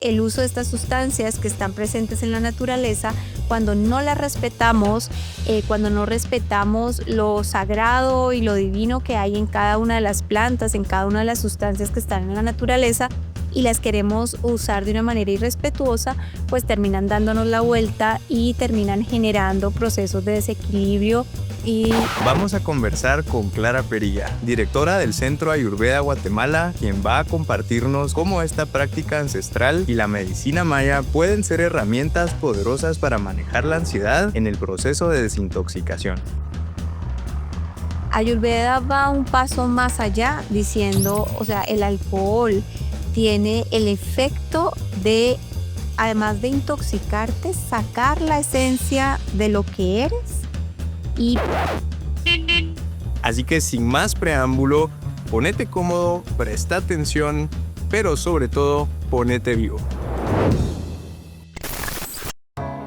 el uso de estas sustancias que están presentes en la naturaleza, cuando no las respetamos, cuando no respetamos lo sagrado y lo divino que hay en cada una de las plantas, en cada una de las sustancias que están en la naturaleza, y las queremos usar de una manera irrespetuosa, pues terminan dándonos la vuelta y terminan generando procesos de desequilibrio. Vamos a conversar con Clara Perilla, directora del Centro Ayurveda Guatemala, quien va a compartirnos cómo esta práctica ancestral y la medicina maya pueden ser herramientas poderosas para manejar la ansiedad en el proceso de desintoxicación. Ayurveda va un paso más allá diciendo, el alcohol tiene el efecto de, además de intoxicarte, sacar la esencia de lo que eres. Así que sin más preámbulo, ponete cómodo, presta atención, pero sobre todo, ponete vivo.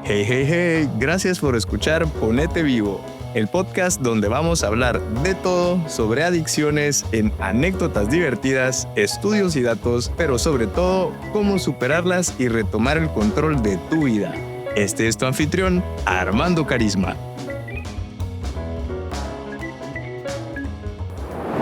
Hey, gracias por escuchar Ponete Vivo, el podcast donde vamos a hablar de todo sobre adicciones en anécdotas divertidas, estudios y datos, pero sobre todo, cómo superarlas y retomar el control de tu vida. Este es tu anfitrión, Armando Carisma.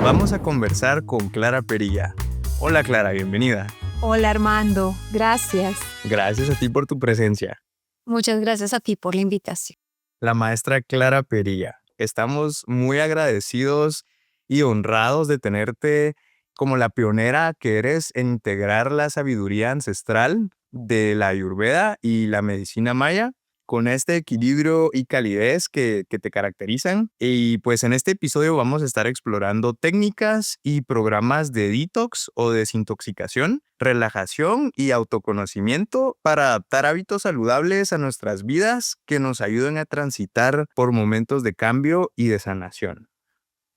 Vamos a conversar con Clara Perilla. Hola Clara, bienvenida. Hola Armando, gracias. Gracias a ti por tu presencia. Muchas gracias a ti por la invitación. La maestra Clara Perilla. Estamos muy agradecidos y honrados de tenerte como la pionera que eres en integrar la sabiduría ancestral de la Ayurveda y la medicina maya con este equilibrio y calidez que te caracterizan. Y pues en este episodio vamos a estar explorando técnicas y programas de detox o desintoxicación, relajación y autoconocimiento para adaptar hábitos saludables a nuestras vidas que nos ayuden a transitar por momentos de cambio y de sanación.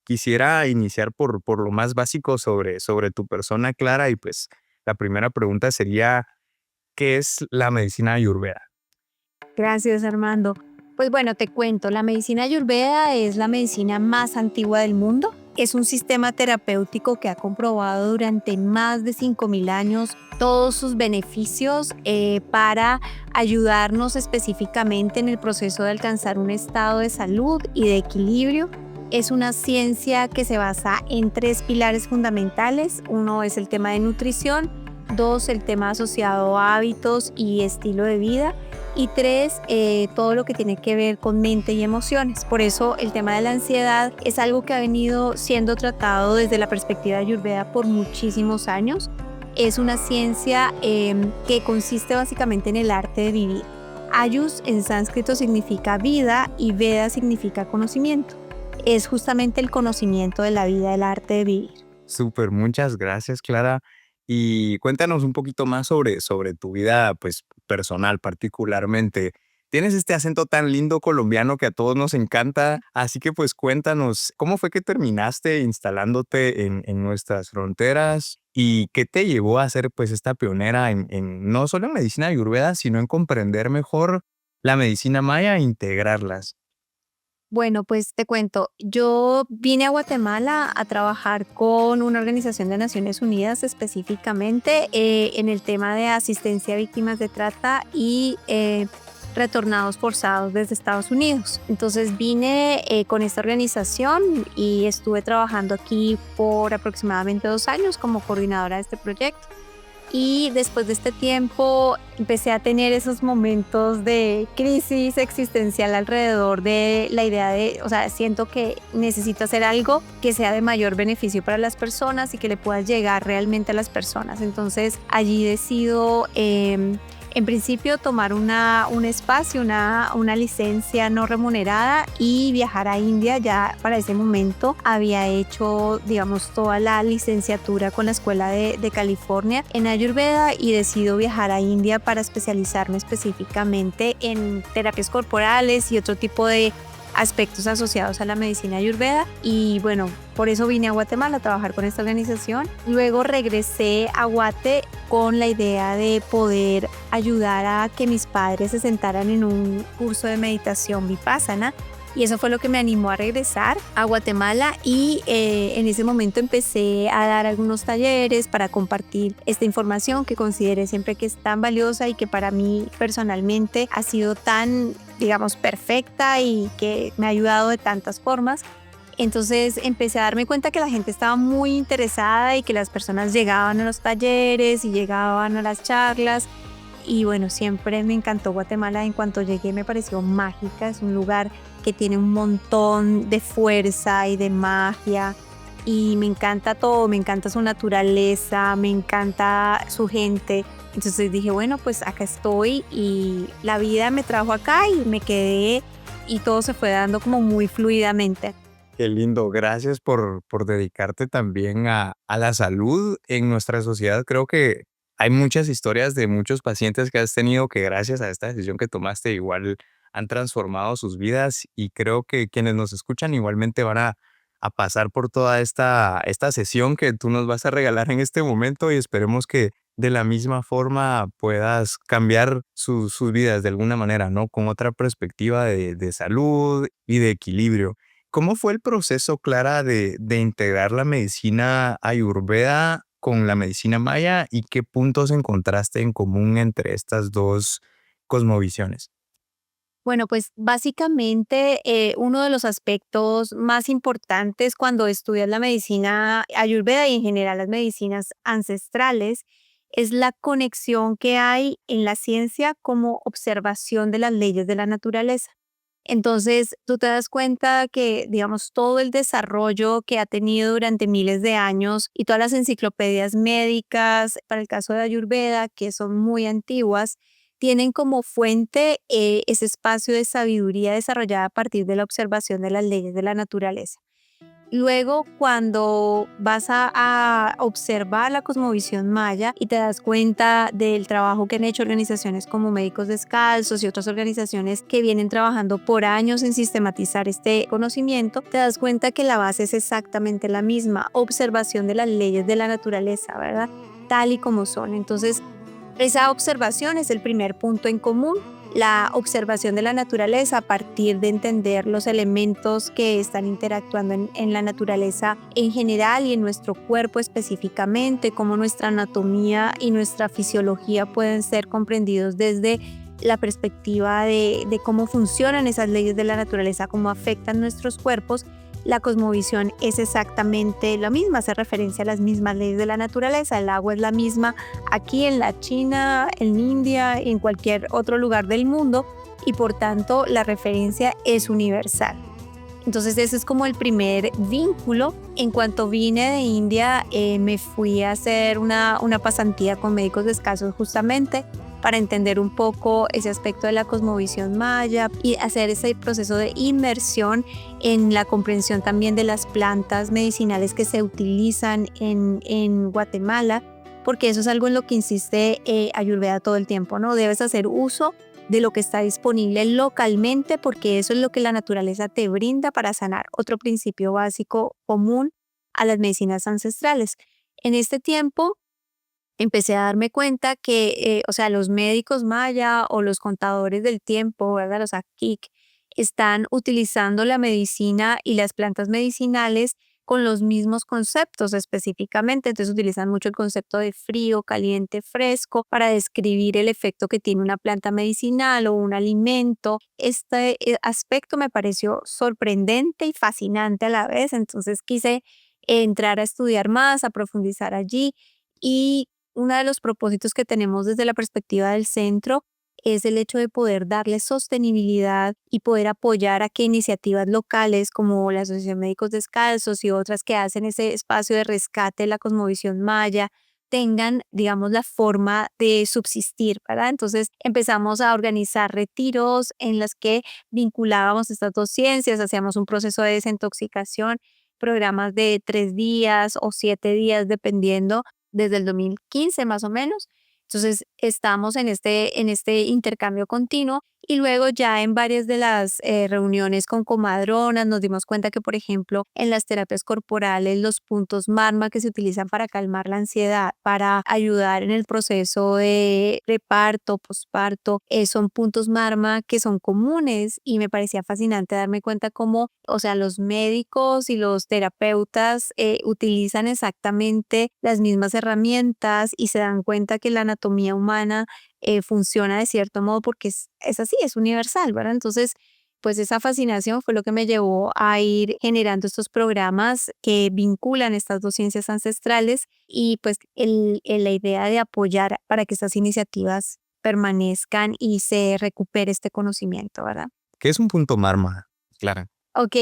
Quisiera iniciar por lo más básico sobre tu persona, Clara, y pues la primera pregunta sería, ¿qué es la medicina ayurveda? Gracias, Armando. Pues bueno, te cuento, la medicina ayurveda es la medicina más antigua del mundo. Es un sistema terapéutico que ha comprobado durante más de 5.000 años todos sus beneficios para ayudarnos específicamente en el proceso de alcanzar un estado de salud y de equilibrio. Es una ciencia que se basa en 3 pilares fundamentales. Uno es el tema de nutrición, 2, el tema asociado a hábitos y estilo de vida, y 3, todo lo que tiene que ver con mente y emociones. Por eso el tema de la ansiedad es algo que ha venido siendo tratado desde la perspectiva de Ayurveda por muchísimos años. Es una ciencia que consiste básicamente en el arte de vivir. Ayus en sánscrito significa vida y Veda significa conocimiento. Es justamente el conocimiento de la vida, el arte de vivir. Súper, muchas gracias, Clara. Y cuéntanos un poquito más sobre tu vida pues, personal particularmente. Tienes este acento tan lindo colombiano que a todos nos encanta, así que pues cuéntanos, ¿cómo fue que terminaste instalándote en nuestras fronteras? ¿Y qué te llevó a ser pues esta pionera en no solo en medicina ayurveda, sino en comprender mejor la medicina maya e integrarlas? Bueno, pues te cuento, yo vine a Guatemala a trabajar con una organización de Naciones Unidas específicamente en el tema de asistencia a víctimas de trata y retornados forzados desde Estados Unidos. Entonces vine con esta organización y estuve trabajando aquí por aproximadamente 2 años como coordinadora de este proyecto. Y después de este tiempo empecé a tener esos momentos de crisis existencial alrededor de la idea de, siento que necesito hacer algo que sea de mayor beneficio para las personas y que le pueda llegar realmente a las personas. Entonces allí decido en principio tomar un espacio, una licencia no remunerada y viajar a India. Ya para ese momento había hecho, toda la licenciatura con la Escuela de California en Ayurveda y decido viajar a India para especializarme específicamente en terapias corporales y otro tipo de aspectos asociados a la medicina ayurveda. Y bueno, por eso vine a Guatemala a trabajar con esta organización. Luego regresé a Guate con la idea de poder ayudar a que mis padres se sentaran en un curso de meditación vipassana Y eso fue lo que me animó a regresar a Guatemala y en ese momento empecé a dar algunos talleres para compartir esta información que consideré siempre que es tan valiosa y que para mí personalmente ha sido tan, digamos, perfecta y que me ha ayudado de tantas formas. Entonces empecé a darme cuenta que la gente estaba muy interesada y que las personas llegaban a los talleres y llegaban a las charlas. Y bueno, siempre me encantó Guatemala. En cuanto llegué me pareció mágica. Es un lugar que tiene un montón de fuerza y de magia. Y me encanta todo, me encanta su naturaleza, me encanta su gente. Entonces dije, bueno, pues acá estoy y la vida me trajo acá y me quedé y todo se fue dando como muy fluidamente. Qué lindo, gracias por dedicarte también a la salud en nuestra sociedad. Creo que hay muchas historias de muchos pacientes que has tenido que gracias a esta decisión que tomaste igual han transformado sus vidas y creo que quienes nos escuchan igualmente van a pasar por toda esta sesión que tú nos vas a regalar en este momento y esperemos que de la misma forma puedas cambiar sus vidas de alguna manera, ¿no? Con otra perspectiva de salud y de equilibrio. ¿Cómo fue el proceso, Clara, de integrar la medicina ayurveda con la medicina maya y qué puntos encontraste en común entre estas dos cosmovisiones? Bueno, pues básicamente uno de los aspectos más importantes cuando estudias la medicina ayurveda y en general las medicinas ancestrales es la conexión que hay en la ciencia como observación de las leyes de la naturaleza. Entonces, tú te das cuenta que, digamos, todo el desarrollo que ha tenido durante miles de años y todas las enciclopedias médicas, para el caso de Ayurveda, que son muy antiguas, tienen como fuente ese espacio de sabiduría desarrollada a partir de la observación de las leyes de la naturaleza. Luego, cuando vas a observar la cosmovisión maya y te das cuenta del trabajo que han hecho organizaciones como Médicos Descalzos y otras organizaciones que vienen trabajando por años en sistematizar este conocimiento, te das cuenta que la base es exactamente la misma, observación de las leyes de la naturaleza, ¿verdad? Tal y como son. Entonces, esa observación es el primer punto en común, la observación de la naturaleza a partir de entender los elementos que están interactuando en la naturaleza en general y en nuestro cuerpo específicamente, cómo nuestra anatomía y nuestra fisiología pueden ser comprendidos desde la perspectiva de cómo funcionan esas leyes de la naturaleza, cómo afectan nuestros cuerpos. La cosmovisión es exactamente la misma, hace referencia a las mismas leyes de la naturaleza. El agua es la misma aquí en la China, en India y en cualquier otro lugar del mundo y por tanto la referencia es universal. Entonces ese es como el primer vínculo. En cuanto vine de India, me fui a hacer una pasantía con Médicos Descalzos justamente para entender un poco ese aspecto de la cosmovisión maya y hacer ese proceso de inmersión en la comprensión también de las plantas medicinales que se utilizan en Guatemala, porque eso es algo en lo que insiste Ayurveda todo el tiempo, ¿no? Debes hacer uso de lo que está disponible localmente porque eso es lo que la naturaleza te brinda para sanar. Otro principio básico común a las medicinas ancestrales. En este tiempo empecé a darme cuenta que, o sea, los médicos maya o los contadores del tiempo, ¿verdad? Los Akik, están utilizando la medicina y las plantas medicinales con los mismos conceptos específicamente. Entonces utilizan mucho el concepto de frío, caliente, fresco para describir el efecto que tiene una planta medicinal o un alimento. Este aspecto me pareció sorprendente y fascinante a la vez. Entonces quise entrar a estudiar más, a profundizar allí y uno de los propósitos que tenemos desde la perspectiva del centro es el hecho de poder darle sostenibilidad y poder apoyar a que iniciativas locales como la Asociación Médicos Descalzos y otras que hacen ese espacio de rescate de la cosmovisión maya tengan, digamos, la forma de subsistir, ¿verdad? Entonces empezamos a organizar retiros en los que vinculábamos estas dos ciencias, hacíamos un proceso de desintoxicación, programas de 3 días o 7 días, dependiendo desde el 2015 más o menos. Entonces estamos en este intercambio continuo Y luego ya en varias de las reuniones con comadronas nos dimos cuenta que, por ejemplo, en las terapias corporales, los puntos MARMA que se utilizan para calmar la ansiedad, para ayudar en el proceso de preparto, posparto, son puntos MARMA que son comunes y me parecía fascinante darme cuenta cómo, o sea, los médicos y los terapeutas utilizan exactamente las mismas herramientas y se dan cuenta que la anatomía humana funciona de cierto modo porque es así, es universal, ¿verdad? Entonces, pues esa fascinación fue lo que me llevó a ir generando estos programas que vinculan estas dos ciencias ancestrales y pues la idea de apoyar para que estas iniciativas permanezcan y se recupere este conocimiento, ¿verdad? ¿Qué es un punto Marma? Clara. Ok,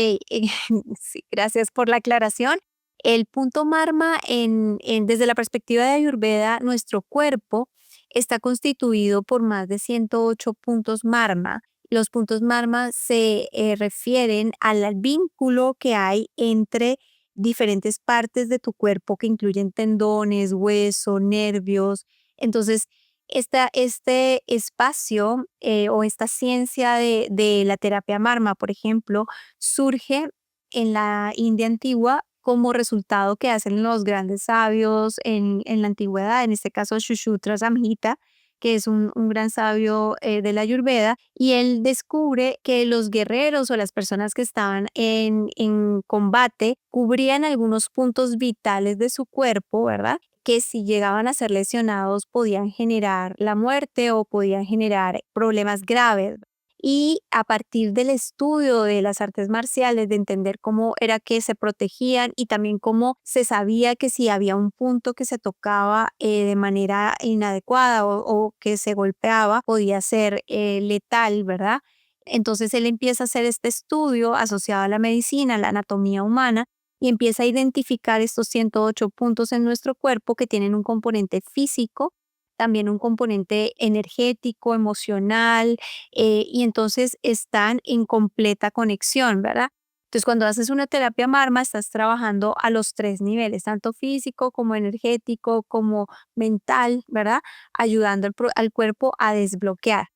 sí, gracias por la aclaración. El punto Marma, desde la perspectiva de Ayurveda, nuestro cuerpo está constituido por más de 108 puntos Marma. Los puntos Marma se refieren al vínculo que hay entre diferentes partes de tu cuerpo que incluyen tendones, hueso, nervios. Entonces, este espacio o esta ciencia de la terapia Marma, por ejemplo, surge en la India antigua como resultado que hacen los grandes sabios en la antigüedad, en este caso Shushruta Samhita, que es un gran sabio de la Ayurveda, y él descubre que los guerreros o las personas que estaban en combate cubrían algunos puntos vitales de su cuerpo, ¿verdad? Que si llegaban a ser lesionados podían generar la muerte o podían generar problemas graves. Y a partir del estudio de las artes marciales, de entender cómo era que se protegían y también cómo se sabía que si había un punto que se tocaba de manera inadecuada o que se golpeaba, podía ser letal, ¿verdad? Entonces él empieza a hacer este estudio asociado a la medicina, a la anatomía humana, y empieza a identificar estos 108 puntos en nuestro cuerpo que tienen un componente físico, también un componente energético, emocional, y entonces están en completa conexión, ¿verdad? Entonces, cuando haces una terapia Marma, estás trabajando a los tres niveles, tanto físico como energético, como mental, ¿verdad? Ayudando al cuerpo a desbloquear.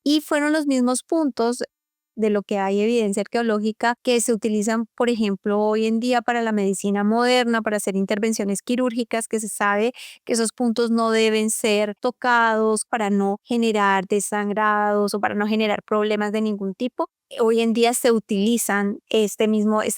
Y fueron los mismos puntos de lo que hay evidencia arqueológica que se utilizan, por ejemplo, hoy en día para la medicina moderna, para hacer intervenciones quirúrgicas, que se sabe que esos puntos no deben ser tocados para no generar desangrados o para no generar problemas de ningún tipo. Hoy en día se utilizan este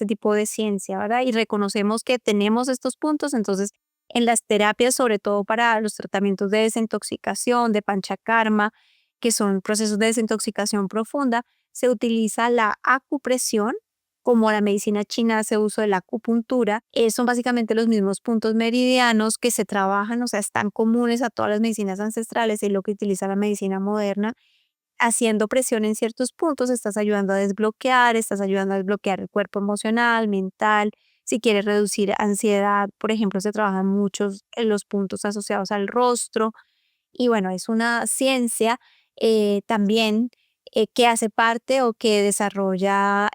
tipo de ciencia, ¿verdad? Y reconocemos que tenemos estos puntos, entonces en las terapias, sobre todo para los tratamientos de desintoxicación, de panchakarma, que son procesos de desintoxicación profunda, se utiliza la acupresión, como la medicina china hace uso de la acupuntura. Son básicamente los mismos puntos meridianos que se trabajan, o sea, están comunes a todas las medicinas ancestrales y lo que utiliza la medicina moderna. Haciendo presión en ciertos puntos, estás ayudando a desbloquear el cuerpo emocional, mental. Si quieres reducir ansiedad, por ejemplo, se trabajan muchos en los puntos asociados al rostro. Y bueno, es una ciencia también que hace parte o que desarrolla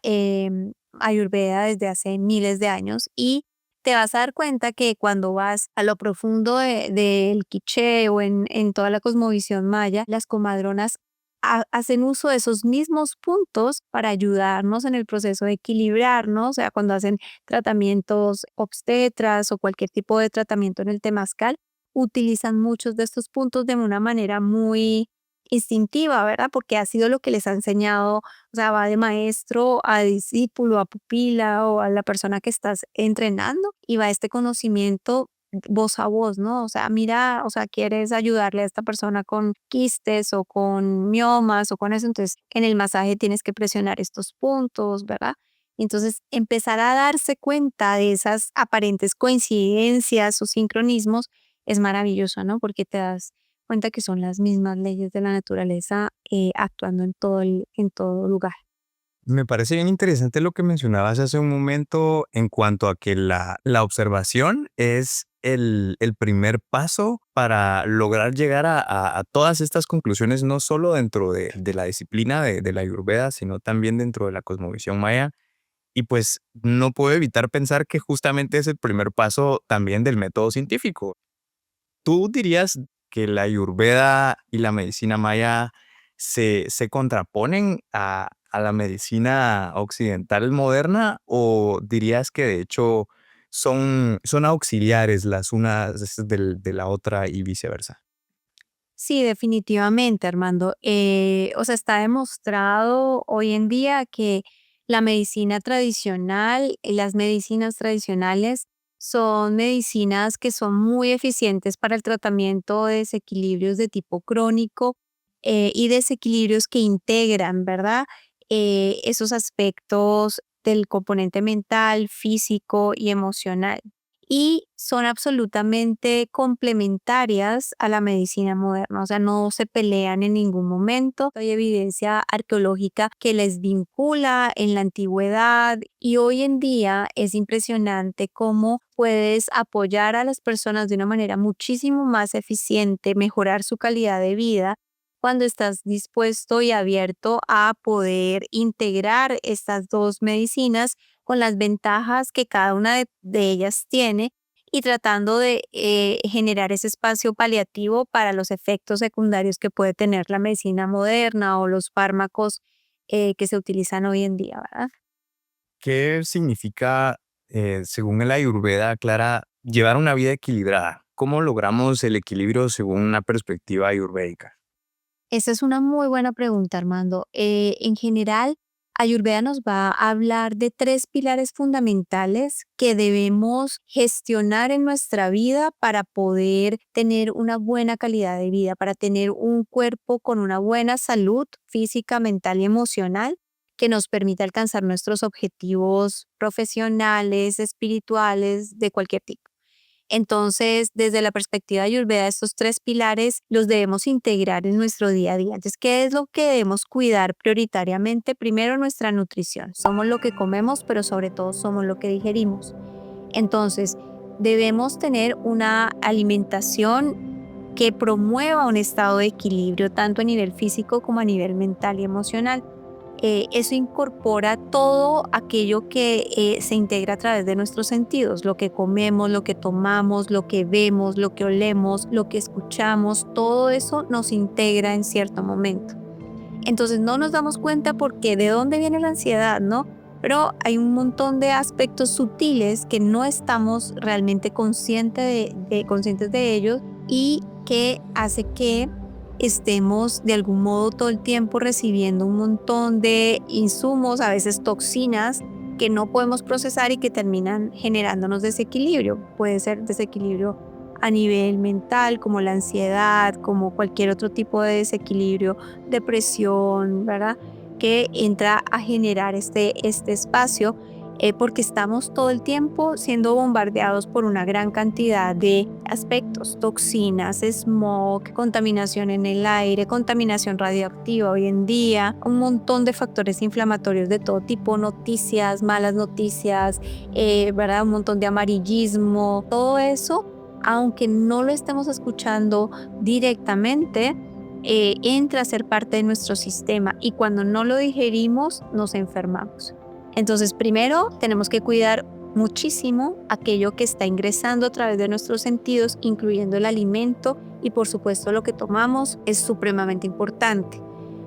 Ayurveda desde hace miles de años y te vas a dar cuenta que cuando vas a lo profundo del quiché o en toda la cosmovisión maya, las comadronas hacen uso de esos mismos puntos para ayudarnos en el proceso de equilibrarnos, o sea, cuando hacen tratamientos obstetras o cualquier tipo de tratamiento en el temazcal, utilizan muchos de estos puntos de una manera muy instintiva, ¿verdad? Porque ha sido lo que les ha enseñado, o sea, va de maestro a discípulo, a pupila o a la persona que estás entrenando y va este conocimiento voz a voz, ¿no? O sea, mira, o sea, quieres ayudarle a esta persona con quistes o con miomas o con eso, entonces en el masaje tienes que presionar estos puntos, ¿verdad? Entonces, empezar a darse cuenta de esas aparentes coincidencias o sincronismos es maravilloso, ¿no? Porque te das cuenta que son las mismas leyes de la naturaleza actuando en todo lugar. Me parece bien interesante lo que mencionabas hace un momento en cuanto a que la observación es el primer paso para lograr llegar a todas estas conclusiones, no solo dentro de la disciplina de la Ayurveda, sino también dentro de la cosmovisión maya. Y pues no puedo evitar pensar que justamente es el primer paso también del método científico. ¿Tú dirías que la Ayurveda y la medicina maya se contraponen a la medicina occidental moderna o dirías que de hecho son auxiliares las unas de la otra y viceversa? Sí, definitivamente, Armando. O sea, está demostrado hoy en día que la medicina tradicional, las medicinas tradicionales son medicinas que son muy eficientes para el tratamiento de desequilibrios de tipo crónico y desequilibrios que integran, ¿verdad? Esos aspectos del componente mental, físico y emocional y son absolutamente complementarias a la medicina moderna, o sea, no se pelean en ningún momento. Hay evidencia arqueológica que les vincula en la antigüedad y hoy en día es impresionante cómo puedes apoyar a las personas de una manera muchísimo más eficiente, mejorar su calidad de vida cuando estás dispuesto y abierto a poder integrar estas dos medicinas con las ventajas que cada una de ellas tiene y tratando de generar ese espacio paliativo para los efectos secundarios que puede tener la medicina moderna o los fármacos que se utilizan hoy en día, ¿verdad? ¿Qué significa, según el Ayurveda, Clara, llevar una vida equilibrada? ¿Cómo logramos el equilibrio según una perspectiva ayurvédica? Esa es una muy buena pregunta, Armando. En general, Ayurveda nos va a hablar de tres pilares fundamentales que debemos gestionar en nuestra vida para poder tener una buena calidad de vida, para tener un cuerpo con una buena salud física, mental y emocional que nos permita alcanzar nuestros objetivos profesionales, espirituales, de cualquier tipo. Entonces, desde la perspectiva de Ayurveda, estos tres pilares los debemos integrar en nuestro día a día. Entonces, ¿qué es lo que debemos cuidar prioritariamente? Primero, nuestra nutrición. Somos lo que comemos, pero sobre todo somos lo que digerimos. Entonces, debemos tener una alimentación que promueva un estado de equilibrio, tanto a nivel físico como a nivel mental y emocional. Eso incorpora todo aquello que se integra a través de nuestros sentidos, lo que comemos, lo que tomamos, lo que vemos, lo que olemos, lo que escuchamos, todo eso nos integra en cierto momento. Entonces no nos damos cuenta porque de dónde viene la ansiedad, ¿no? Pero hay un montón de aspectos sutiles que no estamos realmente conscientes de ellos y que hace que estemos de algún modo todo el tiempo recibiendo un montón de insumos, a veces toxinas, que no podemos procesar y que terminan generándonos desequilibrio. Puede ser desequilibrio a nivel mental, como la ansiedad, como cualquier otro tipo de desequilibrio, depresión, ¿verdad? Que entra a generar este espacio porque estamos todo el tiempo siendo bombardeados por una gran cantidad de aspectos, toxinas, smog, contaminación en el aire, contaminación radioactiva hoy en día, un montón de factores inflamatorios de todo tipo, noticias, malas noticias, ¿verdad? Un montón de amarillismo, todo eso, aunque no lo estemos escuchando directamente, entra a ser parte de nuestro sistema y cuando no lo digerimos nos enfermamos. Entonces, primero tenemos que cuidar muchísimo aquello que está ingresando a través de nuestros sentidos, incluyendo el alimento y por supuesto lo que tomamos es supremamente importante.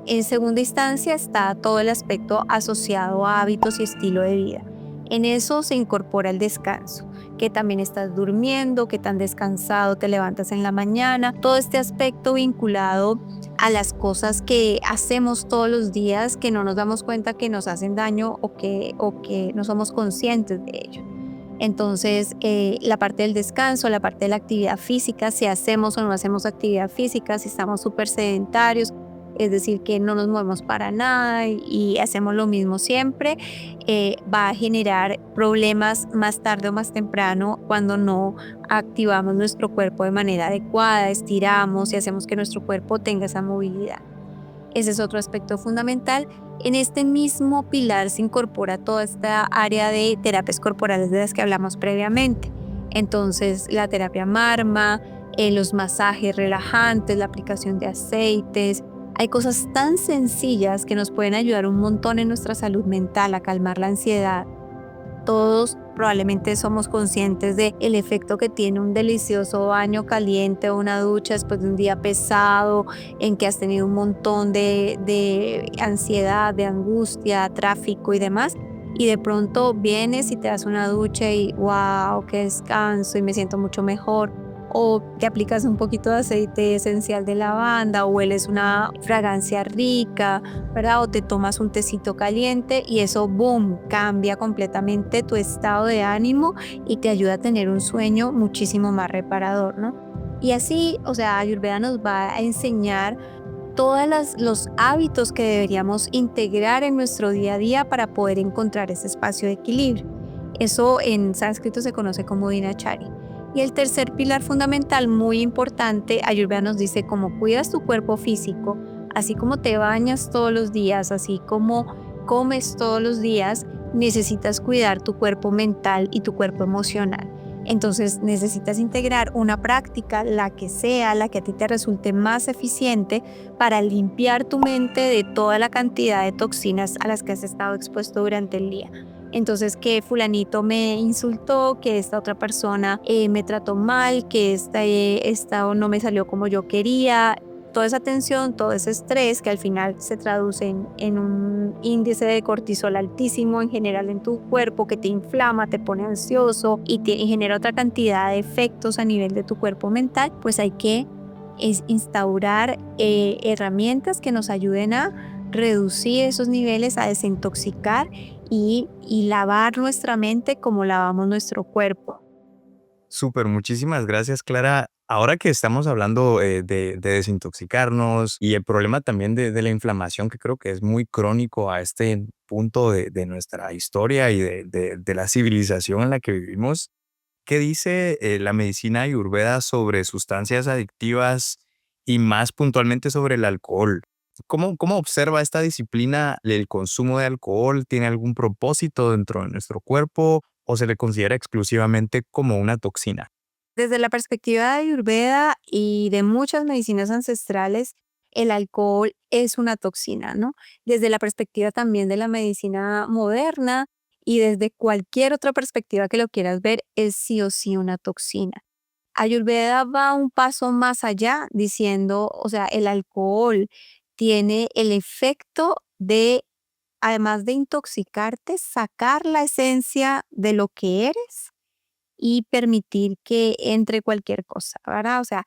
En segunda instancia está todo el aspecto asociado a hábitos y estilo de vida. En eso se incorpora el descanso, que también estás durmiendo, que tan descansado te levantas en la mañana, todo este aspecto vinculado a las cosas que hacemos todos los días que no nos damos cuenta que nos hacen daño o que no somos conscientes de ello. Entonces, la parte del descanso, la parte de la actividad física, si hacemos o no hacemos actividad física, si estamos súper sedentarios, es decir, que no nos movemos para nada y hacemos lo mismo siempre, va a generar problemas más tarde o más temprano cuando no activamos nuestro cuerpo de manera adecuada, estiramos y hacemos que nuestro cuerpo tenga esa movilidad. Ese es otro aspecto fundamental. En este mismo pilar se incorpora toda esta área de terapias corporales de las que hablamos previamente. Entonces, la terapia marma, los masajes relajantes, la aplicación de aceites. Hay cosas tan sencillas que nos pueden ayudar un montón en nuestra salud mental, a calmar la ansiedad. Todos probablemente somos conscientes de el efecto que tiene un delicioso baño caliente o una ducha después de un día pesado en que has tenido un montón de ansiedad, de angustia, tráfico y demás. Y de pronto vienes y te das una ducha y wow, qué descanso y me siento mucho mejor. O te aplicas un poquito de aceite esencial de lavanda o hueles una fragancia rica, ¿verdad? O te tomas un tecito caliente y eso, boom, cambia completamente tu estado de ánimo y te ayuda a tener un sueño muchísimo más reparador, ¿no? Y así, o sea, Ayurveda nos va a enseñar todos los hábitos que deberíamos integrar en nuestro día a día para poder encontrar ese espacio de equilibrio. Eso en sánscrito se conoce como dinachari. Y el tercer pilar fundamental, muy importante, Ayurveda nos dice cómo cuidas tu cuerpo físico, así como te bañas todos los días, así como comes todos los días, necesitas cuidar tu cuerpo mental y tu cuerpo emocional. Entonces necesitas integrar una práctica, la que sea, la que a ti te resulte más eficiente para limpiar tu mente de toda la cantidad de toxinas a las que has estado expuesto durante el día. Entonces, que fulanito me insultó, que esta otra persona me trató mal, que esta no me salió como yo quería. Toda esa tensión, todo ese estrés que al final se traduce en un índice de cortisol altísimo en general en tu cuerpo, que te inflama, te pone ansioso y genera otra cantidad de efectos a nivel de tu cuerpo mental, pues hay que instaurar herramientas que nos ayuden a reducir esos niveles, a desintoxicar y lavar nuestra mente como lavamos nuestro cuerpo. Súper, muchísimas gracias, Clara. Ahora que estamos hablando de desintoxicarnos y el problema también de la inflamación, que creo que es muy crónico a este punto de nuestra historia y de la civilización en la que vivimos, ¿qué dice la medicina ayurveda sobre sustancias adictivas y más puntualmente sobre el alcohol? ¿Cómo observa esta disciplina el consumo de alcohol? ¿Tiene algún propósito dentro de nuestro cuerpo o se le considera exclusivamente como una toxina? Desde la perspectiva de Ayurveda y de muchas medicinas ancestrales, el alcohol es una toxina, ¿no? Desde la perspectiva también de la medicina moderna y desde cualquier otra perspectiva que lo quieras ver, es sí o sí una toxina. Ayurveda va un paso más allá diciendo, o sea, el alcohol tiene el efecto de, además de intoxicarte, sacar la esencia de lo que eres y permitir que entre cualquier cosa, ¿verdad? O sea,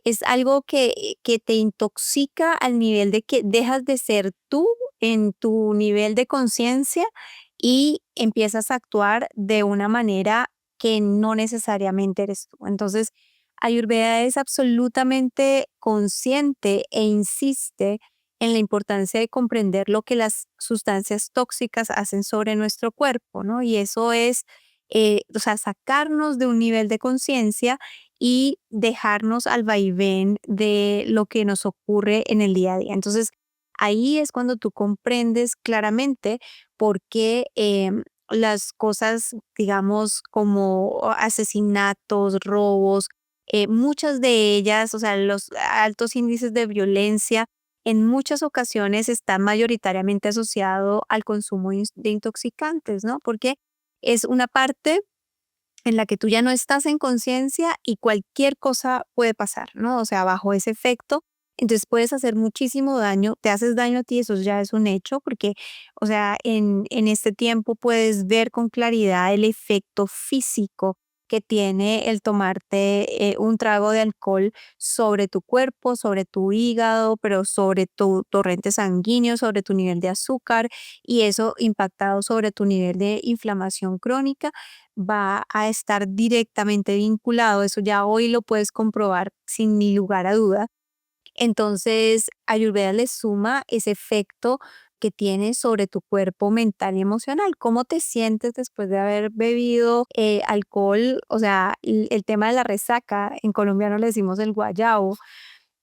es algo que te intoxica al nivel de que dejas de ser tú en tu nivel de conciencia y empiezas a actuar de una manera que no necesariamente eres tú. Entonces, Ayurveda es absolutamente consciente e insiste en la importancia de comprender lo que las sustancias tóxicas hacen sobre nuestro cuerpo, ¿no? Y eso es o sea, sacarnos de un nivel de conciencia y dejarnos al vaivén de lo que nos ocurre en el día a día. Entonces, ahí es cuando tú comprendes claramente por qué las cosas, digamos, como asesinatos, robos, muchas de ellas, o sea, los altos índices de violencia, en muchas ocasiones están mayoritariamente asociados al consumo de intoxicantes, ¿no? Porque es una parte en la que tú ya no estás en conciencia y cualquier cosa puede pasar, ¿no? O sea, bajo ese efecto, entonces puedes hacer muchísimo daño, te haces daño a ti, eso ya es un hecho, porque, o sea, en este tiempo puedes ver con claridad el efecto físico que tiene el tomarte un trago de alcohol sobre tu cuerpo, sobre tu hígado, pero sobre tu torrente sanguíneo, sobre tu nivel de azúcar y eso impactado sobre tu nivel de inflamación crónica va a estar directamente vinculado, eso ya hoy lo puedes comprobar sin ni lugar a duda. Entonces, Ayurveda le suma ese efecto que tiene sobre tu cuerpo mental y emocional. ¿Cómo te sientes después de haber bebido alcohol? O sea, el tema de la resaca, en colombiano le decimos el guayabo,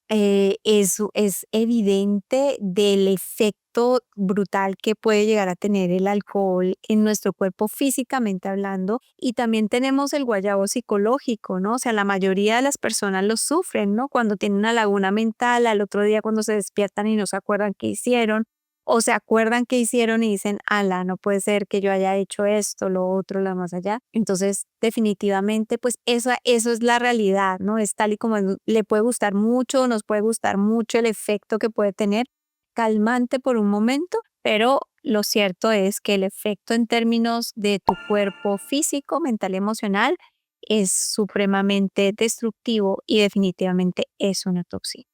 es evidente del efecto brutal que puede llegar a tener el alcohol en nuestro cuerpo físicamente hablando. Y también tenemos el guayabo psicológico, ¿no? O sea, la mayoría de las personas lo sufren, ¿no? Cuando tienen una laguna mental, al otro día cuando se despiertan y no se acuerdan qué hicieron. o se acuerdan que hicieron y dicen, ala, no puede ser que yo haya hecho esto, lo otro, lo más allá. Entonces, definitivamente, pues eso es la realidad, ¿no? Es tal y como le puede gustar mucho, nos puede gustar mucho el efecto que puede tener, calmante por un momento, pero lo cierto es que el efecto en términos de tu cuerpo físico, mental y emocional es supremamente destructivo y definitivamente es una toxina.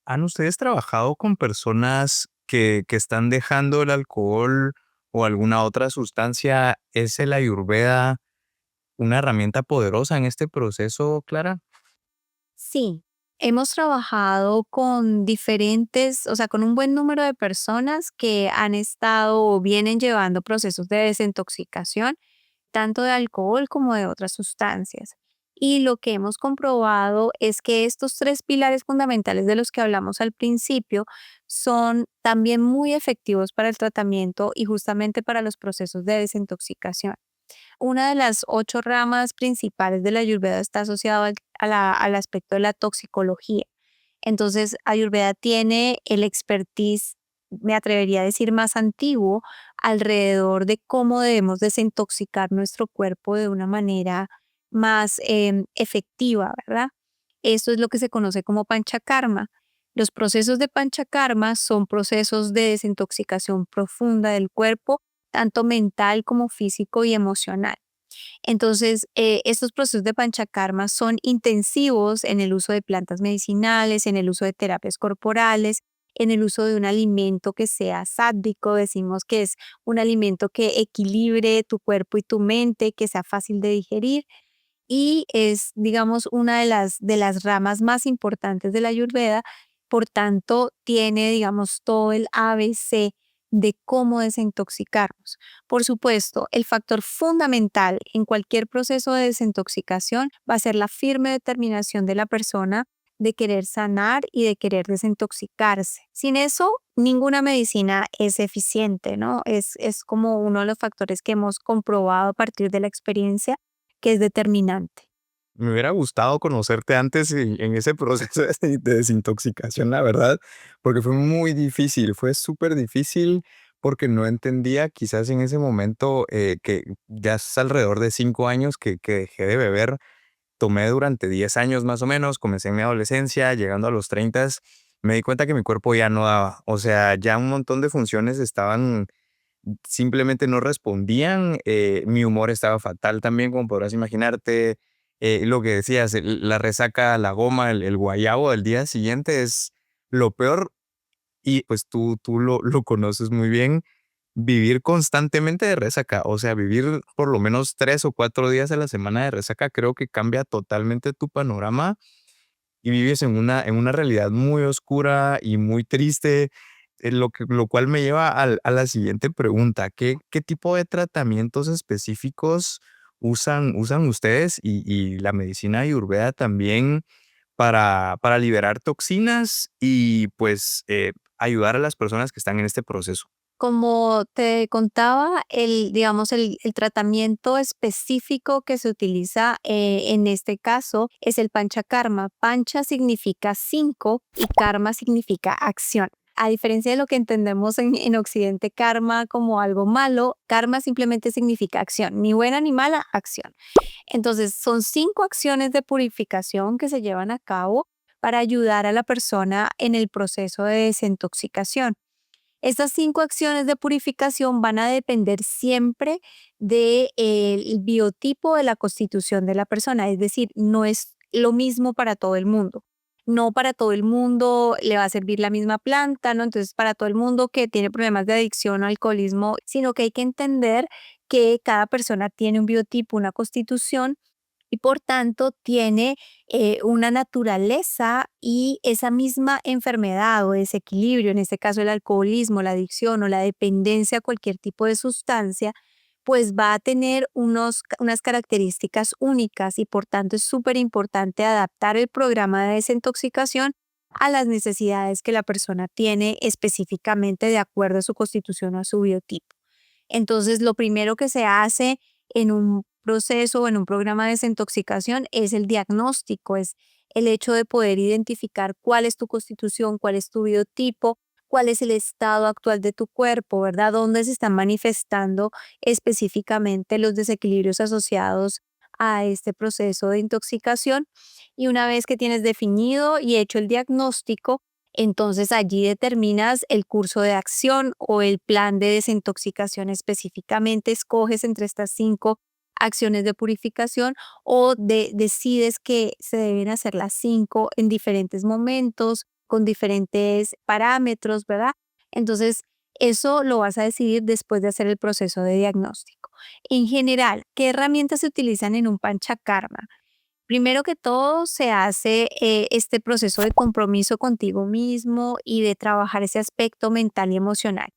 ¿Han ustedes trabajado con personas que están dejando el alcohol o alguna otra sustancia? ¿Es el Ayurveda una herramienta poderosa en este proceso, Clara? Sí, hemos trabajado con diferentes, o sea, con un buen número de personas que han estado o vienen llevando procesos de desintoxicación, tanto de alcohol como de otras sustancias. Y lo que hemos comprobado es que estos tres pilares fundamentales de los que hablamos al principio son también muy efectivos para el tratamiento y justamente para los procesos de desintoxicación. Una de las 8 ramas principales de la Ayurveda está asociado al aspecto de la toxicología. Entonces, Ayurveda tiene el expertise, me atrevería a decir, más antiguo alrededor de cómo debemos desintoxicar nuestro cuerpo de una manera más efectiva, ¿verdad? Esto es lo que se conoce como panchakarma. Los procesos de panchakarma son procesos de desintoxicación profunda del cuerpo, tanto mental como físico y emocional. Entonces, estos procesos de panchakarma son intensivos en el uso de plantas medicinales, en el uso de terapias corporales, en el uso de un alimento que sea sádvico, decimos que es un alimento que equilibre tu cuerpo y tu mente, que sea fácil de digerir y es, digamos, una de las ramas más importantes de la Ayurveda. Por tanto, tiene, digamos, todo el ABC de cómo desintoxicarnos. Por supuesto, el factor fundamental en cualquier proceso de desintoxicación va a ser la firme determinación de la persona de querer sanar y de querer desintoxicarse. Sin eso, ninguna medicina es eficiente, ¿no? Es como uno de los factores que hemos comprobado a partir de la experiencia que es determinante. Me hubiera gustado conocerte antes en ese proceso de desintoxicación, la verdad, porque fue muy difícil, fue súper difícil porque no entendía quizás en ese momento que ya es alrededor de 5 años que dejé de beber. Tomé durante 10 años más o menos, comencé en mi adolescencia, llegando a los 30, me di cuenta que mi cuerpo ya no daba, o sea, ya un montón de funciones estaban simplemente no respondían, mi humor estaba fatal también, como podrás imaginarte, lo que decías, la resaca, la goma, el guayabo del día siguiente es lo peor y pues tú lo conoces muy bien, vivir constantemente de resaca, o sea, vivir por lo menos 3 o 4 días a la semana de resaca, creo que cambia totalmente tu panorama y vives en una realidad muy oscura y muy triste, lo cual me lleva a la siguiente pregunta, ¿qué tipo de tratamientos específicos usan ustedes y la medicina ayurveda también para liberar toxinas y pues ayudar a las personas que están en este proceso? Como te contaba, digamos, el tratamiento específico que se utiliza en este caso es el panchakarma. Pancha significa 5 y karma significa acción. A diferencia de lo que entendemos en Occidente, karma como algo malo, karma simplemente significa acción, ni buena ni mala, acción. Entonces, son 5 acciones de purificación que se llevan a cabo para ayudar a la persona en el proceso de desintoxicación. Estas 5 acciones de purificación van a depender siempre del biotipo de la constitución de la persona, es decir, no es lo mismo para todo el mundo. No para todo el mundo le va a servir la misma planta, ¿no? Entonces, para todo el mundo que tiene problemas de adicción o alcoholismo, sino que hay que entender que cada persona tiene un biotipo, una constitución y por tanto tiene una naturaleza y esa misma enfermedad o desequilibrio, en este caso el alcoholismo, la adicción o la dependencia a cualquier tipo de sustancia, pues va a tener unas características únicas y por tanto es súper importante adaptar el programa de desintoxicación a las necesidades que la persona tiene específicamente de acuerdo a su constitución o a su biotipo. Entonces, lo primero que se hace en un proceso o en un programa de desintoxicación es el diagnóstico, es el hecho de poder identificar cuál es tu constitución, cuál es tu biotipo, cuál es el estado actual de tu cuerpo, ¿verdad? ¿Dónde se están manifestando específicamente los desequilibrios asociados a este proceso de intoxicación? Y una vez que tienes definido y hecho el diagnóstico, entonces allí determinas el curso de acción o el plan de desintoxicación específicamente, escoges entre estas 5 acciones de purificación o decides que se deben hacer las 5 en diferentes momentos, con diferentes parámetros, ¿verdad? Entonces, eso lo vas a decidir después de hacer el proceso de diagnóstico. En general, ¿qué herramientas se utilizan en un panchakarma? Primero que todo, se hace este proceso de compromiso contigo mismo y de trabajar ese aspecto mental y emocional.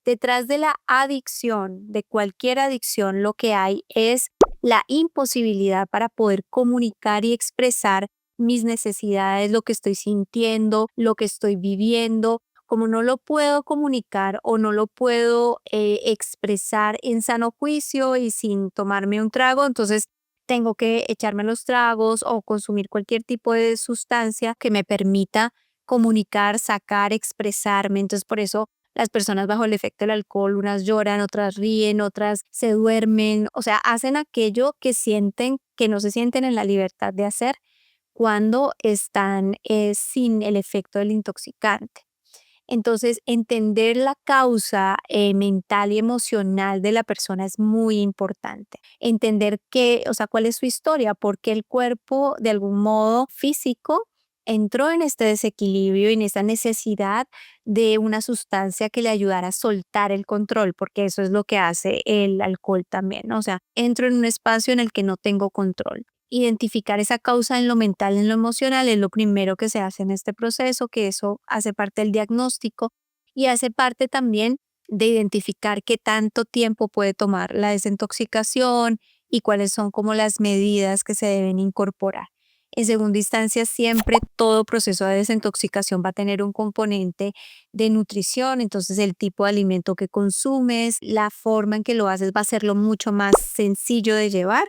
Detrás de la adicción, de cualquier adicción, lo que hay es la imposibilidad para poder comunicar y expresar mis necesidades, lo que estoy sintiendo, lo que estoy viviendo. Como no lo puedo comunicar o no lo puedo expresar en sano juicio y sin tomarme un trago, entonces tengo que echarme los tragos o consumir cualquier tipo de sustancia que me permita comunicar, sacar, expresarme. Entonces, por eso las personas bajo el efecto del alcohol, unas lloran, otras ríen, otras se duermen, o sea, hacen aquello que sienten que no se sienten en la libertad de hacer cuando están sin el efecto del intoxicante. Entonces, entender la causa mental y emocional de la persona es muy importante. Entender qué, o sea, cuál es su historia, por qué el cuerpo de algún modo físico entró en este desequilibrio y en esta necesidad de una sustancia que le ayudara a soltar el control, porque eso es lo que hace el alcohol también, ¿no? O sea, entro en un espacio en el que no tengo control. Identificar esa causa en lo mental, en lo emocional, es lo primero que se hace en este proceso, que eso hace parte del diagnóstico y hace parte también de identificar qué tanto tiempo puede tomar la desintoxicación y cuáles son como las medidas que se deben incorporar. En segunda instancia, siempre todo proceso de desintoxicación va a tener un componente de nutrición, entonces el tipo de alimento que consumes, la forma en que lo haces va a hacerlo mucho más sencillo de llevar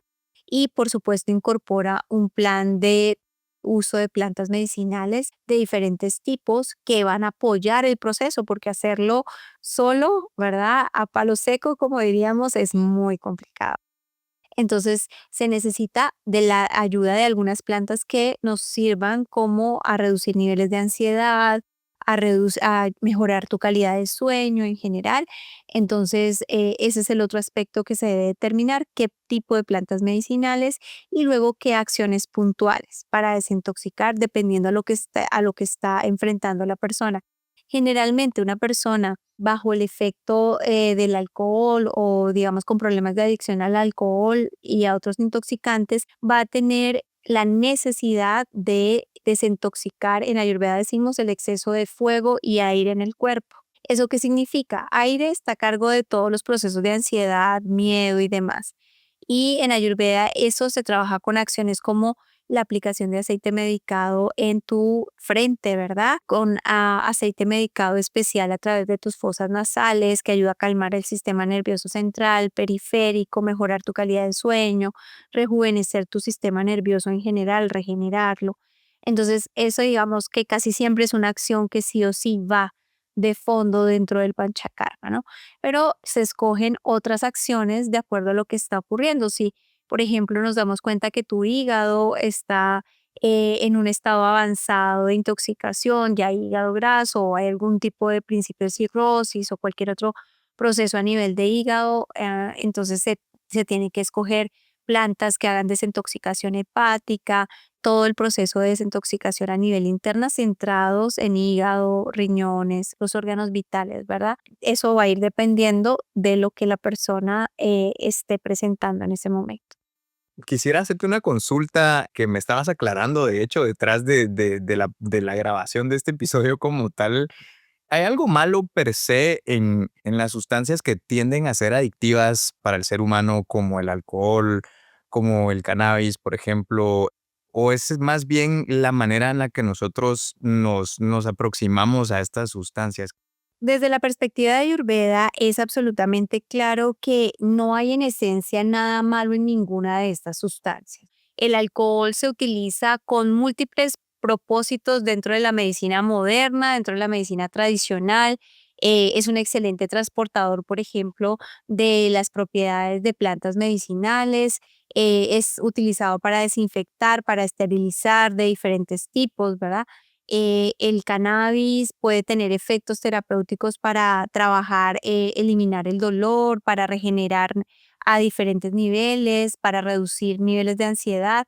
y por supuesto incorpora un plan de uso de plantas medicinales de diferentes tipos que van a apoyar el proceso, porque hacerlo solo, ¿verdad? A palo seco, como diríamos, es muy complicado. Entonces, se necesita de la ayuda de algunas plantas que nos sirvan como a reducir niveles de ansiedad, a mejorar tu calidad de sueño en general. Entonces, ese es el otro aspecto que se debe determinar, qué tipo de plantas medicinales y luego qué acciones puntuales para desintoxicar dependiendo a lo que está enfrentando la persona. Generalmente una persona bajo el efecto del alcohol o digamos con problemas de adicción al alcohol y a otros intoxicantes va a tener la necesidad de desintoxicar. En Ayurveda decimos el exceso de fuego y aire en el cuerpo. ¿Eso qué significa? Aire está a cargo de todos los procesos de ansiedad, miedo y demás. Y en Ayurveda eso se trabaja con acciones como la aplicación de aceite medicado en tu frente, ¿verdad? Con aceite medicado especial a través de tus fosas nasales que ayuda a calmar el sistema nervioso central, periférico, mejorar tu calidad de sueño, rejuvenecer tu sistema nervioso en general, regenerarlo. Entonces, eso digamos que casi siempre es una acción que sí o sí va de fondo dentro del panchakarma, ¿no? Pero se escogen otras acciones de acuerdo a lo que está ocurriendo. Si, por ejemplo, nos damos cuenta que tu hígado está en un estado avanzado de intoxicación, ya hay hígado graso o hay algún tipo de principio de cirrosis o cualquier otro proceso a nivel de hígado, entonces se tiene que escoger plantas que hagan desintoxicación hepática, todo el proceso de desintoxicación a nivel interna centrados en hígado, riñones, los órganos vitales, ¿verdad? Eso va a ir dependiendo de lo que la persona esté presentando en ese momento. Quisiera hacerte una consulta que me estabas aclarando, de hecho, detrás de la grabación de este episodio como tal. ¿Hay algo malo per se en las sustancias que tienden a ser adictivas para el ser humano, como el alcohol, como el cannabis, por ejemplo? ¿O es más bien la manera en la que nosotros nos aproximamos a estas sustancias? Desde la perspectiva de Ayurveda es absolutamente claro que no hay en esencia nada malo en ninguna de estas sustancias. El alcohol se utiliza con múltiples propósitos dentro de la medicina moderna, dentro de la medicina tradicional. Es un excelente transportador, por ejemplo, de las propiedades de plantas medicinales. Es utilizado para desinfectar, para esterilizar de diferentes tipos, ¿verdad? El cannabis puede tener efectos terapéuticos para trabajar, eliminar el dolor, para regenerar a diferentes niveles, para reducir niveles de ansiedad.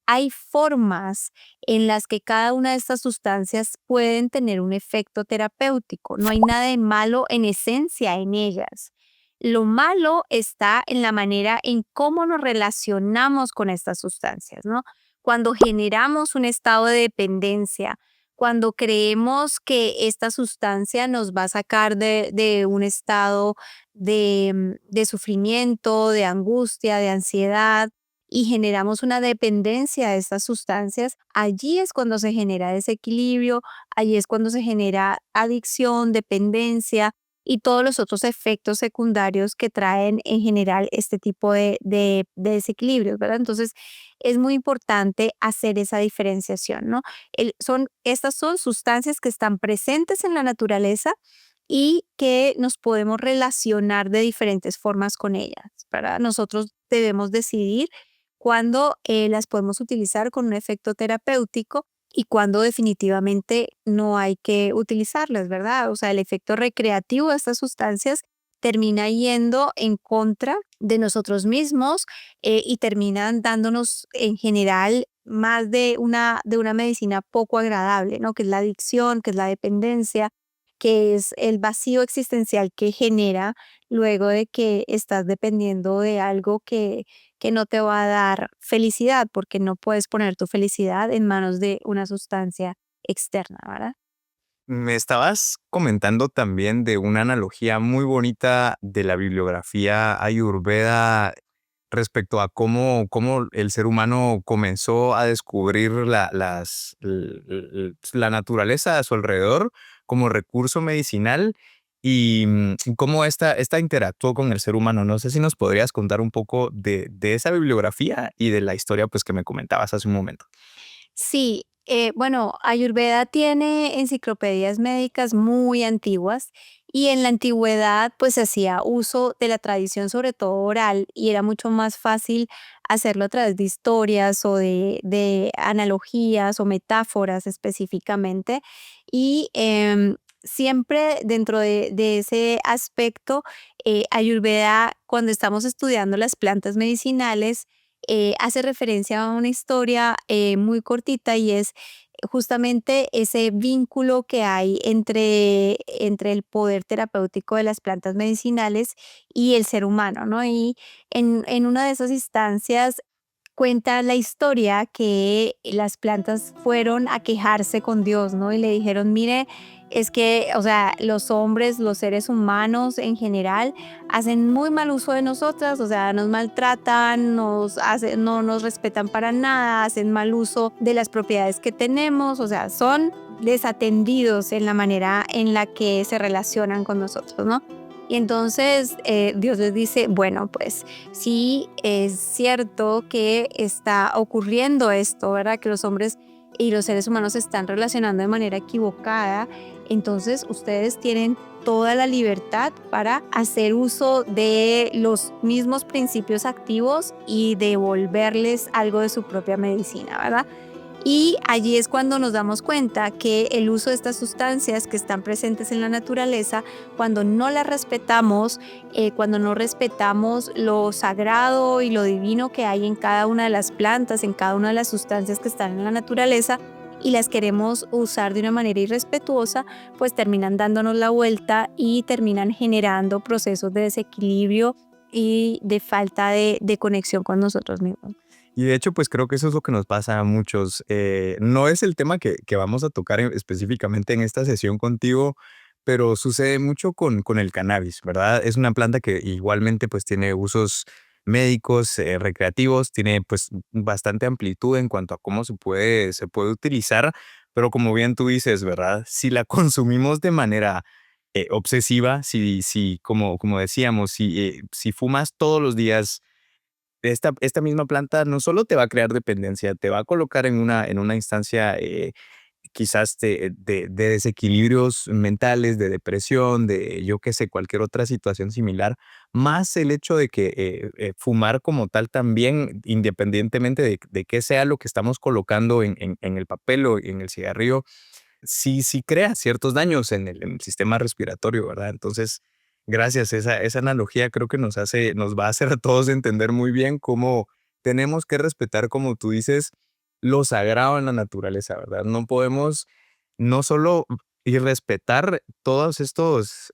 Hay formas en las que cada una de estas sustancias pueden tener un efecto terapéutico. No hay nada de malo en esencia en ellas. Lo malo está en la manera en cómo nos relacionamos con estas sustancias, ¿no? Cuando generamos un estado de dependencia, cuando creemos que esta sustancia nos va a sacar de un estado de sufrimiento, de angustia, de ansiedad, y generamos una dependencia de estas sustancias, allí es cuando se genera desequilibrio, allí es cuando se genera adicción, dependencia y todos los otros efectos secundarios que traen en general este tipo de desequilibrios, ¿verdad? Entonces, es muy importante hacer esa diferenciación, ¿no? Estas son sustancias que están presentes en la naturaleza y que nos podemos relacionar de diferentes formas con ellas, ¿verdad? Nosotros debemos decidir cuándo las podemos utilizar con un efecto terapéutico y cuándo definitivamente no hay que utilizarlas, ¿verdad? O sea, el efecto recreativo de estas sustancias termina yendo en contra de nosotros mismos, y terminan dándonos en general más de una medicina poco agradable, ¿no? Que es la adicción, que es la dependencia, que es el vacío existencial que genera luego de que estás dependiendo de algo que no te va a dar felicidad, porque no puedes poner tu felicidad en manos de una sustancia externa, ¿verdad? Me estabas comentando también de una analogía muy bonita de la bibliografía Ayurveda respecto a cómo el ser humano comenzó a descubrir la naturaleza a su alrededor como recurso medicinal y cómo esta interactuó con el ser humano. No sé si nos podrías contar un poco de esa bibliografía y de la historia pues, que me comentabas hace un momento. Sí, bueno, Ayurveda tiene enciclopedias médicas muy antiguas y en la antigüedad pues se hacía uso de la tradición sobre todo oral y era mucho más fácil hacerlo a través de historias o de analogías o metáforas específicamente y siempre dentro de ese aspecto, Ayurveda cuando estamos estudiando las plantas medicinales hace referencia a una historia muy cortita y es justamente ese vínculo que hay entre el poder terapéutico de las plantas medicinales y el ser humano, ¿no? Y en una de esas instancias cuenta la historia que las plantas fueron a quejarse con Dios, ¿no? Y le dijeron, mire, es que, o sea, los hombres, los seres humanos en general, hacen muy mal uso de nosotras, o sea, nos maltratan, no nos respetan para nada, hacen mal uso de las propiedades que tenemos, o sea, son desatendidos en la manera en la que se relacionan con nosotros, ¿no? Y entonces Dios les dice, bueno, pues sí es cierto que está ocurriendo esto, ¿verdad? Que los hombres y los seres humanos se están relacionando de manera equivocada. Entonces ustedes tienen toda la libertad para hacer uso de los mismos principios activos y devolverles algo de su propia medicina, ¿verdad? Y allí es cuando nos damos cuenta que el uso de estas sustancias que están presentes en la naturaleza, cuando no las respetamos, cuando no respetamos lo sagrado y lo divino que hay en cada una de las plantas, en cada una de las sustancias que están en la naturaleza, y las queremos usar de una manera irrespetuosa, pues terminan dándonos la vuelta y terminan generando procesos de desequilibrio y de falta de conexión con nosotros mismos. Y de hecho, pues creo que eso es lo que nos pasa a muchos. No es el tema que vamos a tocar específicamente en esta sesión contigo, pero sucede mucho con el cannabis, ¿verdad? Es una planta que igualmente pues tiene usos médicos, recreativos, tiene pues bastante amplitud en cuanto a cómo se puede utilizar, pero como bien tú dices, ¿verdad? Si la consumimos de manera obsesiva, si como decíamos, si fumas todos los días esta misma planta no solo te va a crear dependencia, te va a colocar en una instancia quizás de desequilibrios mentales, de depresión, de yo qué sé, cualquier otra situación similar, más el hecho de que fumar como tal también, independientemente de qué sea lo que estamos colocando en el papel o en el cigarrillo, sí crea ciertos daños en el sistema respiratorio, ¿verdad? Entonces, gracias, esa analogía creo que nos va a hacer a todos entender muy bien cómo tenemos que respetar, como tú dices, lo sagrado en la naturaleza, ¿verdad? No podemos no solo irrespetar todas estas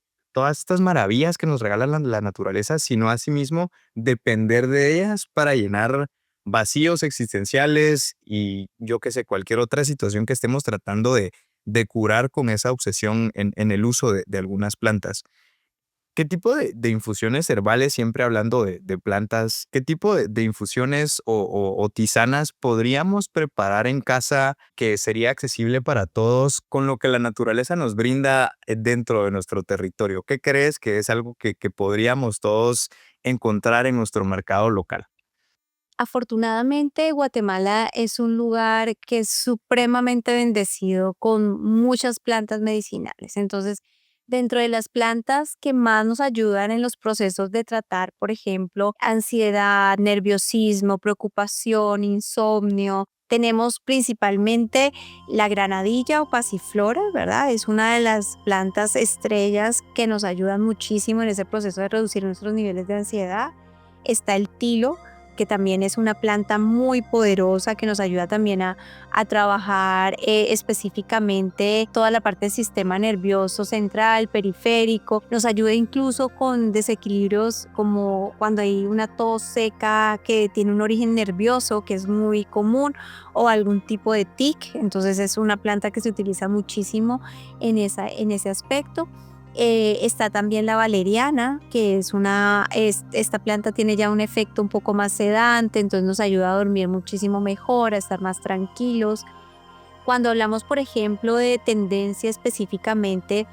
maravillas que nos regala la naturaleza, sino asimismo depender de ellas para llenar vacíos existenciales y yo qué sé, cualquier otra situación que estemos tratando de curar con esa obsesión en el uso de algunas plantas. ¿Qué tipo de infusiones herbales, siempre hablando de plantas, qué tipo de infusiones o tisanas podríamos preparar en casa que sería accesible para todos con lo que la naturaleza nos brinda dentro de nuestro territorio? ¿Qué crees que es algo que podríamos todos encontrar en nuestro mercado local? Afortunadamente, Guatemala es un lugar que es supremamente bendecido con muchas plantas medicinales. Entonces, dentro de las plantas que más nos ayudan en los procesos de tratar, por ejemplo, ansiedad, nerviosismo, preocupación, insomnio, tenemos principalmente la granadilla o pasiflora, ¿verdad? Es una de las plantas estrellas que nos ayudan muchísimo en ese proceso de reducir nuestros niveles de ansiedad. Está el tilo, que también es una planta muy poderosa que nos ayuda también a trabajar específicamente toda la parte del sistema nervioso central, periférico. Nos ayuda incluso con desequilibrios como cuando hay una tos seca que tiene un origen nervioso, que es muy común, o algún tipo de tic. Entonces es una planta que se utiliza muchísimo en ese aspecto. Está también la valeriana, que esta planta tiene ya un efecto un poco más sedante, entonces nos ayuda a dormir muchísimo mejor, a estar más tranquilos. Cuando hablamos, por ejemplo, de tendencia específicamente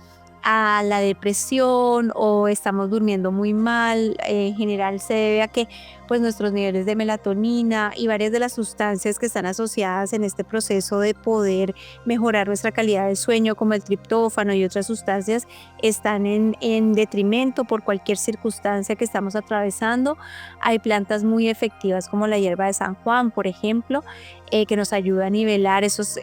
a la depresión o estamos durmiendo muy mal, en general se debe a que pues nuestros niveles de melatonina y varias de las sustancias que están asociadas en este proceso de poder mejorar nuestra calidad de sueño, como el triptófano y otras sustancias, están en detrimento por cualquier circunstancia que estamos atravesando. Hay plantas muy efectivas como la hierba de San Juan, por ejemplo, que nos ayuda a nivelar esos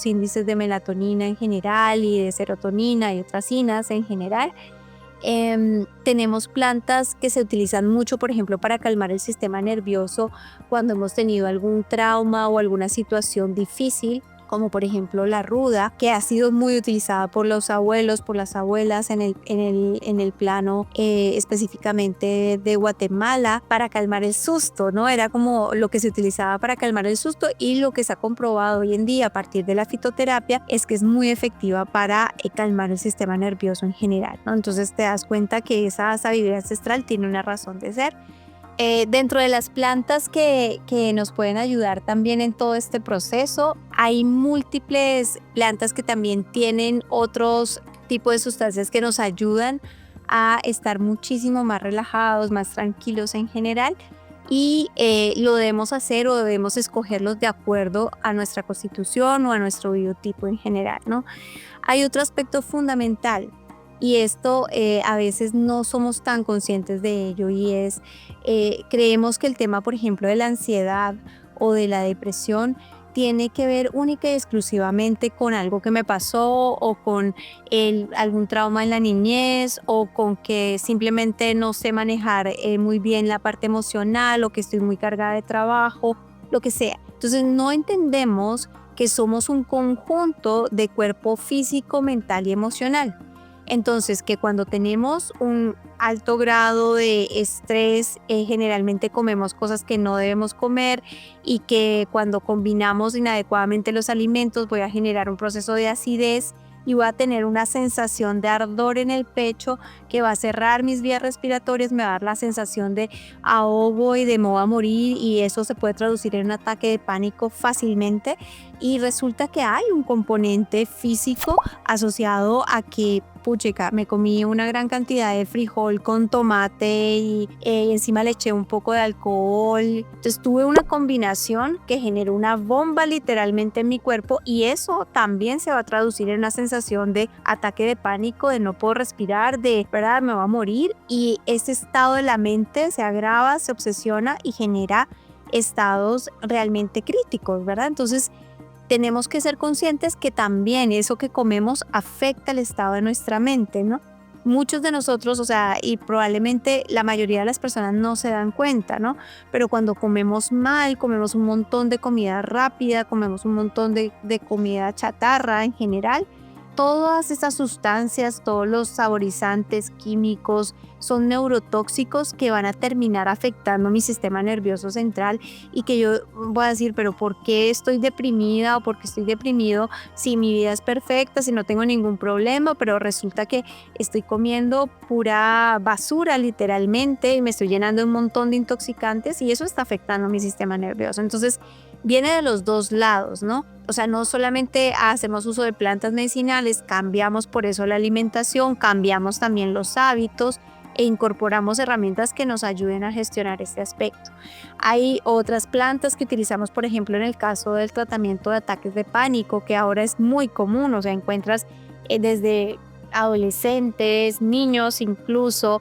índices de melatonina en general y de serotonina y otras cinas en general. Tenemos plantas que se utilizan mucho, por ejemplo, para calmar el sistema nervioso cuando hemos tenido algún trauma o alguna situación difícil, como por ejemplo la ruda, que ha sido muy utilizada por los abuelos, por las abuelas en el plano específicamente de Guatemala para calmar el susto, ¿no? Era como lo que se utilizaba para calmar el susto, y lo que se ha comprobado hoy en día a partir de la fitoterapia es que es muy efectiva para calmar el sistema nervioso en general, ¿no? Entonces te das cuenta que esa sabiduría ancestral tiene una razón de ser. Dentro de las plantas que nos pueden ayudar también en todo este proceso, hay múltiples plantas que también tienen otros tipos de sustancias que nos ayudan a estar muchísimo más relajados, más tranquilos en general, y lo debemos hacer o debemos escogerlos de acuerdo a nuestra constitución o a nuestro biotipo en general, ¿no? Hay otro aspecto fundamental, y esto a veces no somos tan conscientes de ello, y es, creemos que el tema, por ejemplo, de la ansiedad o de la depresión tiene que ver única y exclusivamente con algo que me pasó o con algún trauma en la niñez o con que simplemente no sé manejar muy bien la parte emocional o que estoy muy cargada de trabajo, lo que sea. Entonces no entendemos que somos un conjunto de cuerpo físico, mental y emocional. Entonces, que cuando tenemos un alto grado de estrés, generalmente comemos cosas que no debemos comer, y que cuando combinamos inadecuadamente los alimentos voy a generar un proceso de acidez y voy a tener una sensación de ardor en el pecho que va a cerrar mis vías respiratorias, me va a dar la sensación de ahogo y de me voy a morir, y eso se puede traducir en un ataque de pánico fácilmente. Y resulta que hay un componente físico asociado a que puchica, me comí una gran cantidad de frijol con tomate y encima le eché un poco de alcohol. Entonces tuve una combinación que generó una bomba literalmente en mi cuerpo y eso también se va a traducir en una sensación de ataque de pánico, de no puedo respirar, de verdad me va a morir, y ese estado de la mente se agrava, se obsesiona y genera estados realmente críticos, ¿verdad? Entonces tenemos que ser conscientes que también eso que comemos afecta el estado de nuestra mente, ¿no? Muchos de nosotros, o sea, y probablemente la mayoría de las personas no se dan cuenta, ¿no? Pero cuando comemos mal, comemos un montón de comida rápida, comemos un montón de comida chatarra en general, todas esas sustancias, todos los saborizantes químicos son neurotóxicos que van a terminar afectando mi sistema nervioso central y que yo voy a decir, pero ¿por qué estoy deprimida o por qué estoy deprimido si mi vida es perfecta, si no tengo ningún problema? Pero resulta que estoy comiendo pura basura literalmente y me estoy llenando un montón de intoxicantes y eso está afectando mi sistema nervioso. Entonces viene de los dos lados, ¿no? O sea, no solamente hacemos uso de plantas medicinales, cambiamos por eso la alimentación, cambiamos también los hábitos e incorporamos herramientas que nos ayuden a gestionar este aspecto. Hay otras plantas que utilizamos, por ejemplo, en el caso del tratamiento de ataques de pánico, que ahora es muy común, o sea, encuentras desde adolescentes, niños, incluso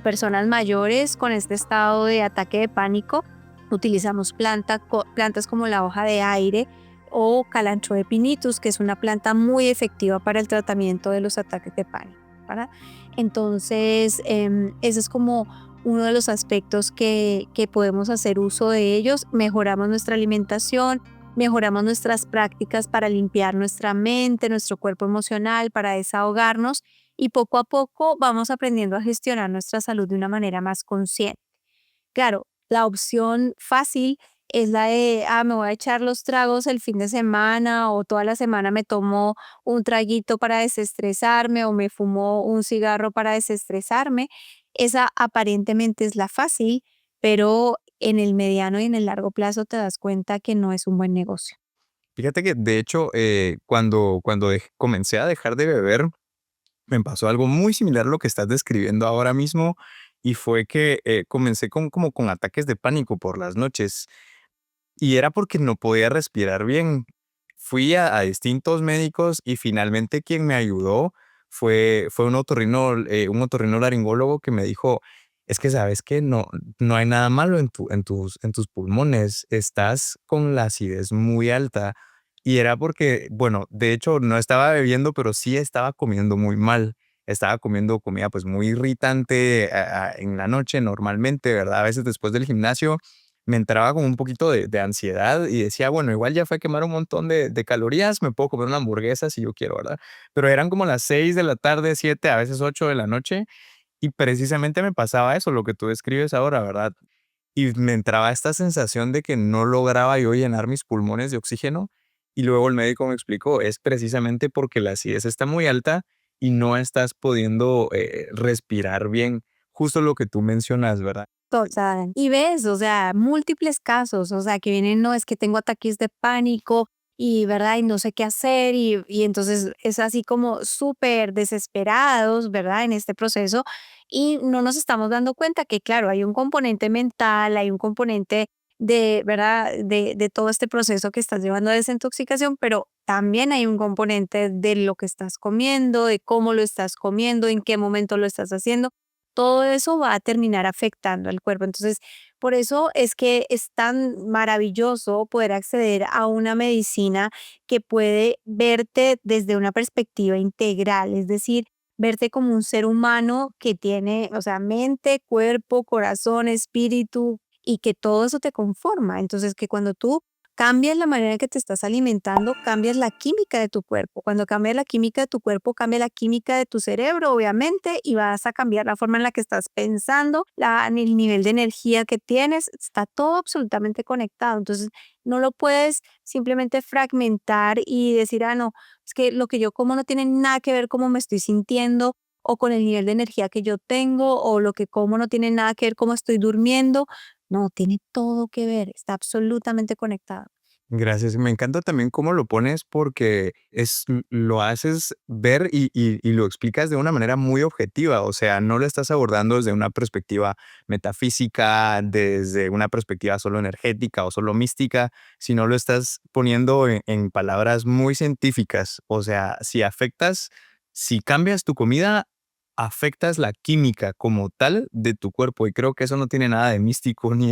personas mayores con este estado de ataque de pánico. Utilizamos plantas como la hoja de aire o Calantro de pinitus, que es una planta muy efectiva para el tratamiento de los ataques de pánico, ¿verdad? Entonces, ese es como uno de los aspectos que podemos hacer uso de ellos. Mejoramos nuestra alimentación, mejoramos nuestras prácticas para limpiar nuestra mente, nuestro cuerpo emocional, para desahogarnos y poco a poco vamos aprendiendo a gestionar nuestra salud de una manera más consciente. Claro, la opción fácil es la de, me voy a echar los tragos el fin de semana o toda la semana me tomo un traguito para desestresarme o me fumo un cigarro para desestresarme. Esa aparentemente es la fácil, pero en el mediano y en el largo plazo te das cuenta que no es un buen negocio. Fíjate que, de hecho, cuando comencé a dejar de beber, me pasó algo muy similar a lo que estás describiendo ahora mismo, y fue que comencé como con ataques de pánico por las noches. Y era porque no podía respirar bien. Fui a distintos médicos y finalmente quien me ayudó fue un otorrinolaringólogo que me dijo: "Es que, ¿sabes que no hay nada malo en tus pulmones, estás con la acidez muy alta". Y era porque, bueno, de hecho, no estaba bebiendo, pero sí estaba comiendo muy mal. Estaba comiendo comida, pues, muy irritante, en la noche normalmente, ¿verdad? A veces después del gimnasio me entraba como un poquito de ansiedad y decía, bueno, igual ya fue a quemar un montón de calorías, me puedo comer una hamburguesa si yo quiero, ¿verdad? Pero eran como las 6 de la tarde, 7, a veces 8 de la noche, y precisamente me pasaba eso, lo que tú describes ahora, ¿verdad? Y me entraba esta sensación de que no lograba yo llenar mis pulmones de oxígeno, y luego el médico me explicó, es precisamente porque la acidez está muy alta y no estás pudiendo respirar bien, justo lo que tú mencionas, ¿verdad? Total. Y ves, o sea, múltiples casos, o sea, que vienen, no, es que tengo ataques de pánico y, ¿verdad? Y no sé qué hacer y entonces es así como súper desesperados, ¿verdad? En este proceso y no nos estamos dando cuenta que, claro, hay un componente mental, hay un componente de, ¿verdad? De todo este proceso que estás llevando de desintoxicación, pero también hay un componente de lo que estás comiendo, de cómo lo estás comiendo, en qué momento lo estás haciendo, todo eso va a terminar afectando al cuerpo. Entonces, por eso es que es tan maravilloso poder acceder a una medicina que puede verte desde una perspectiva integral, es decir, verte como un ser humano que tiene, o sea, mente, cuerpo, corazón, espíritu y que todo eso te conforma. Entonces, que cuando tú cambias la manera en que te estás alimentando, cambias la química de tu cuerpo. Cuando cambias la química de tu cuerpo, cambia la química de tu cerebro, obviamente, y vas a cambiar la forma en la que estás pensando, el nivel de energía que tienes, está todo absolutamente conectado. Entonces, no lo puedes simplemente fragmentar y decir, no, es que lo que yo como no tiene nada que ver cómo me estoy sintiendo o con el nivel de energía que yo tengo, o lo que como no tiene nada que ver cómo estoy durmiendo. No, tiene todo que ver, está absolutamente conectado. Gracias. Me encanta también cómo lo pones porque lo haces ver y lo explicas de una manera muy objetiva. O sea, no lo estás abordando desde una perspectiva metafísica, desde una perspectiva solo energética o solo mística, sino lo estás poniendo en palabras muy científicas. O sea, si cambias tu comida, afectas la química como tal de tu cuerpo. Y creo que eso no tiene nada de místico ni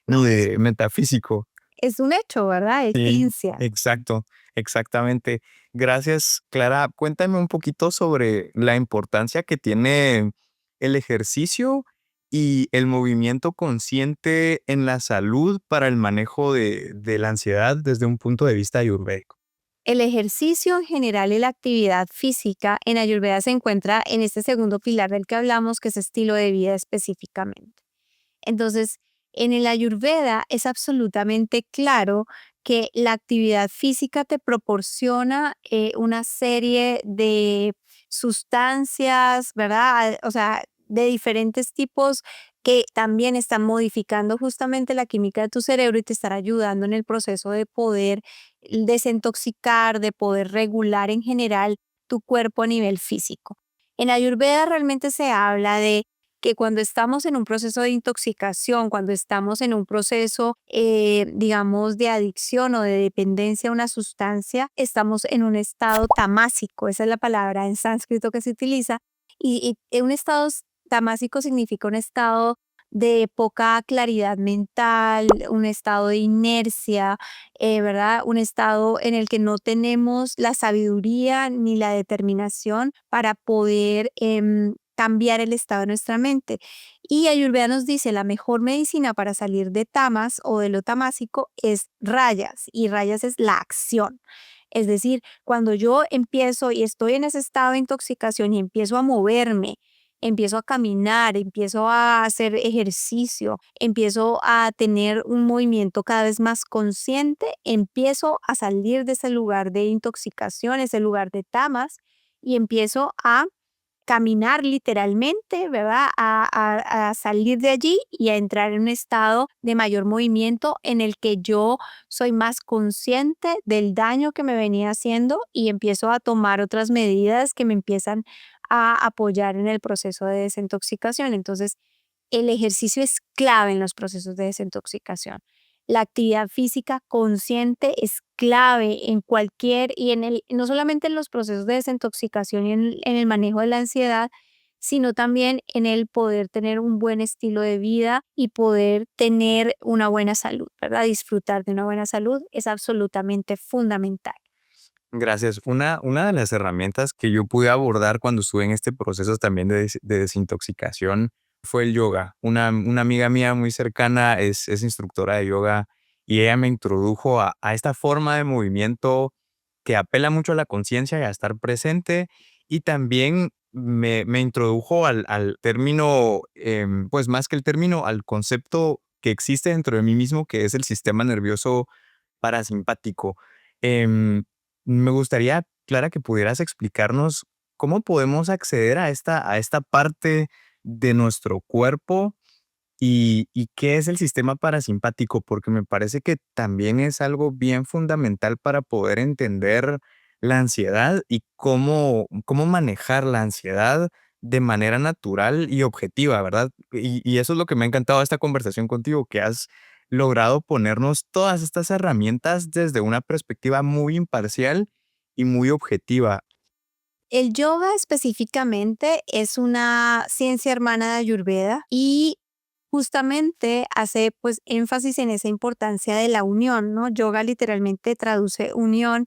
No, de metafísico. es un hecho, ¿verdad? Es Sí, ciencia. exacto, exactamente. Gracias, Clara. Cuéntame un poquito sobre la importancia que tiene el ejercicio y el movimiento consciente en la salud para el manejo de la ansiedad desde un punto de vista ayurvédico. El ejercicio en general y la actividad física en Ayurveda se encuentra en este segundo pilar del que hablamos, que es estilo de vida específicamente. Entonces, en el Ayurveda es absolutamente claro que la actividad física te proporciona una serie de sustancias, ¿verdad? O sea, de diferentes tipos que también están modificando justamente la química de tu cerebro y te están ayudando en el proceso de poder desintoxicar, de poder regular en general tu cuerpo a nivel físico. En Ayurveda realmente se habla de que cuando estamos en un proceso de intoxicación, cuando estamos en un proceso, digamos, de adicción o de dependencia a una sustancia, estamos en un estado tamásico, esa es la palabra en sánscrito que se utiliza, y un estado tamásico significa un estado de poca claridad mental, un estado de inercia, ¿verdad? Un estado en el que no tenemos la sabiduría ni la determinación para poder cambiar el estado de nuestra mente. Y Ayurveda nos dice, la mejor medicina para salir de tamas o de lo tamásico es rayas, y rayas es la acción. Es decir, cuando yo empiezo y estoy en ese estado de intoxicación y empiezo a moverme, empiezo a caminar, empiezo a hacer ejercicio, empiezo a tener un movimiento cada vez más consciente, empiezo a salir de ese lugar de intoxicación, ese lugar de tamas, y empiezo a caminar literalmente, ¿verdad? A salir de allí y a entrar en un estado de mayor movimiento en el que yo soy más consciente del daño que me venía haciendo y empiezo a tomar otras medidas que me empiezan a apoyar en el proceso de desintoxicación. Entonces, el ejercicio es clave en los procesos de desintoxicación. La actividad física consciente es clave en cualquier y no solamente en los procesos de desintoxicación y en el manejo de la ansiedad, sino también en el poder tener un buen estilo de vida y poder tener una buena salud, ¿verdad? Disfrutar de una buena salud es absolutamente fundamental. Gracias. Una de las herramientas que yo pude abordar cuando estuve en este proceso también de desintoxicación fue el yoga. Una amiga mía muy cercana es instructora de yoga y ella me introdujo a esta forma de movimiento que apela mucho a la conciencia y a estar presente y también me introdujo al término, pues más que el término, al concepto que existe dentro de mí mismo, que es el sistema nervioso parasimpático. Em, Me gustaría, Clara, que pudieras explicarnos cómo podemos acceder a esta parte de nuestro cuerpo y qué es el sistema parasimpático, porque me parece que también es algo bien fundamental para poder entender la ansiedad y cómo manejar la ansiedad de manera natural y objetiva, ¿verdad? Y eso es lo que me ha encantado de esta conversación contigo, que has logrado ponernos todas estas herramientas desde una perspectiva muy imparcial y muy objetiva. El yoga específicamente es una ciencia hermana de Ayurveda y justamente hace pues énfasis en esa importancia de la unión, ¿no? Yoga literalmente traduce unión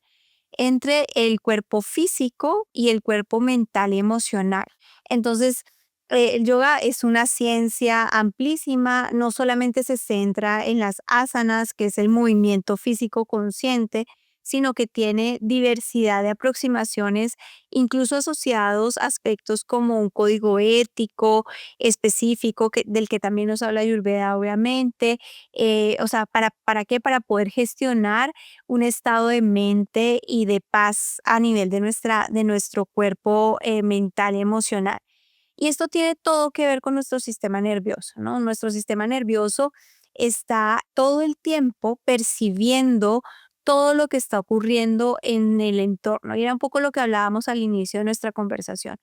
entre el cuerpo físico y el cuerpo mental y emocional. Entonces, el yoga es una ciencia amplísima, no solamente se centra en las asanas, que es el movimiento físico consciente, sino que tiene diversidad de aproximaciones, incluso asociados a aspectos como un código ético específico, del que también nos habla Ayurveda, obviamente. O sea, ¿para qué? Para poder gestionar un estado de mente y de paz a nivel de nuestro cuerpo mental y emocional. Y esto tiene todo que ver con nuestro sistema nervioso, ¿no? Nuestro sistema nervioso está todo el tiempo percibiendo todo lo que está ocurriendo en el entorno. Y era un poco lo que hablábamos al inicio de nuestra conversación.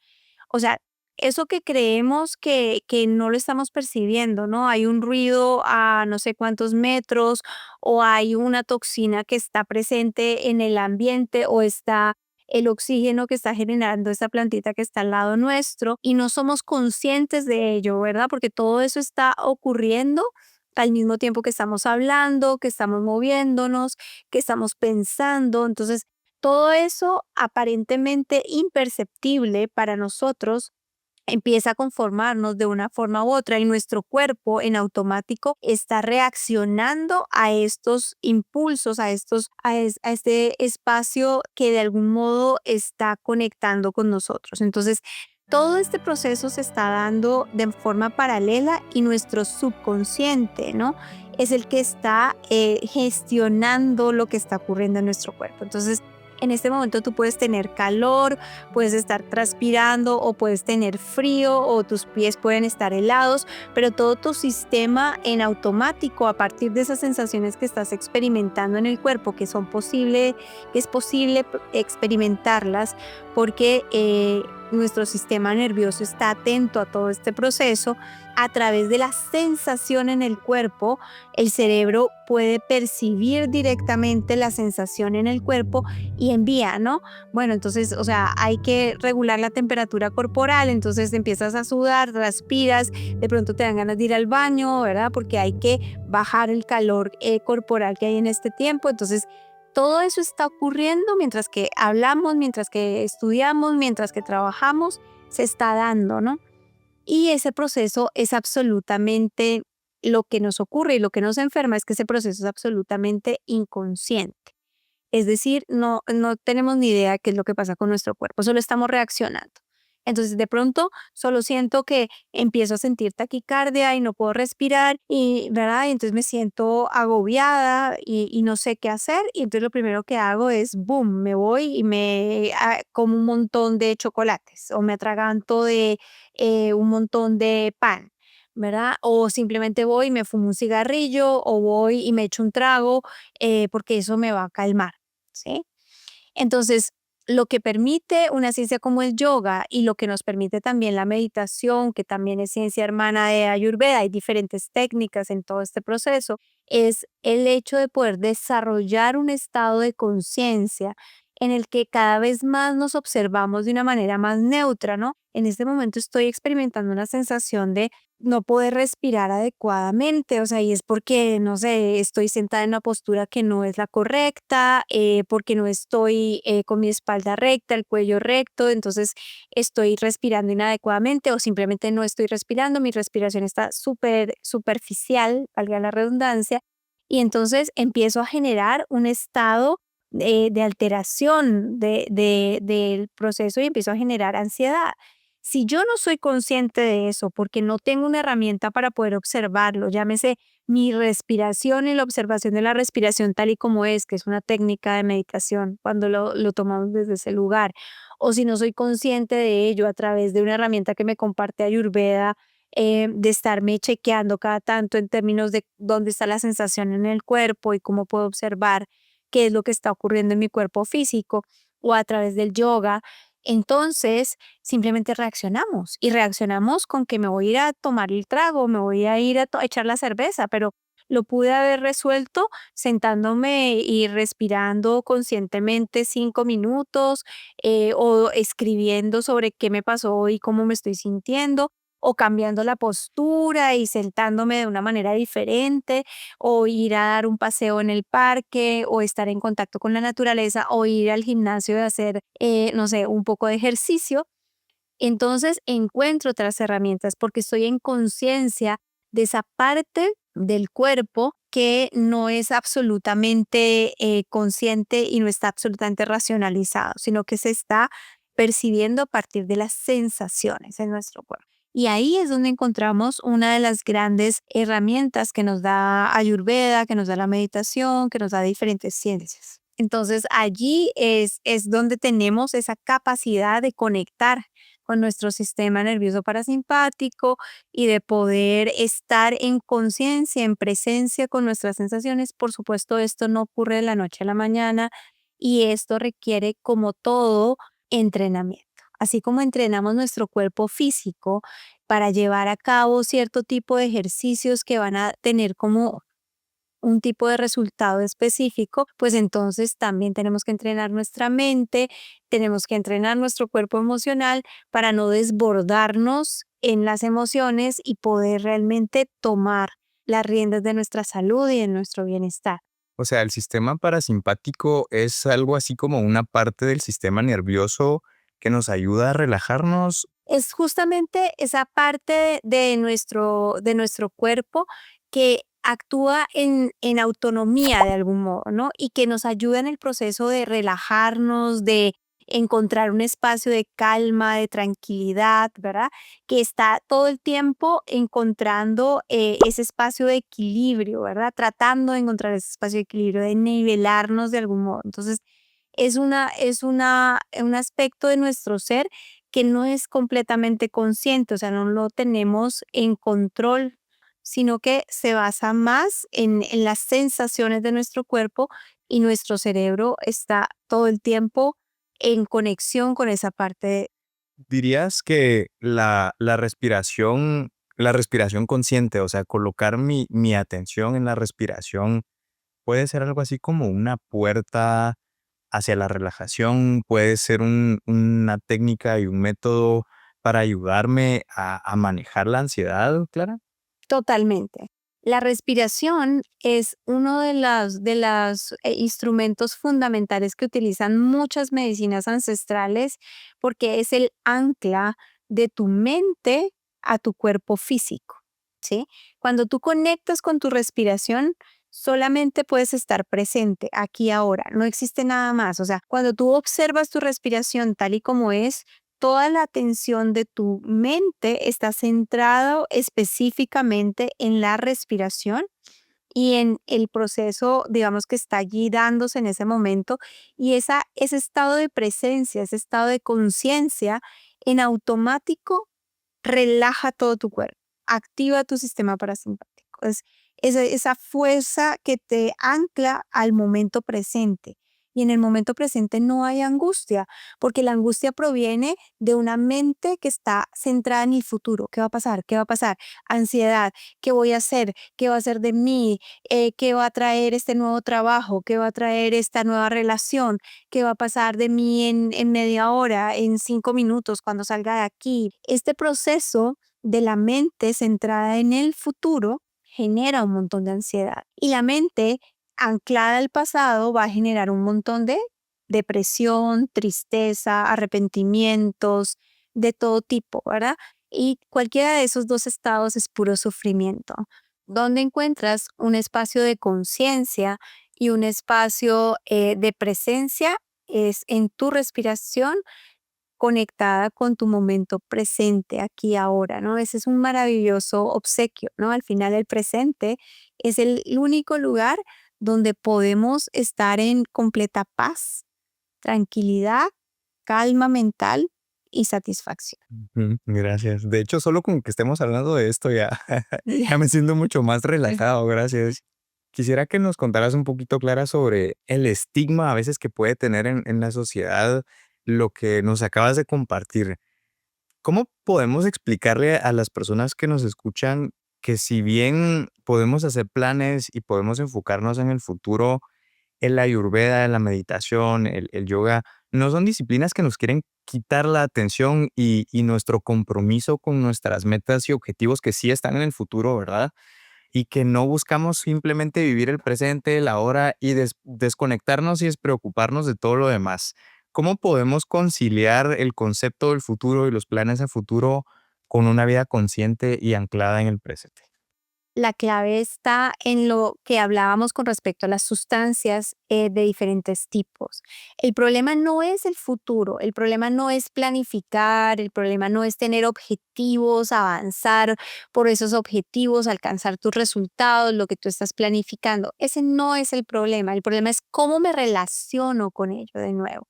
O sea, eso que creemos que no lo estamos percibiendo, ¿no? Hay un ruido a no sé cuántos metros o hay una toxina que está presente en el ambiente o está el oxígeno que está generando esta plantita que está al lado nuestro y no somos conscientes de ello, ¿verdad? Porque todo eso está ocurriendo al mismo tiempo que estamos hablando, que estamos moviéndonos, que estamos pensando. Entonces, todo eso aparentemente imperceptible para nosotros empieza a conformarnos de una forma u otra y nuestro cuerpo en automático está reaccionando a estos impulsos, a este espacio que de algún modo está conectando con nosotros. Entonces, todo este proceso se está dando de forma paralela y nuestro subconsciente, ¿no? Es el que está gestionando lo que está ocurriendo en nuestro cuerpo. Entonces, en este momento tú puedes tener calor, puedes estar transpirando o puedes tener frío o tus pies pueden estar helados, pero todo tu sistema en automático a partir de esas sensaciones que estás experimentando en el cuerpo, que es posible experimentarlas porque nuestro sistema nervioso está atento a todo este proceso. A través de la sensación en el cuerpo, el cerebro puede percibir directamente la sensación en el cuerpo y envía, ¿no? Bueno, entonces, o sea, hay que regular la temperatura corporal, entonces empiezas a sudar, transpiras, de pronto te dan ganas de ir al baño, ¿verdad? Porque hay que bajar el calor corporal que hay en este tiempo. Entonces, todo eso está ocurriendo mientras que hablamos, mientras que estudiamos, mientras que trabajamos, se está dando, ¿no? Y ese proceso es absolutamente lo que nos ocurre y lo que nos enferma es que ese proceso es absolutamente inconsciente. Es decir, no tenemos ni idea qué es lo que pasa con nuestro cuerpo, solo estamos reaccionando. Entonces, de pronto, solo siento que empiezo a sentir taquicardia y no puedo respirar y, ¿verdad? Y entonces me siento agobiada y no sé qué hacer. Y entonces lo primero que hago es, boom, me voy y como un montón de chocolates o me atraganto de un montón de pan. ¿Verdad? O simplemente voy y me fumo un cigarrillo o voy y me echo un trago porque eso me va a calmar. ¿Sí? Entonces, lo que permite una ciencia como el yoga y lo que nos permite también la meditación, que también es ciencia hermana de Ayurveda, hay diferentes técnicas en todo este proceso, es el hecho de poder desarrollar un estado de conciencia en el que cada vez más nos observamos de una manera más neutra, ¿no? En este momento estoy experimentando una sensación de no poder respirar adecuadamente, o sea, y es porque, no sé, estoy sentada en una postura que no es la correcta, porque no estoy con mi espalda recta, el cuello recto, entonces estoy respirando inadecuadamente o simplemente no estoy respirando, mi respiración está súper superficial, valga la redundancia, y entonces empiezo a generar un estado de alteración del proceso y empiezo a generar ansiedad. Si yo no soy consciente de eso, porque no tengo una herramienta para poder observarlo, llámese mi respiración y la observación de la respiración tal y como es, que es una técnica de meditación cuando lo tomamos desde ese lugar, o si no soy consciente de ello a través de una herramienta que me comparte Ayurveda, de estarme chequeando cada tanto en términos de dónde está la sensación en el cuerpo y cómo puedo observar qué es lo que está ocurriendo en mi cuerpo físico, o a través del yoga, entonces simplemente reaccionamos y reaccionamos con que me voy a ir a tomar el trago, me voy a ir a echar la cerveza, pero lo pude haber resuelto sentándome y respirando conscientemente 5 minutos o escribiendo sobre qué me pasó hoy, cómo me estoy sintiendo o cambiando la postura y sentándome de una manera diferente o ir a dar un paseo en el parque o estar en contacto con la naturaleza o ir al gimnasio a hacer, no sé, un poco de ejercicio. Entonces encuentro otras herramientas porque estoy en conciencia de esa parte del cuerpo que no es absolutamente consciente y no está absolutamente racionalizado, sino que se está percibiendo a partir de las sensaciones en nuestro cuerpo. Y ahí es donde encontramos una de las grandes herramientas que nos da Ayurveda, que nos da la meditación, que nos da diferentes ciencias. Entonces allí es donde tenemos esa capacidad de conectar con nuestro sistema nervioso parasimpático y de poder estar en conciencia, en presencia con nuestras sensaciones. Por supuesto, esto no ocurre de la noche a la mañana y esto requiere, como todo, entrenamiento. Así como entrenamos nuestro cuerpo físico para llevar a cabo cierto tipo de ejercicios que van a tener como un tipo de resultado específico, pues entonces también tenemos que entrenar nuestra mente, tenemos que entrenar nuestro cuerpo emocional para no desbordarnos en las emociones y poder realmente tomar las riendas de nuestra salud y de nuestro bienestar. O sea, el sistema parasimpático es algo así como una parte del sistema nervioso que nos ayuda a relajarnos. Es justamente esa parte de nuestro cuerpo que actúa en autonomía de algún modo, ¿no? Y que nos ayuda en el proceso de relajarnos, de encontrar un espacio de calma, de tranquilidad, ¿verdad? Que está todo el tiempo encontrando ese espacio de equilibrio, ¿verdad? Tratando de encontrar ese espacio de equilibrio, de nivelarnos de algún modo. Entonces, un aspecto de nuestro ser que no es completamente consciente, o sea, no lo tenemos en control, sino que se basa más en las sensaciones de nuestro cuerpo y nuestro cerebro está todo el tiempo en conexión con esa parte. ¿Dirías que la respiración consciente, o sea, colocar mi atención en la respiración, puede ser algo así como una puerta hacia la relajación? ¿Puede ser una técnica y un método para ayudarme a manejar la ansiedad, Clara? Totalmente. La respiración es uno de los instrumentos fundamentales que utilizan muchas medicinas ancestrales porque es el ancla de tu mente a tu cuerpo físico, ¿sí? Cuando tú conectas con tu respiración, solamente puedes estar presente aquí ahora, no existe nada más. O sea, cuando tú observas tu respiración tal y como es, toda la atención de tu mente está centrado específicamente en la respiración y en el proceso, digamos, que está allí dándose en ese momento. Y ese estado de presencia, ese estado de conciencia, en automático relaja todo tu cuerpo, activa tu sistema parasimpático. Es esa fuerza que te ancla al momento presente. Y en el momento presente no hay angustia, porque la angustia proviene de una mente que está centrada en el futuro. ¿Qué va a pasar? ¿Qué va a pasar? Ansiedad. ¿Qué voy a hacer? ¿Qué va a hacer de mí? ¿Qué va a traer este nuevo trabajo? ¿Qué va a traer esta nueva relación? ¿Qué va a pasar de mí en media hora, en 5 minutos, cuando salga de aquí? Este proceso de la mente centrada en el futuro genera un montón de ansiedad. Y la mente anclada al pasado va a generar un montón de depresión, tristeza, arrepentimientos, de todo tipo, ¿verdad? Y cualquiera de esos dos estados es puro sufrimiento. Donde encuentras un espacio de conciencia y un espacio de presencia es en tu respiración conectada con tu momento presente, aquí ahora, ¿no? Ese es un maravilloso obsequio, ¿no? Al final el presente es el único lugar donde podemos estar en completa paz, tranquilidad, calma mental y satisfacción. Gracias. De hecho, solo con que estemos hablando de esto ya, ya me siento mucho más relajado, gracias. Quisiera que nos contaras un poquito, Clara, sobre el estigma a veces que puede tener en la sociedad lo que nos acabas de compartir. ¿Cómo podemos explicarle a las personas que nos escuchan que si bien podemos hacer planes y podemos enfocarnos en el futuro, el ayurveda, la meditación, el yoga, no son disciplinas que nos quieren quitar la atención y nuestro compromiso con nuestras metas y objetivos que sí están en el futuro, ¿verdad? Y que no buscamos simplemente vivir el presente, la hora y desconectarnos y despreocuparnos de todo lo demás. ¿Cómo podemos conciliar el concepto del futuro y los planes a futuro con una vida consciente y anclada en el presente? La clave está en lo que hablábamos con respecto a las sustancias de diferentes tipos. El problema no es el futuro, el problema no es planificar, el problema no es tener objetivos, avanzar por esos objetivos, alcanzar tus resultados, lo que tú estás planificando. Ese no es el problema es cómo me relaciono con ello de nuevo.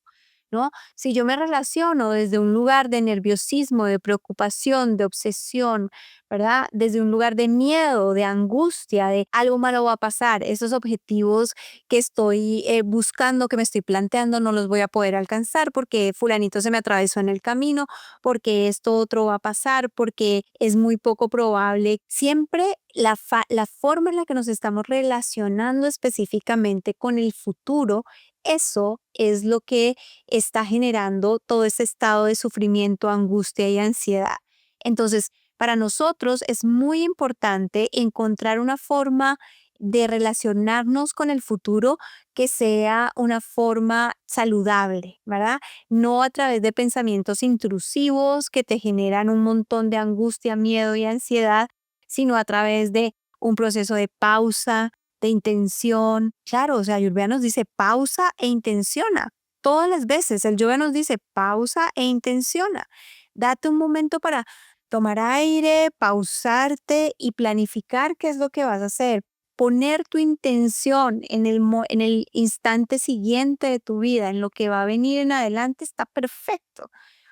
¿no? Si yo me relaciono desde un lugar de nerviosismo, de preocupación, de obsesión, ¿verdad? Desde un lugar de miedo, de angustia, de algo malo va a pasar, esos objetivos que estoy buscando, que me estoy planteando, no los voy a poder alcanzar porque fulanito se me atravesó en el camino, porque esto otro va a pasar, porque es muy poco probable. Siempre la forma en la que nos estamos relacionando específicamente con el futuro, eso es lo que está generando todo ese estado de sufrimiento, angustia y ansiedad. Entonces, para nosotros es muy importante encontrar una forma de relacionarnos con el futuro que sea una forma saludable, ¿verdad? No a través de pensamientos intrusivos que te generan un montón de angustia, miedo y ansiedad, sino a través de un proceso de pausa, de intención. Claro, o sea, Ayurveda nos dice pausa e intenciona. Todas las veces el yoga nos dice pausa e intenciona. Date un momento para tomar aire, pausarte y planificar qué es lo que vas a hacer. Poner tu intención en el instante siguiente de tu vida, en lo que va a venir en adelante, está perfecto.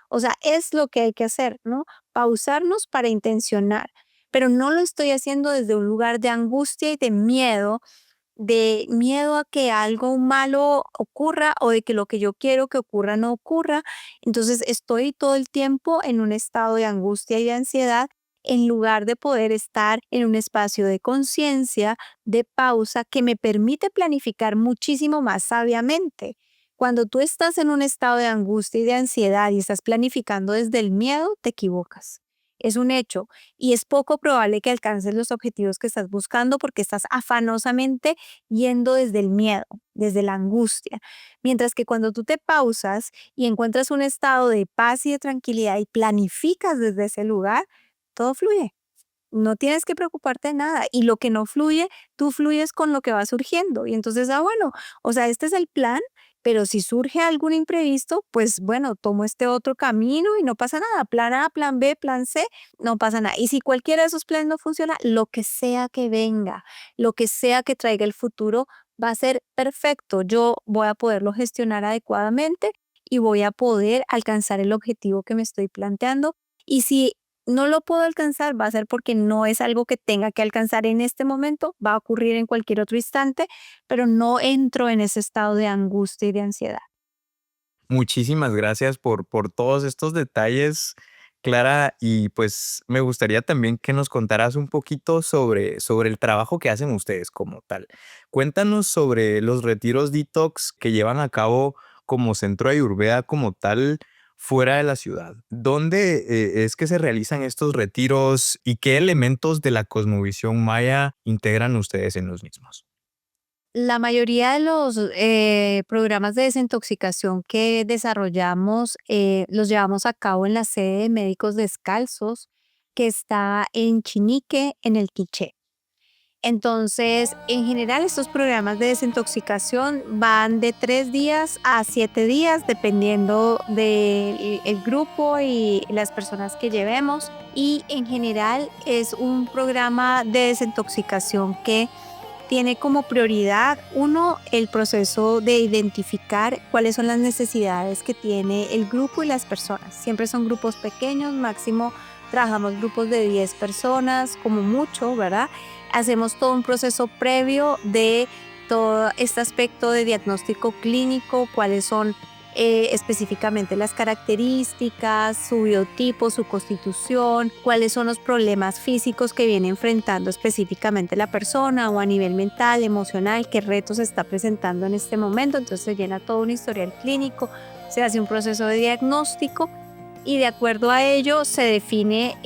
O sea, es lo que hay que hacer, ¿no? Pausarnos para intencionar, pero no lo estoy haciendo desde un lugar de angustia y de miedo a que algo malo ocurra o de que lo que yo quiero que ocurra no ocurra. Entonces estoy todo el tiempo en un estado de angustia y de ansiedad en lugar de poder estar en un espacio de conciencia, de pausa, que me permite planificar muchísimo más sabiamente. Cuando tú estás en un estado de angustia y de ansiedad y estás planificando desde el miedo, te equivocas. Es un hecho y es poco probable que alcances los objetivos que estás buscando porque estás afanosamente yendo desde el miedo, desde la angustia. Mientras que cuando tú te pausas y encuentras un estado de paz y de tranquilidad y planificas desde ese lugar, todo fluye. No tienes que preocuparte de nada. Y lo que no fluye, tú fluyes con lo que va surgiendo. Y entonces, bueno, o sea, este es el plan, pero si surge algún imprevisto, pues bueno, tomo este otro camino y no pasa nada. Plan A, plan B, plan C, no pasa nada. Y si cualquiera de esos planes no funciona, lo que sea que venga, lo que sea que traiga el futuro, va a ser perfecto. Yo voy a poderlo gestionar adecuadamente y voy a poder alcanzar el objetivo que me estoy planteando. Y si no lo puedo alcanzar, va a ser porque no es algo que tenga que alcanzar en este momento, va a ocurrir en cualquier otro instante, pero no entro en ese estado de angustia y de ansiedad. Muchísimas gracias por todos estos detalles, Clara, y pues me gustaría también que nos contaras un poquito sobre el trabajo que hacen ustedes como tal. Cuéntanos sobre los retiros detox que llevan a cabo como centro de Ayurveda como tal fuera de la ciudad. ¿Dónde es que se realizan estos retiros y qué elementos de la cosmovisión maya integran ustedes en los mismos? La mayoría de los programas de desintoxicación que desarrollamos los llevamos a cabo en la sede de Médicos Descalzos, que está en Chinique, en el Quiché. Entonces, en general, estos programas de desintoxicación van de 3 días a 7 días, dependiendo del grupo y las personas que llevemos. Y en general es un programa de desintoxicación que tiene como prioridad, uno, el proceso de identificar cuáles son las necesidades que tiene el grupo y las personas. Siempre son grupos pequeños, máximo trabajamos grupos de 10 personas, como mucho, ¿verdad? Hacemos todo un proceso previo de todo este aspecto de diagnóstico clínico, cuáles son específicamente las características, su biotipo, su constitución, cuáles son los problemas físicos que viene enfrentando específicamente la persona o a nivel mental, emocional, qué retos está presentando en este momento. Entonces se llena todo un historial clínico, se hace un proceso de diagnóstico y de acuerdo a ello se define,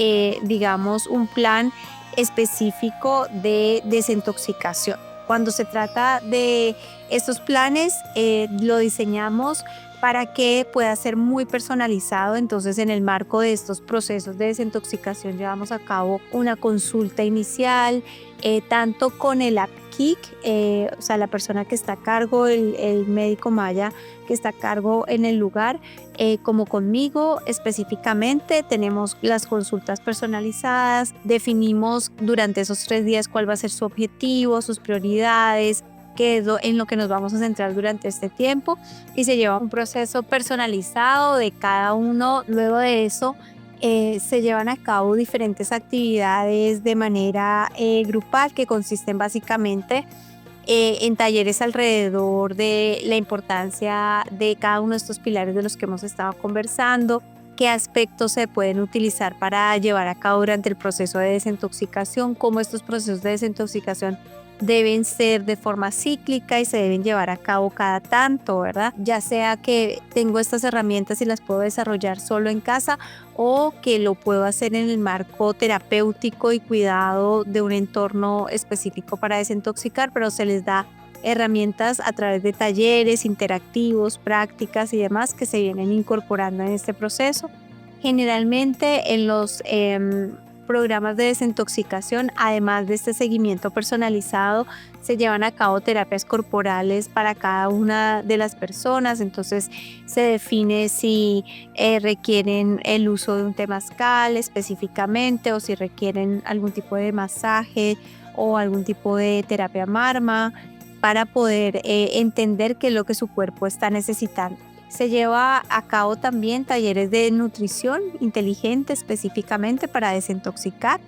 digamos, un plan específico de desintoxicación. Cuando se trata de estos planes, lo diseñamos para que pueda ser muy personalizado. Entonces, en el marco de estos procesos de desintoxicación, llevamos a cabo una consulta inicial, tanto con el APKIC, o sea, la persona que está a cargo, el médico maya que está a cargo en el lugar, como conmigo específicamente. Tenemos las consultas personalizadas, definimos durante esos 3 días cuál va a ser su objetivo, sus prioridades, que es en lo que nos vamos a centrar durante este tiempo, y se lleva un proceso personalizado de cada uno. Luego de eso, se llevan a cabo diferentes actividades de manera grupal, que consisten básicamente en talleres alrededor de la importancia de cada uno de estos pilares de los que hemos estado conversando, qué aspectos se pueden utilizar para llevar a cabo durante el proceso de desintoxicación, cómo estos procesos de desintoxicación deben ser de forma cíclica y se deben llevar a cabo cada tanto, ¿verdad? Ya sea que tengo estas herramientas y las puedo desarrollar solo en casa, o que lo puedo hacer en el marco terapéutico y cuidado de un entorno específico para desintoxicar, pero se les da herramientas a través de talleres interactivos, prácticas y demás que se vienen incorporando en este proceso. Generalmente en los programas de desintoxicación, además de este seguimiento personalizado, se llevan a cabo terapias corporales para cada una de las personas. Entonces se define si requieren el uso de un temazcal específicamente, o si requieren algún tipo de masaje o algún tipo de terapia marma, para poder entender qué es lo que su cuerpo está necesitando. Se lleva a cabo también talleres de nutrición inteligente específicamente para desintoxicar,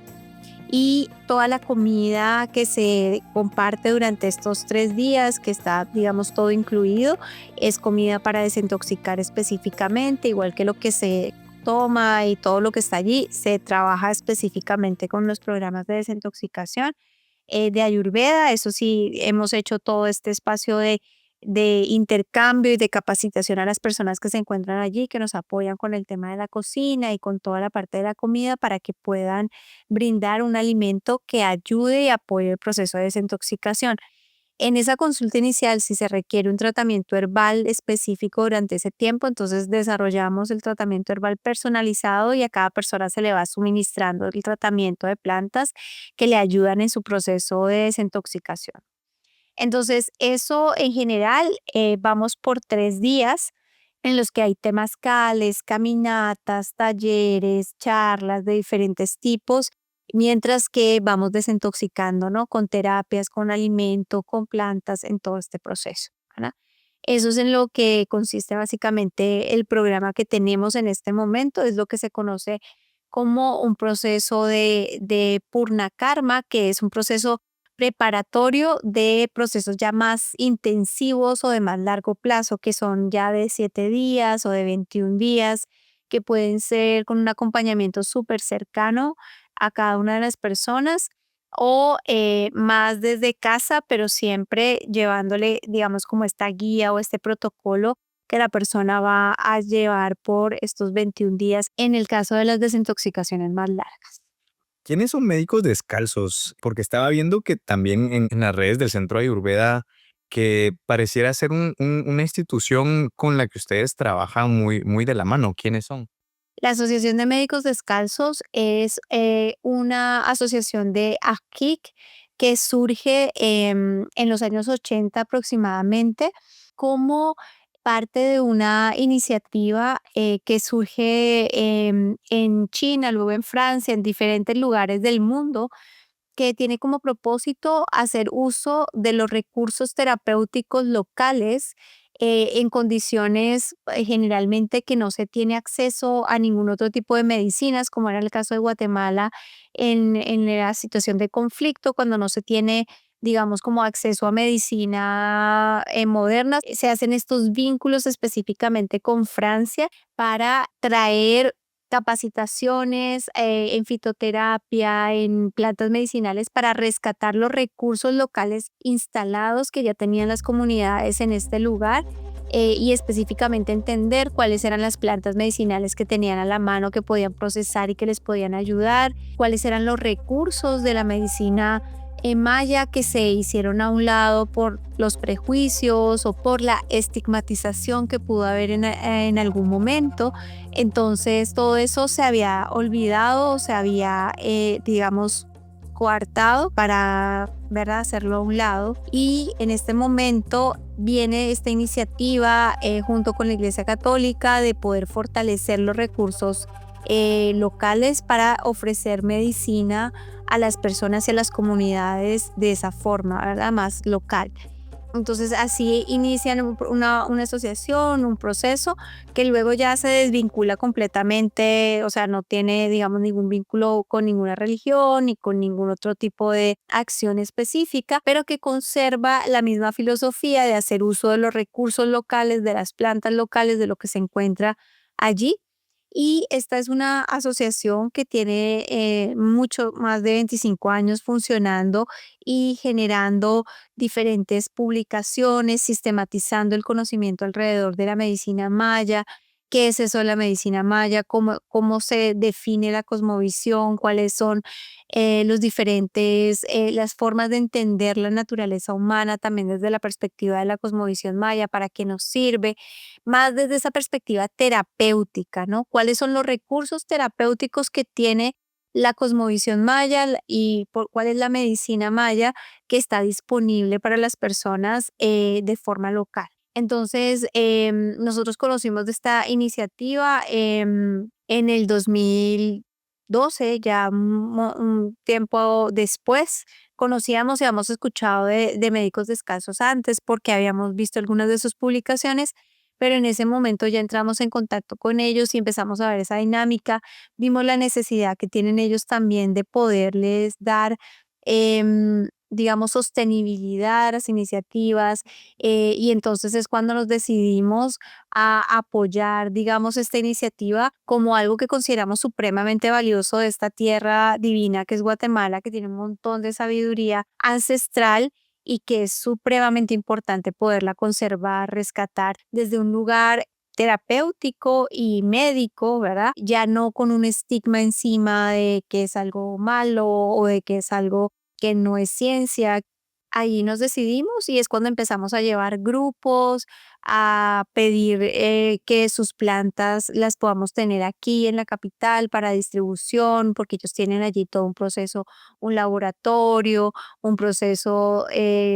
y toda la comida que se comparte durante estos 3 días, que está, digamos, todo incluido, es comida para desintoxicar específicamente, igual que lo que se toma y todo lo que está allí, se trabaja específicamente con los programas de desintoxicación de Ayurveda. Eso sí, hemos hecho todo este espacio de intercambio y de capacitación a las personas que se encuentran allí, que nos apoyan con el tema de la cocina y con toda la parte de la comida, para que puedan brindar un alimento que ayude y apoye el proceso de desintoxicación. En esa consulta inicial, si se requiere un tratamiento herbal específico durante ese tiempo, entonces desarrollamos el tratamiento herbal personalizado, y a cada persona se le va suministrando el tratamiento de plantas que le ayudan en su proceso de desintoxicación. Entonces, eso en general, vamos por 3 días en los que hay temazcales, caminatas, talleres, charlas de diferentes tipos, mientras que vamos desintoxicando, ¿no? Con terapias, con alimento, con plantas, en todo este proceso, ¿verdad? Eso es en lo que consiste básicamente el programa que tenemos en este momento. Es lo que se conoce como un proceso de Purna Karma, que es un proceso preparatorio de procesos ya más intensivos o de más largo plazo, que son ya de 7 días o de 21 días, que pueden ser con un acompañamiento súper cercano a cada una de las personas, o más desde casa, pero siempre llevándole, digamos, como esta guía o este protocolo que la persona va a llevar por estos 21 días en el caso de las desintoxicaciones más largas. ¿Quiénes son médicos descalzos? Porque estaba viendo que también en las redes del Centro Ayurveda, que pareciera ser una institución con la que ustedes trabajan muy, muy de la mano. ¿Quiénes son? La Asociación de Médicos Descalzos es una asociación de AKIC que surge en los años 80 aproximadamente, como parte de una iniciativa que surge en China, luego en Francia, en diferentes lugares del mundo, que tiene como propósito hacer uso de los recursos terapéuticos locales en condiciones generalmente que no se tiene acceso a ningún otro tipo de medicinas, como era el caso de Guatemala en la situación de conflicto, cuando no se tiene, digamos, como acceso a medicina moderna. Se hacen estos vínculos específicamente con Francia para traer capacitaciones en fitoterapia, en plantas medicinales, para rescatar los recursos locales instalados que ya tenían las comunidades en este lugar, y específicamente entender cuáles eran las plantas medicinales que tenían a la mano, que podían procesar y que les podían ayudar, cuáles eran los recursos de la medicina maya que se hicieron a un lado por los prejuicios o por la estigmatización que pudo haber en algún momento. Entonces todo eso se había olvidado, se había, digamos, coartado para, ¿verdad?, hacerlo a un lado. Y en este momento viene esta iniciativa junto con la Iglesia Católica de poder fortalecer los recursos locales para ofrecer medicina a las personas y a las comunidades de esa forma, ¿verdad?, más local. Entonces así inician una asociación, un proceso que luego ya se desvincula completamente, o sea, no tiene, digamos, ningún vínculo con ninguna religión ni con ningún otro tipo de acción específica, pero que conserva la misma filosofía de hacer uso de los recursos locales, de las plantas locales, de lo que se encuentra allí. Y esta es una asociación que tiene mucho más de 25 años funcionando y generando diferentes publicaciones, sistematizando el conocimiento alrededor de la medicina maya. ¿Qué es eso de la medicina maya? ¿Cómo se define la cosmovisión? ¿Cuáles son los diferentes, las formas de entender la naturaleza humana también desde la perspectiva de la cosmovisión maya? ¿Para qué nos sirve? Más desde esa perspectiva terapéutica, ¿no? ¿Cuáles son los recursos terapéuticos que tiene la cosmovisión maya y cuál es la medicina maya que está disponible para las personas de forma local? Entonces, nosotros conocimos de esta iniciativa en el 2012, ya un tiempo después. Conocíamos y habíamos escuchado de Médicos Descalzos antes porque habíamos visto algunas de sus publicaciones, pero en ese momento ya entramos en contacto con ellos y empezamos a ver esa dinámica. Vimos la necesidad que tienen ellos también de poderles dar, digamos, sostenibilidad a las iniciativas, y entonces es cuando nos decidimos a apoyar, digamos, esta iniciativa como algo que consideramos supremamente valioso de esta tierra divina que es Guatemala, que tiene un montón de sabiduría ancestral y que es supremamente importante poderla conservar, rescatar desde un lugar terapéutico y médico, ¿verdad? Ya no con un estigma encima de que es algo malo o de que es algo que no es ciencia. Ahí nos decidimos y es cuando empezamos a llevar grupos, a pedir que sus plantas las podamos tener aquí en la capital para distribución, porque ellos tienen allí todo un proceso, un laboratorio, un proceso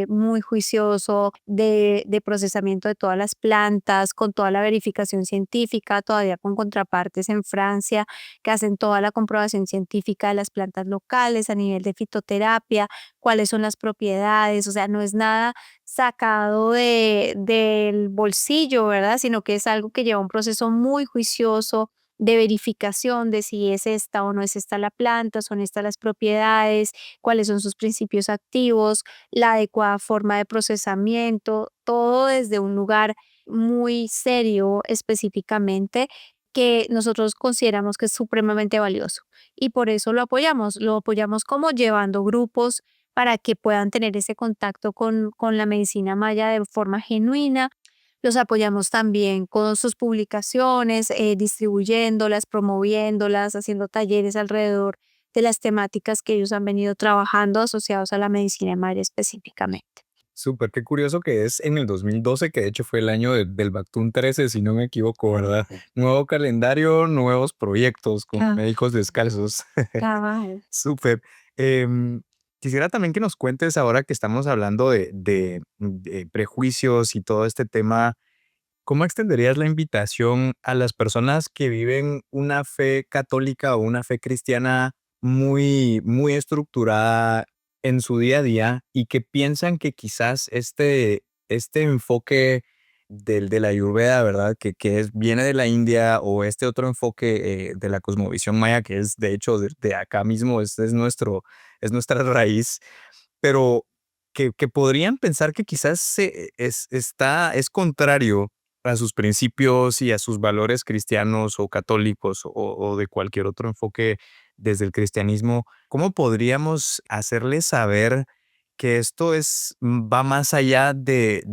muy juicioso de procesamiento de todas las plantas, con toda la verificación científica, todavía con contrapartes en Francia que hacen toda la comprobación científica de las plantas locales a nivel de fitoterapia, cuáles son las propiedades, o sea, no es nada sacado del bolsillo, ¿verdad? Sino que es algo que lleva un proceso muy juicioso de verificación de si es esta o no es esta la planta, son estas las propiedades, cuáles son sus principios activos, la adecuada forma de procesamiento, todo desde un lugar muy serio específicamente que nosotros consideramos que es supremamente valioso y por eso lo apoyamos como llevando grupos para que puedan tener ese contacto con la medicina maya de forma genuina. Los apoyamos también con sus publicaciones, distribuyéndolas, promoviéndolas, haciendo talleres alrededor de las temáticas que ellos han venido trabajando asociados a la medicina maya específicamente. Súper, qué curioso que es en el 2012, que de hecho fue el año del Bactún 13, si no me equivoco, ¿verdad? Nuevo calendario, nuevos proyectos con Ah, médicos descalzos. cabal. Súper. Em, Quisiera también que nos cuentes ahora que estamos hablando de prejuicios y todo este tema, ¿cómo extenderías la invitación a las personas que viven una fe católica o una fe cristiana muy, muy estructurada en su día a día y que piensan que quizás este enfoque de la Ayurveda, ¿verdad? Viene de la India o este otro enfoque de la cosmovisión maya, que es de hecho de acá mismo, es nuestra raíz, pero que podrían pensar que quizás es contrario a sus principios y a sus valores cristianos o católicos o de cualquier otro enfoque desde el cristianismo. ¿Cómo podríamos hacerles saber que esto va más allá del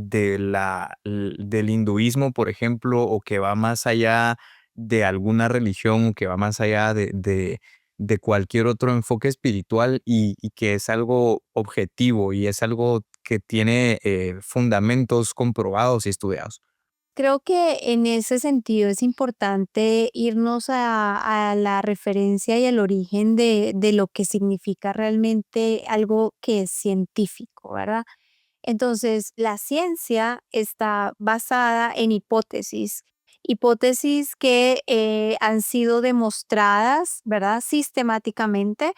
hinduismo, por ejemplo, o que va más allá de alguna religión, o que va más allá de cualquier otro enfoque espiritual y que es algo objetivo y es algo que tiene fundamentos comprobados y estudiados? Creo que en ese sentido es importante irnos a la referencia y el origen de lo que significa realmente algo que es científico, ¿verdad? Entonces, la ciencia está basada en hipótesis, hipótesis que han sido demostradas, ¿verdad? Sistemáticamente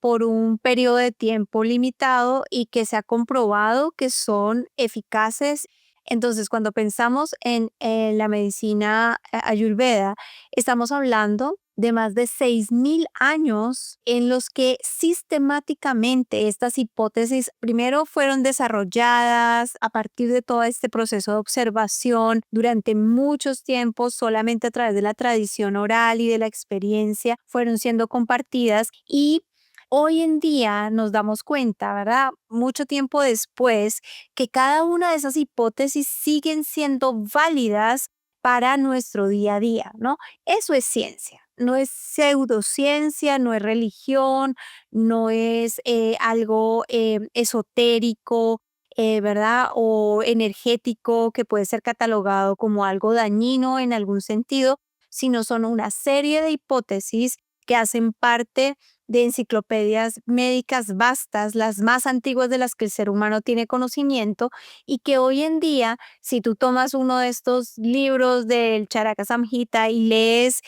por un periodo de tiempo limitado y que se ha comprobado que son eficaces. Entonces, cuando pensamos en la medicina ayurveda, estamos hablando de más de 6.000 años en los que sistemáticamente estas hipótesis primero fueron desarrolladas a partir de todo este proceso de observación durante muchos tiempos, solamente a través de la tradición oral y de la experiencia fueron siendo compartidas y hoy en día nos damos cuenta, ¿verdad? Mucho tiempo después, que cada una de esas hipótesis siguen siendo válidas para nuestro día a día, ¿no? Eso es ciencia, no es pseudociencia, no es religión, no es algo esotérico, ¿verdad? O energético que puede ser catalogado como algo dañino en algún sentido, sino son una serie de hipótesis que hacen parte de enciclopedias médicas vastas, las más antiguas de las que el ser humano tiene conocimiento, y que hoy en día, si tú tomas uno de estos libros del Charaka Samhita y lees,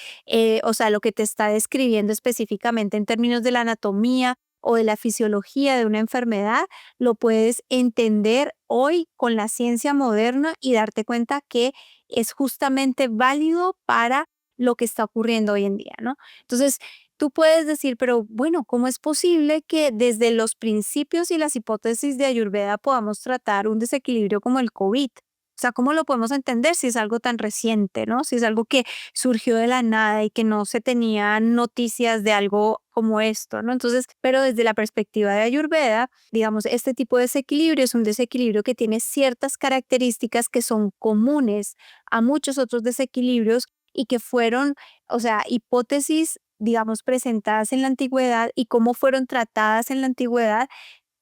o sea, lo que te está describiendo específicamente en términos de la anatomía o de la fisiología de una enfermedad, lo puedes entender hoy con la ciencia moderna y darte cuenta que es justamente válido para lo que está ocurriendo hoy en día, ¿no? Entonces, tú puedes decir, pero bueno, ¿cómo es posible que desde los principios y las hipótesis de Ayurveda podamos tratar un desequilibrio como el COVID? O sea, ¿cómo lo podemos entender si es algo tan reciente, ¿no? Si es algo que surgió de la nada y que no se tenían noticias de algo como esto, ¿no? Entonces, pero desde la perspectiva de Ayurveda, digamos, este tipo de desequilibrio es un desequilibrio que tiene ciertas características que son comunes a muchos otros desequilibrios y que fueron, o sea, hipótesis, digamos, presentadas en la antigüedad y cómo fueron tratadas en la antigüedad,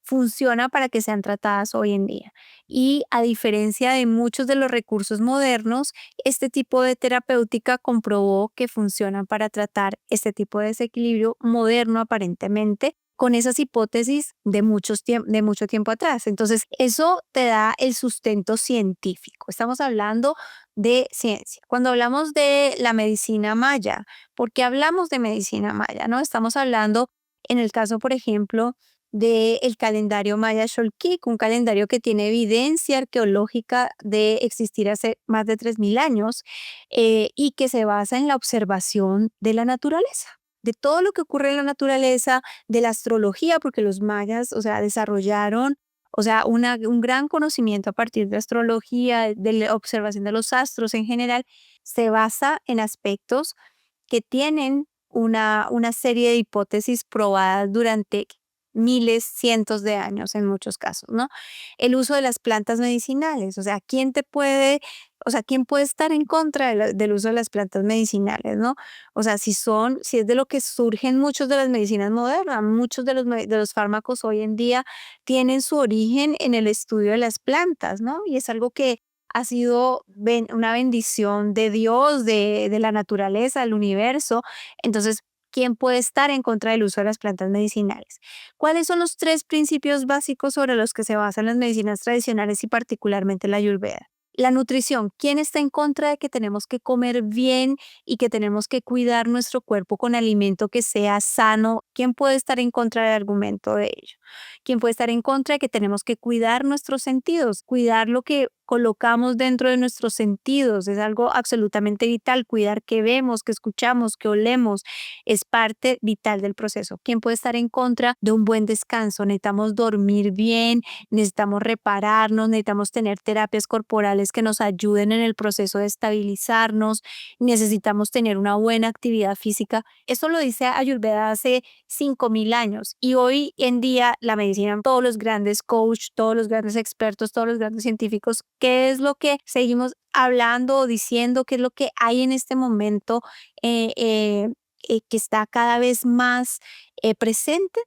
funciona para que sean tratadas hoy en día. Y a diferencia de muchos de los recursos modernos, este tipo de terapéutica comprobó que funciona para tratar este tipo de desequilibrio moderno aparentemente con esas hipótesis de mucho tiempo atrás. Entonces, eso te da el sustento científico. Estamos hablando de ciencia. Cuando hablamos de la medicina maya, ¿por qué hablamos de medicina maya? ¿No? Estamos hablando, en el caso, por ejemplo, del calendario maya Xolquic, un calendario que tiene evidencia arqueológica de existir hace más de 3.000 años y que se basa en la observación de la naturaleza, de todo lo que ocurre en la naturaleza, de la astrología, porque los mayas, o sea, desarrollaron, o sea, un gran conocimiento a partir de astrología, de la observación de los astros en general, se basa en aspectos que tienen una serie de hipótesis probadas durante miles, cientos de años en muchos casos, ¿no? El uso de las plantas medicinales, o sea, quién puede estar en contra del uso de las plantas medicinales, ¿no? O sea, si es de lo que surgen muchos de las medicinas modernas, muchos de los fármacos hoy en día tienen su origen en el estudio de las plantas, ¿no? Y es algo que ha sido una bendición de Dios, de la naturaleza, del universo. Entonces, ¿quién puede estar en contra del uso de las plantas medicinales? ¿Cuáles son los tres principios básicos sobre los que se basan las medicinas tradicionales y particularmente la Ayurveda? La nutrición. ¿Quién está en contra de que tenemos que comer bien y que tenemos que cuidar nuestro cuerpo con alimento que sea sano? ¿Quién puede estar en contra del argumento de ello? ¿Quién puede estar en contra de que tenemos que cuidar nuestros sentidos? Cuidar lo que colocamos dentro de nuestros sentidos es algo absolutamente vital. Cuidar qué vemos, qué escuchamos, qué olemos es parte vital del proceso. ¿Quién puede estar en contra de un buen descanso? Necesitamos dormir bien, necesitamos repararnos, necesitamos tener terapias corporales que nos ayuden en el proceso de estabilizarnos, necesitamos tener una buena actividad física. Eso lo dice Ayurveda hace 5.000 años y hoy en día la medicina, todos los grandes coach, todos los grandes expertos, todos los grandes científicos, ¿qué es lo que seguimos hablando o diciendo? ¿Qué es lo que hay en este momento eh, eh, que está cada vez más presente?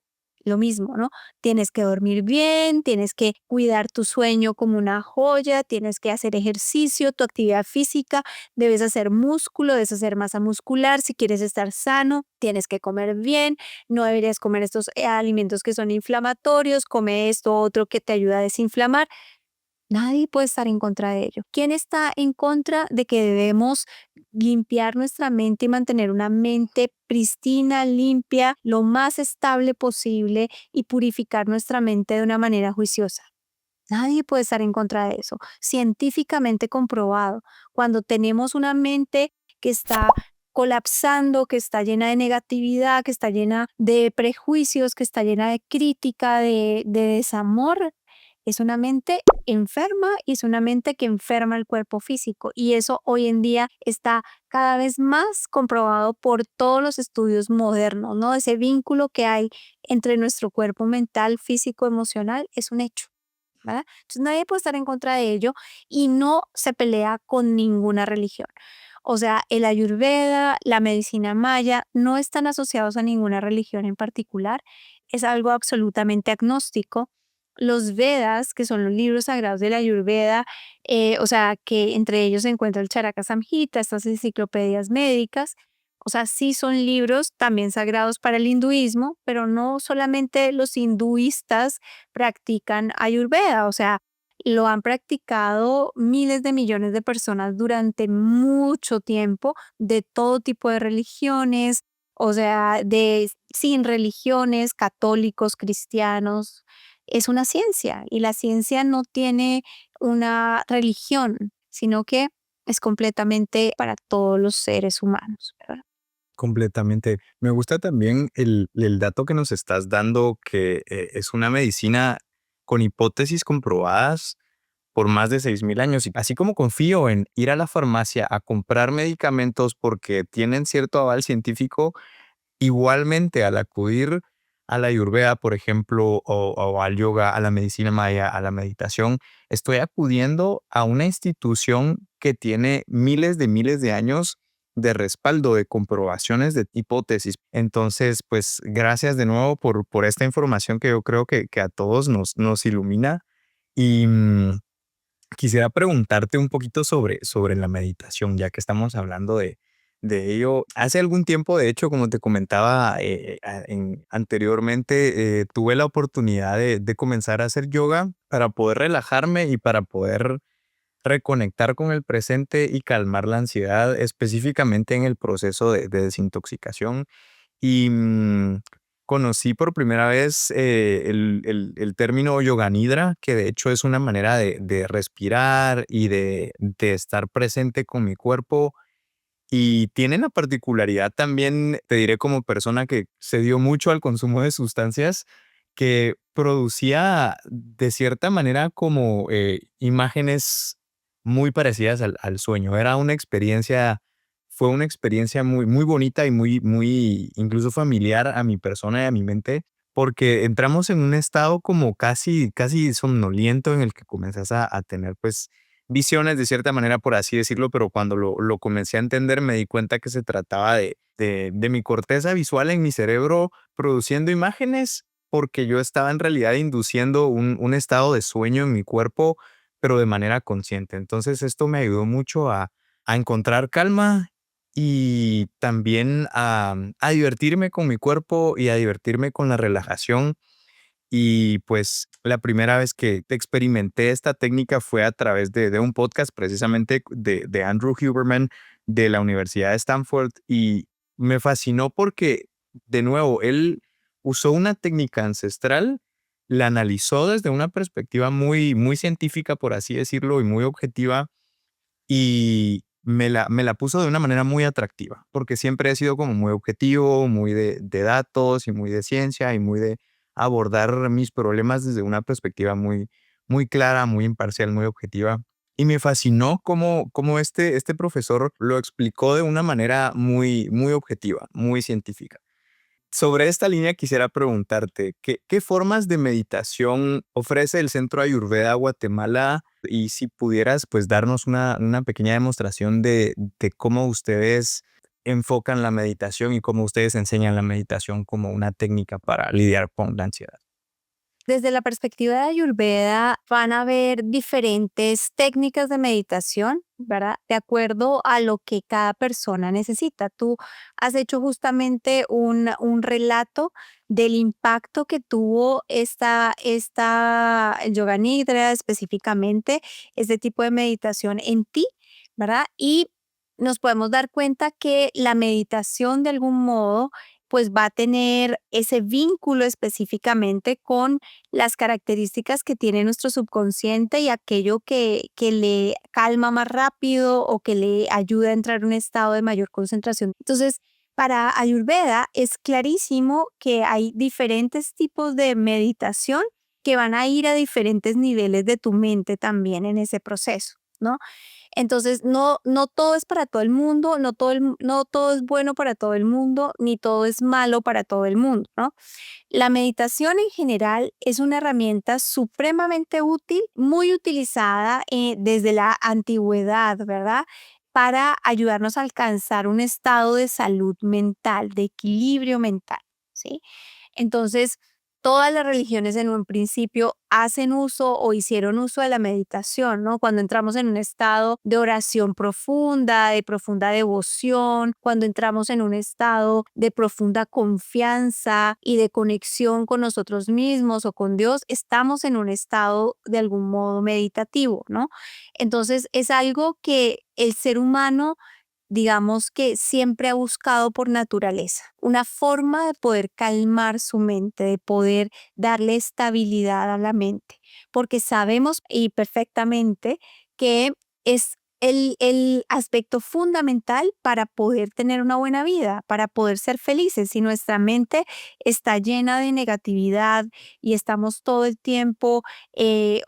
Lo mismo, ¿no? Tienes que dormir bien, tienes que cuidar tu sueño como una joya, tienes que hacer ejercicio, tu actividad física, debes hacer músculo, debes hacer masa muscular, si quieres estar sano, tienes que comer bien, no deberías comer estos alimentos que son inflamatorios, come esto otro que te ayuda a desinflamar. Nadie puede estar en contra de ello. ¿Quién está en contra de que debemos limpiar nuestra mente y mantener una mente pristina, limpia, lo más estable posible y purificar nuestra mente de una manera juiciosa? Nadie puede estar en contra de eso. Científicamente comprobado. Cuando tenemos una mente que está colapsando, que está llena de negatividad, que está llena de prejuicios, que está llena de crítica, de desamor, es una mente enferma y es una mente que enferma el cuerpo físico. Y eso hoy en día está cada vez más comprobado por todos los estudios modernos, ¿no? Ese vínculo que hay entre nuestro cuerpo mental, físico, emocional, es un hecho. ¿Verdad? Entonces nadie puede estar en contra de ello y no se pelea con ninguna religión. O sea, el Ayurveda, la medicina maya no están asociados a ninguna religión en particular, es algo absolutamente agnóstico. Los Vedas, que son los libros sagrados de la Ayurveda, o sea, que entre ellos se encuentra el Charaka Samhita, estas enciclopedias médicas, o sea, sí son libros también sagrados para el hinduismo, pero no solamente los hinduistas practican Ayurveda, o sea, lo han practicado miles de millones de personas durante mucho tiempo, de todo tipo de religiones, o sea, de sin religiones, católicos, cristianos. Es una ciencia y la ciencia no tiene una religión, sino que es completamente para todos los seres humanos, ¿verdad? Completamente. Me gusta también el dato que nos estás dando, que es una medicina con hipótesis comprobadas por más de 6.000 años. Y así como confío en ir a la farmacia a comprar medicamentos porque tienen cierto aval científico, igualmente, al acudir a la Ayurveda, por ejemplo, o al yoga, a la medicina maya, a la meditación, estoy acudiendo a una institución que tiene miles de años de respaldo, de comprobaciones, de hipótesis. Entonces, pues gracias de nuevo por esta información que yo creo que a todos nos ilumina. Y quisiera preguntarte un poquito sobre la meditación, ya que estamos hablando de ello. Hace algún tiempo, de hecho, como te comentaba anteriormente, tuve la oportunidad de comenzar a hacer yoga para poder relajarme y para poder reconectar con el presente y calmar la ansiedad, específicamente en el proceso de desintoxicación. Y conocí por primera vez el término yoga nidra, que de hecho es una manera de respirar y de estar presente con mi cuerpo. Y tiene la particularidad también, te diré como persona que se dio mucho al consumo de sustancias, que producía de cierta manera como imágenes muy parecidas al sueño. Fue una experiencia muy, muy bonita y muy incluso familiar a mi persona y a mi mente, porque entramos en un estado como casi somnoliento en el que comenzás a tener pues visiones de cierta manera, por así decirlo, pero cuando lo comencé a entender me di cuenta que se trataba de mi corteza visual en mi cerebro produciendo imágenes, porque yo estaba en realidad induciendo un estado de sueño en mi cuerpo, pero de manera consciente. Entonces esto me ayudó mucho a encontrar calma y también a divertirme con mi cuerpo y a divertirme con la relajación. Y pues la primera vez que experimenté esta técnica fue a través de un podcast precisamente de Andrew Huberman de la Universidad de Stanford, y me fascinó porque, de nuevo, él usó una técnica ancestral, la analizó desde una perspectiva muy científica, por así decirlo, y muy objetiva, y me la puso de una manera muy atractiva, porque siempre he sido como muy objetivo, muy de datos y muy de ciencia y muy de abordar mis problemas desde una perspectiva muy clara, muy imparcial, muy objetiva. Y me fascinó cómo este profesor lo explicó de una manera muy objetiva, muy científica. Sobre esta línea quisiera preguntarte, ¿qué formas de meditación ofrece el Centro Ayurveda Guatemala? Y si pudieras, pues darnos una pequeña demostración de cómo ustedes enfocan la meditación y cómo ustedes enseñan la meditación como una técnica para lidiar con la ansiedad. Desde la perspectiva de Ayurveda van a haber diferentes técnicas de meditación, ¿verdad? De acuerdo a lo que cada persona necesita. Tú has hecho justamente un relato del impacto que tuvo el Yoga Nidra específicamente, este tipo de meditación en ti, ¿verdad? Y nos podemos dar cuenta que la meditación de algún modo pues va a tener ese vínculo específicamente con las características que tiene nuestro subconsciente y aquello que le calma más rápido o que le ayuda a entrar en un estado de mayor concentración. Entonces, para Ayurveda es clarísimo que hay diferentes tipos de meditación que van a ir a diferentes niveles de tu mente también en ese proceso, ¿no? Entonces, no todo es para todo el mundo, no todo es bueno para todo el mundo, ni todo es malo para todo el mundo, ¿no? La meditación en general es una herramienta supremamente útil, muy utilizada desde la antigüedad, ¿verdad? Para ayudarnos a alcanzar un estado de salud mental, de equilibrio mental, ¿sí? Entonces, todas las religiones en un principio hacen uso o hicieron uso de la meditación, ¿no? Cuando entramos en un estado de oración profunda, de profunda devoción, cuando entramos en un estado de profunda confianza y de conexión con nosotros mismos o con Dios, estamos en un estado de algún modo meditativo, ¿no? Entonces, es algo que el ser humano digamos que siempre ha buscado por naturaleza, una forma de poder calmar su mente, de poder darle estabilidad a la mente, porque sabemos y perfectamente que es el aspecto fundamental para poder tener una buena vida, para poder ser felices. Si nuestra mente está llena de negatividad y estamos todo el tiempo,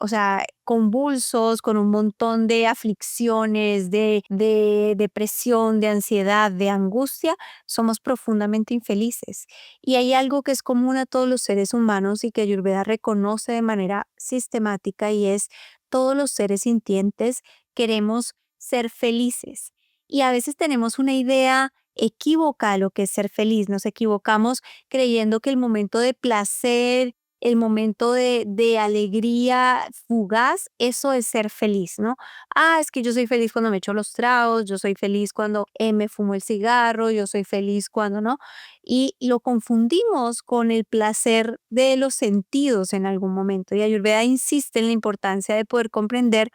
o sea, convulsos, con un montón de aflicciones, de depresión, de ansiedad, de angustia, somos profundamente infelices. Y hay algo que es común a todos los seres humanos y que Ayurveda reconoce de manera sistemática y es todos los seres sintientes queremos ser felices. Y a veces tenemos una idea equívoca de lo que es ser feliz. Nos equivocamos creyendo que el momento de placer, el momento de alegría fugaz, eso es ser feliz, ¿no? Ah, es que yo soy feliz cuando me echo los tragos, yo soy feliz cuando me fumo el cigarro, yo soy feliz cuando no. Y lo confundimos con el placer de los sentidos en algún momento. Y Ayurveda insiste en la importancia de poder comprender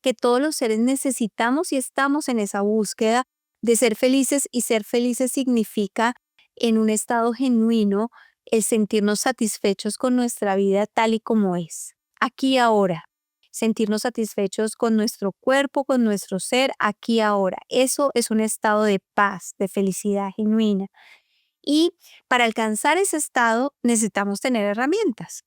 que todos los seres necesitamos y estamos en esa búsqueda de ser felices y ser felices significa en un estado genuino el sentirnos satisfechos con nuestra vida tal y como es, aquí y ahora. Sentirnos satisfechos con nuestro cuerpo, con nuestro ser, aquí y ahora. Eso es un estado de paz, de felicidad genuina. Y para alcanzar ese estado necesitamos tener herramientas.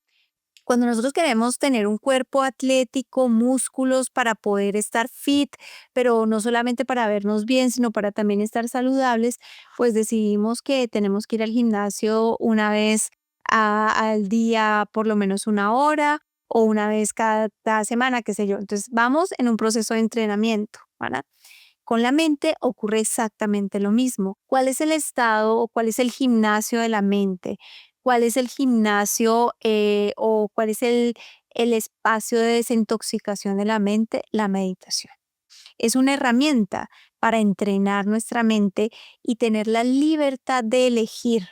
Cuando nosotros queremos tener un cuerpo atlético, músculos para poder estar fit, pero no solamente para vernos bien, sino para también estar saludables, pues decidimos que tenemos que ir al gimnasio una vez al día, por lo menos una hora, o una vez cada semana, qué sé yo. Entonces vamos en un proceso de entrenamiento, ¿verdad? Con la mente ocurre exactamente lo mismo. ¿Cuál es el estado o cuál es el gimnasio de la mente? ¿Cuál es el gimnasio o cuál es el espacio de desintoxicación de la mente? La meditación. Es una herramienta para entrenar nuestra mente y tener la libertad de elegir,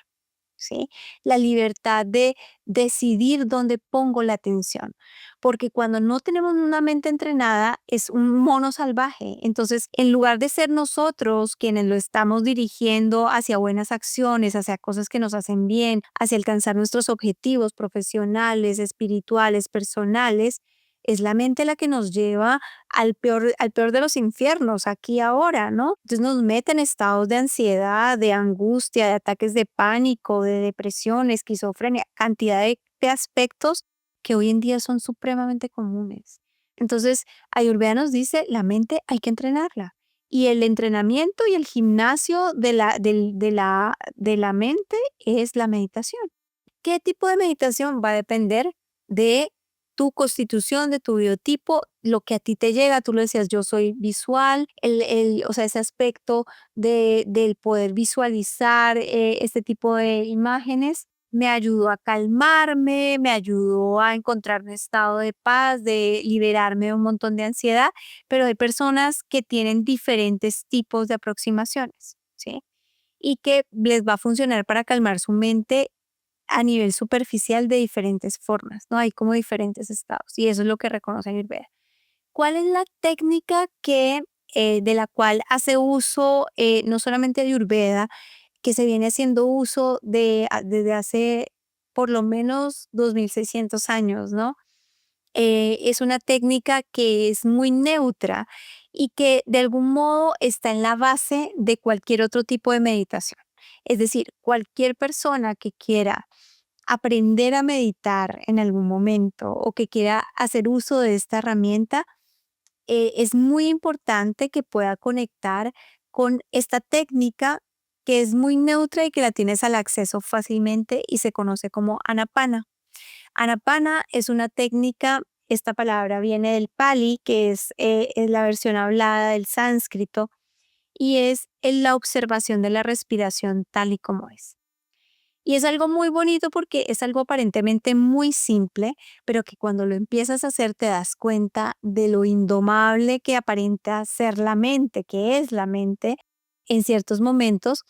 ¿sí? La libertad de decidir dónde pongo la atención, porque cuando no tenemos una mente entrenada es un mono salvaje. Entonces, en lugar de ser nosotros quienes lo estamos dirigiendo hacia buenas acciones, hacia cosas que nos hacen bien, hacia alcanzar nuestros objetivos profesionales, espirituales, personales, es la mente la que nos lleva al peor de los infiernos, aquí ahora, ¿no? Entonces nos mete en estados de ansiedad, de angustia, de ataques de pánico, de depresión, esquizofrenia, cantidad de aspectos que hoy en día son supremamente comunes. Entonces, Ayurveda nos dice, la mente hay que entrenarla. Y el entrenamiento y el gimnasio de la mente es la meditación. ¿Qué tipo de meditación? Va a depender de tu constitución, de tu biotipo, lo que a ti te llega. Tú lo decías, yo soy visual, o sea, ese aspecto del poder visualizar este tipo de imágenes me ayudó a calmarme, me ayudó a encontrar un estado de paz, de liberarme de un montón de ansiedad, pero hay personas que tienen diferentes tipos de aproximaciones, ¿sí? Y que les va a funcionar para calmar su mente a nivel superficial de diferentes formas, ¿no? Hay como diferentes estados y eso es lo que reconoce Ayurveda. ¿Cuál es la técnica de la cual hace uso no solamente Ayurveda, que se viene haciendo uso desde hace por lo menos 2600 años, ¿no? Es una técnica que es muy neutra y que de algún modo está en la base de cualquier otro tipo de meditación. Es decir, cualquier persona que quiera aprender a meditar en algún momento o que quiera hacer uso de esta herramienta, es muy importante que pueda conectar con esta técnica que es muy neutra y que la tienes al acceso fácilmente y se conoce como Anapana. Anapana es una técnica, esta palabra viene del Pali, que es la versión hablada del sánscrito, y es la observación de la respiración tal y como es. Y es algo muy bonito porque es algo aparentemente muy simple, pero que cuando lo empiezas a hacer te das cuenta de lo indomable que aparenta ser la mente, que es la mente en ciertos momentos,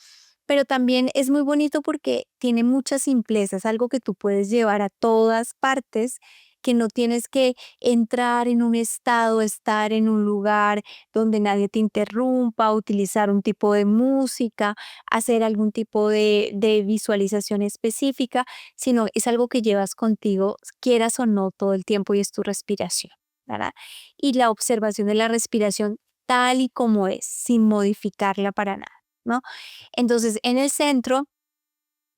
pero también es muy bonito porque tiene mucha simpleza, es algo que tú puedes llevar a todas partes, que no tienes que entrar en un estado, estar en un lugar donde nadie te interrumpa, utilizar un tipo de música, hacer algún tipo de visualización específica, sino es algo que llevas contigo, quieras o no, todo el tiempo y es tu respiración, ¿verdad? Y la observación de la respiración tal y como es, sin modificarla para nada, ¿no? Entonces, en el centro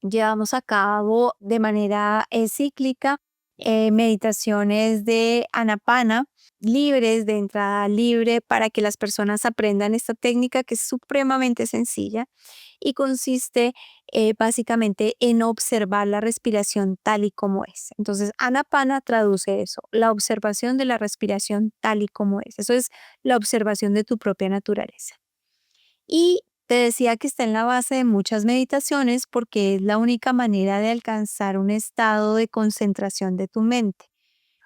llevamos a cabo de manera cíclica meditaciones de Anapana, libres, de entrada libre, para que las personas aprendan esta técnica que es supremamente sencilla y consiste básicamente en observar la respiración tal y como es. Entonces, Anapana traduce eso, la observación de la respiración tal y como es. Eso es la observación de tu propia naturaleza. Y te decía que está en la base de muchas meditaciones porque es la única manera de alcanzar un estado de concentración de tu mente.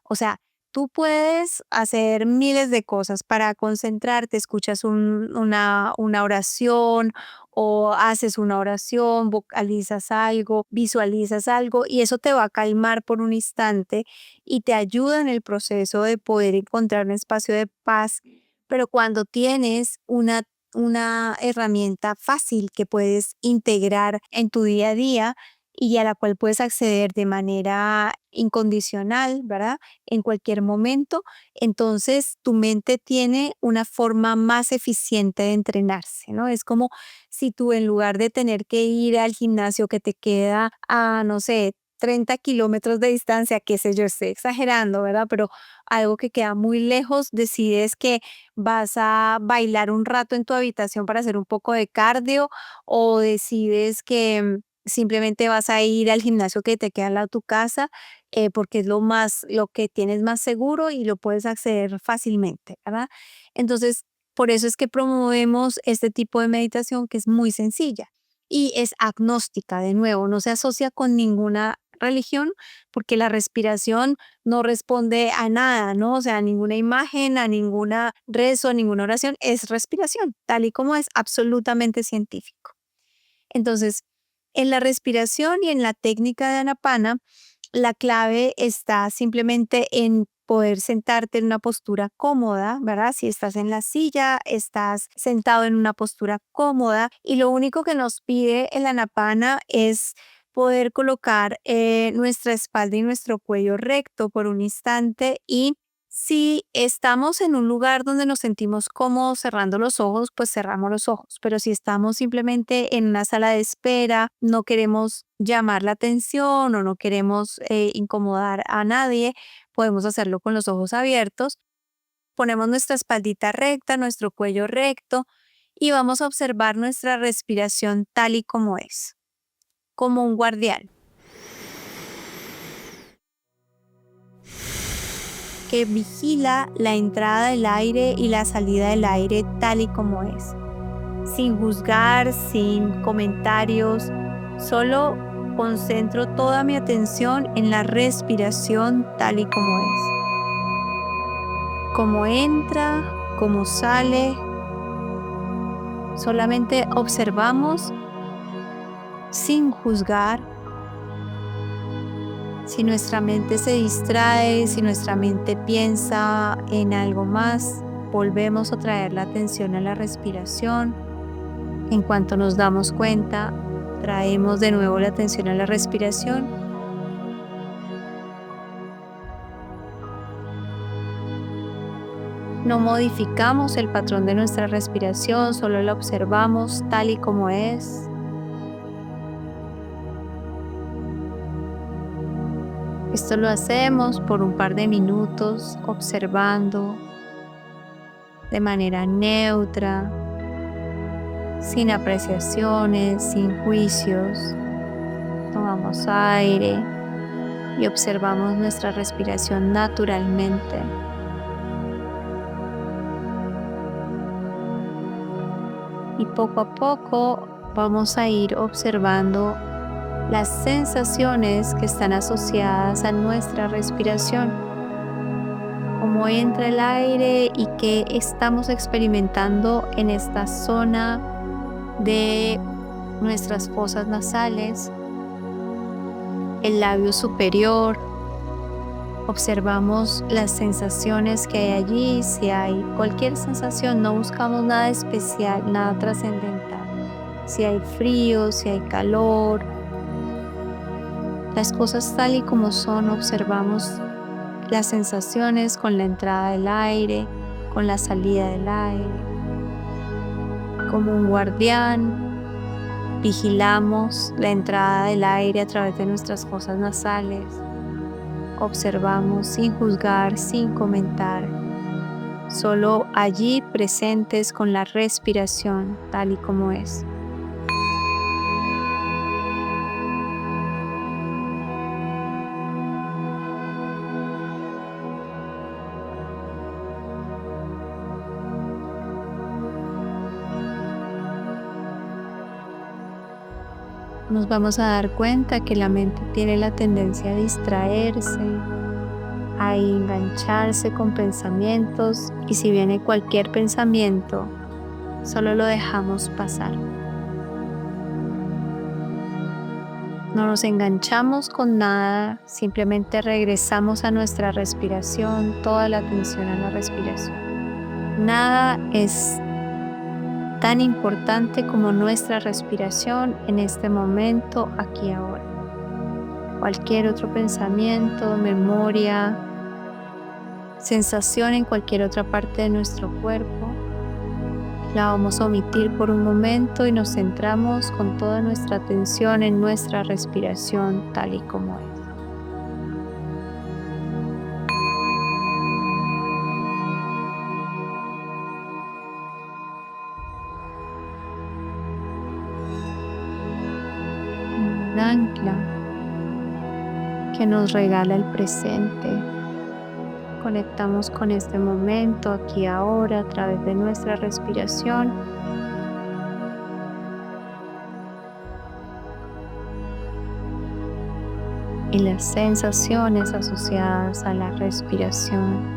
O sea, tú puedes hacer miles de cosas para concentrarte, escuchas una oración o haces una oración, vocalizas algo, visualizas algo y eso te va a calmar por un instante y te ayuda en el proceso de poder encontrar un espacio de paz. Pero cuando tienes una herramienta fácil que puedes integrar en tu día a día y a la cual puedes acceder de manera incondicional, ¿verdad? En cualquier momento, entonces tu mente tiene una forma más eficiente de entrenarse, ¿no? Es como si tú en lugar de tener que ir al gimnasio que te queda a, no sé, 30 kilómetros de distancia, qué sé yo, estoy exagerando, ¿verdad? Pero algo que queda muy lejos, decides que vas a bailar un rato en tu habitación para hacer un poco de cardio o decides que simplemente vas a ir al gimnasio que te queda al lado de tu casa porque es lo que tienes más seguro y lo puedes acceder fácilmente, ¿verdad? Entonces, por eso es que promovemos este tipo de meditación que es muy sencilla y es agnóstica, de nuevo, no se asocia con ninguna religión porque la respiración no responde a nada, ¿no? O sea, a ninguna imagen, a ninguna rezo, a ninguna oración, es respiración, tal y como es absolutamente científico. Entonces, en la respiración y en la técnica de Anapana, la clave está simplemente en poder sentarte en una postura cómoda, ¿verdad? Si estás en la silla, estás sentado en una postura cómoda y lo único que nos pide el Anapana es poder colocar nuestra espalda y nuestro cuello recto por un instante y si estamos en un lugar donde nos sentimos cómodos cerrando los ojos, pues cerramos los ojos. Pero si estamos simplemente en una sala de espera, no queremos llamar la atención o no queremos incomodar a nadie, podemos hacerlo con los ojos abiertos. Ponemos nuestra espaldita recta, nuestro cuello recto y vamos a observar nuestra respiración tal y como es, como un guardián que vigila la entrada del aire y la salida del aire tal y como es, sin juzgar, sin comentarios, solo concentro toda mi atención en la respiración tal y como es. Cómo entra, cómo sale. Solamente observamos sin juzgar. Si nuestra mente se distrae, si nuestra mente piensa en algo más, volvemos a traer la atención a la respiración. En cuanto nos damos cuenta, traemos de nuevo la atención a la respiración. No modificamos el patrón de nuestra respiración, solo la observamos tal y como es. Esto lo hacemos por un par de minutos, observando de manera neutra, sin apreciaciones, sin juicios. Tomamos aire y observamos nuestra respiración naturalmente. Y poco a poco vamos a ir observando las sensaciones que están asociadas a nuestra respiración, cómo entra el aire y qué estamos experimentando en esta zona de nuestras fosas nasales, el labio superior. Observamos las sensaciones que hay allí. Si hay cualquier sensación, no buscamos nada especial, nada trascendental. Si hay frío, si hay calor, las cosas tal y como son, observamos las sensaciones con la entrada del aire, con la salida del aire. Como un guardián, vigilamos la entrada del aire a través de nuestras fosas nasales. Observamos sin juzgar, sin comentar, solo allí presentes con la respiración tal y como es. Nos vamos a dar cuenta que la mente tiene la tendencia a distraerse, a engancharse con pensamientos, y si viene cualquier pensamiento, solo lo dejamos pasar. No nos enganchamos con nada, simplemente regresamos a nuestra respiración, toda la atención a la respiración. Nada es tan importante como nuestra respiración en este momento, aquí y ahora. Cualquier otro pensamiento, memoria, sensación en cualquier otra parte de nuestro cuerpo, la vamos a omitir por un momento y nos centramos con toda nuestra atención en nuestra respiración tal y como es. Un ancla que nos regala el presente. Conectamos con este momento, aquí y ahora, a través de nuestra respiración. Y las sensaciones asociadas a la respiración.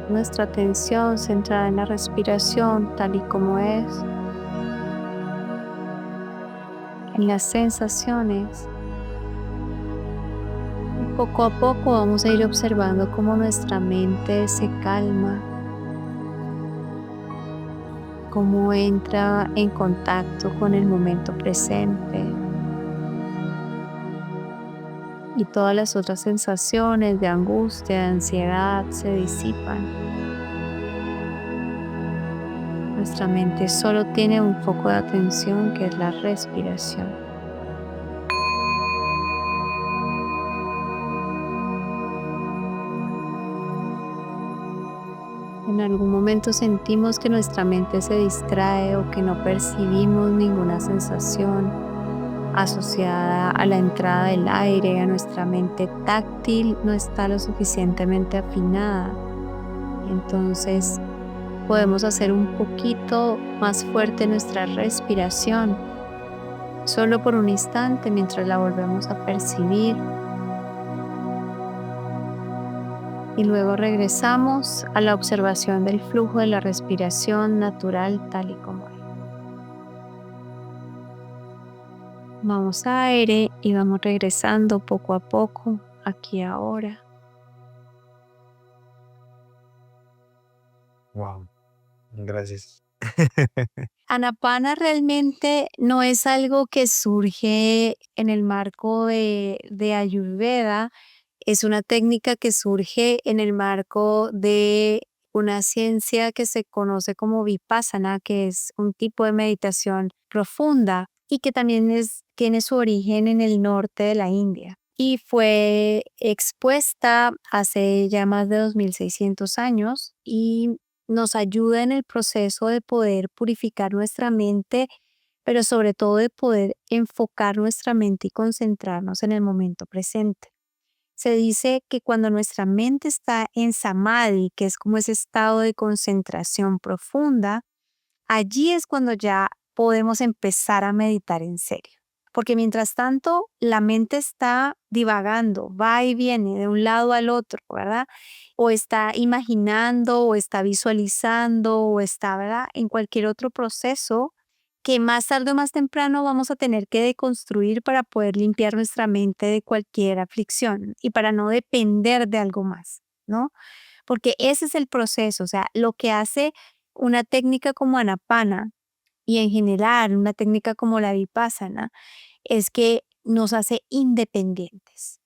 Nuestra atención centrada en la respiración tal y como es, en las sensaciones. Y poco a poco vamos a ir observando cómo nuestra mente se calma, cómo entra en contacto con el momento presente. Y todas las otras sensaciones de angustia, de ansiedad se disipan. Nuestra mente solo tiene un foco de atención, que es la respiración. De en algún momento sentimos que nuestra mente se distrae o que no percibimos ninguna sensación asociada a la entrada del aire, a nuestra mente táctil no está lo suficientemente afinada. Entonces podemos hacer un poquito más fuerte nuestra respiración, solo por un instante mientras la volvemos a percibir y luego regresamos a la observación del flujo de la respiración natural tal y como es. Vamos a aire y vamos regresando poco a poco, aquí ahora. Wow, gracias. Anapana realmente no es algo que surge en el marco de Ayurveda, es una técnica que surge en el marco de una ciencia que se conoce como Vipassana, que es un tipo de meditación profunda y que también tiene su origen en el norte de la India. Y fue expuesta hace ya más de 2600 años y nos ayuda en el proceso de poder purificar nuestra mente, pero sobre todo de poder enfocar nuestra mente y concentrarnos en el momento presente. Se dice que cuando nuestra mente está en samadhi, que es como ese estado de concentración profunda, allí es cuando ya podemos empezar a meditar en serio. Porque mientras tanto, la mente está divagando, va y viene de un lado al otro, ¿verdad? O está imaginando, o está visualizando, o está, ¿verdad? En cualquier otro proceso que más tarde o más temprano vamos a tener que deconstruir para poder limpiar nuestra mente de cualquier aflicción y para no depender de algo más, ¿no? Porque ese es el proceso, o sea, lo que hace una técnica como Anapana y en general una técnica como la Vipassana es que nos hace independientes.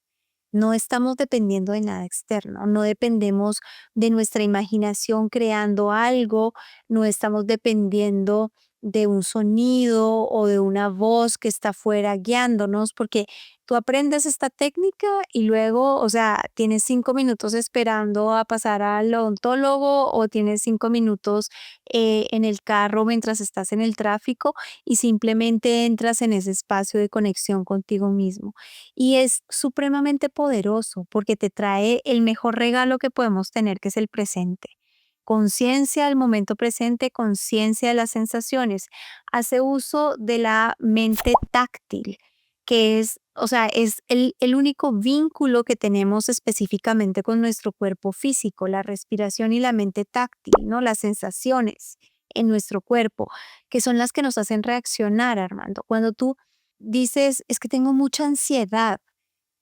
No estamos dependiendo de nada externo, no dependemos de nuestra imaginación creando algo, no estamos dependiendo de un sonido o de una voz que está afuera guiándonos, porque tú aprendes esta técnica y luego, o sea, tienes 5 minutos esperando a pasar al odontólogo o tienes 5 minutos en el carro mientras estás en el tráfico y simplemente entras en ese espacio de conexión contigo mismo. Y es supremamente poderoso porque te trae el mejor regalo que podemos tener, que es el presente. Conciencia del momento presente, conciencia de las sensaciones. Hace uso de la mente táctil, que es, o sea, es el único vínculo que tenemos específicamente con nuestro cuerpo físico, la respiración y la mente táctil, ¿no? Las sensaciones en nuestro cuerpo, que son las que nos hacen reaccionar, Armando. Cuando tú dices, es que tengo mucha ansiedad.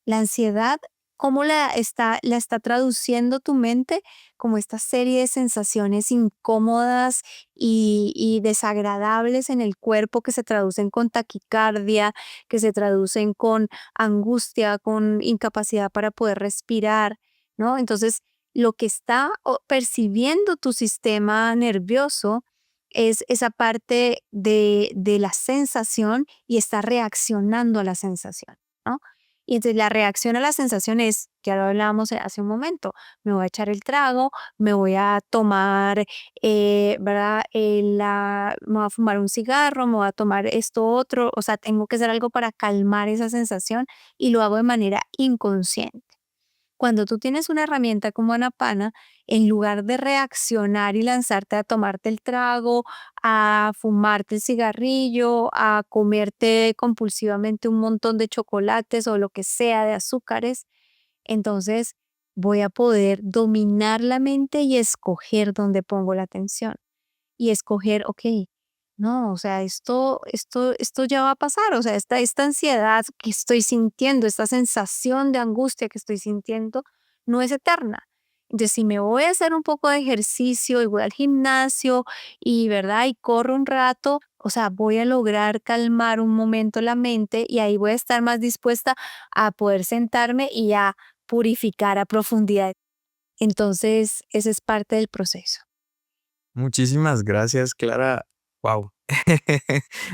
La ansiedad, ¿cómo la está traduciendo tu mente? Como esta serie de sensaciones incómodas y desagradables en el cuerpo que se traducen con taquicardia, que se traducen con angustia, con incapacidad para poder respirar, ¿no? Entonces, lo que está percibiendo tu sistema nervioso es esa parte de la sensación y está reaccionando a la sensación, ¿no? Y entonces la reacción a la sensación es, ya lo hablábamos hace un momento, me voy a echar el trago, me voy a tomar, ¿verdad? Me voy a fumar un cigarro, me voy a tomar esto otro, o sea, tengo que hacer algo para calmar esa sensación y lo hago de manera inconsciente. Cuando tú tienes una herramienta como Anapana, en lugar de reaccionar y lanzarte a tomarte el trago, a fumarte el cigarrillo, a comerte compulsivamente un montón de chocolates o lo que sea de azúcares, entonces voy a poder dominar la mente y escoger dónde pongo la atención y escoger, ok, no, o sea, esto ya va a pasar, o sea, esta ansiedad que estoy sintiendo, esta sensación de angustia que estoy sintiendo, no es eterna. Entonces, si me voy a hacer un poco de ejercicio y voy al gimnasio y, ¿verdad? Y corro un rato, o sea, voy a lograr calmar un momento la mente y ahí voy a estar más dispuesta a poder sentarme y a purificar a profundidad. Entonces, ese es parte del proceso. Muchísimas gracias, Clara. Wow.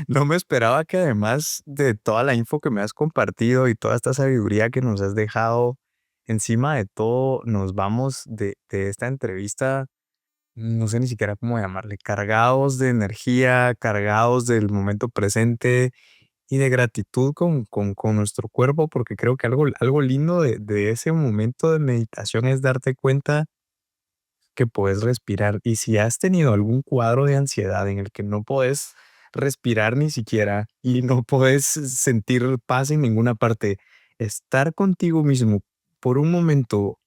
No me esperaba que además de toda la info que me has compartido y toda esta sabiduría que nos has dejado, encima de todo, nos vamos de esta entrevista no sé ni siquiera cómo llamarle, cargados de energía, cargados del momento presente y de gratitud con nuestro cuerpo, porque creo que algo lindo de ese momento de meditación es darte cuenta que puedes respirar. Y si has tenido algún cuadro de ansiedad en el que no puedes respirar ni siquiera y no puedes sentir paz en ninguna parte, estar contigo mismo por un momento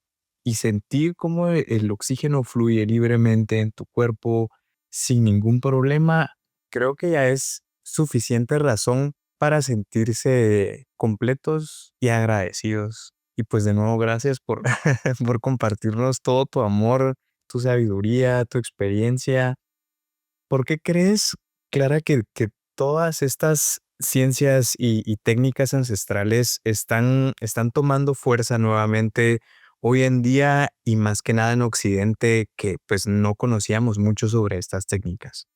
y sentir cómo el oxígeno fluye libremente en tu cuerpo sin ningún problema, creo que ya es suficiente razón para sentirse completos y agradecidos. Y pues de nuevo, gracias por, por compartirnos todo tu amor, tu sabiduría, tu experiencia. ¿Por qué crees, Clara, que todas estas ciencias y técnicas ancestrales están tomando fuerza nuevamente hoy en día y más que nada en Occidente, que pues no conocíamos mucho sobre estas técnicas?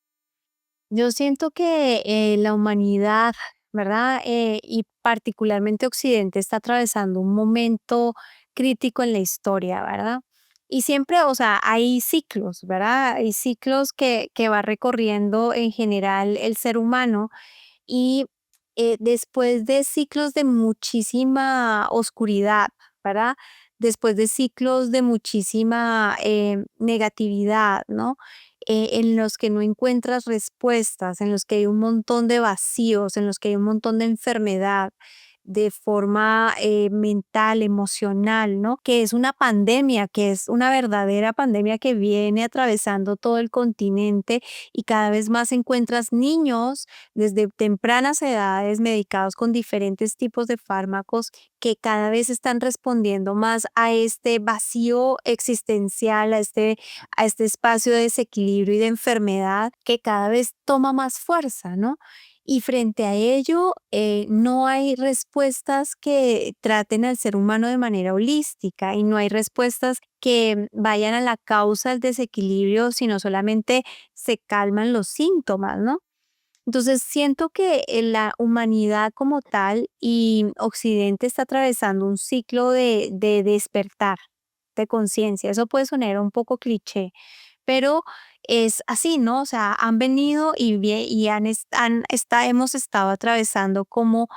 Yo siento que la humanidad, ¿verdad? Y particularmente Occidente está atravesando un momento crítico en la historia, ¿verdad? Y siempre, o sea, hay ciclos, ¿verdad? Hay ciclos que va recorriendo en general el ser humano y después de ciclos de muchísima oscuridad, ¿verdad? Después de ciclos de muchísima negatividad, ¿no? En los que no encuentras respuestas, en los que hay un montón de vacíos, en los que hay un montón de enfermedad de forma mental, emocional, ¿no? Que es una pandemia, que es una verdadera pandemia que viene atravesando todo el continente y cada vez más encuentras niños desde tempranas edades medicados con diferentes tipos de fármacos que cada vez están respondiendo más a este vacío existencial, a este espacio de desequilibrio y de enfermedad que cada vez toma más fuerza, ¿no? Y frente a ello, no hay respuestas que traten al ser humano de manera holística y no hay respuestas que vayan a la causa del desequilibrio, sino solamente se calman los síntomas, ¿no? Entonces siento que la humanidad como tal y Occidente está atravesando un ciclo de despertar de conciencia. Eso puede sonar un poco cliché, pero es así, ¿no? O sea, han venido y hemos estado atravesando como,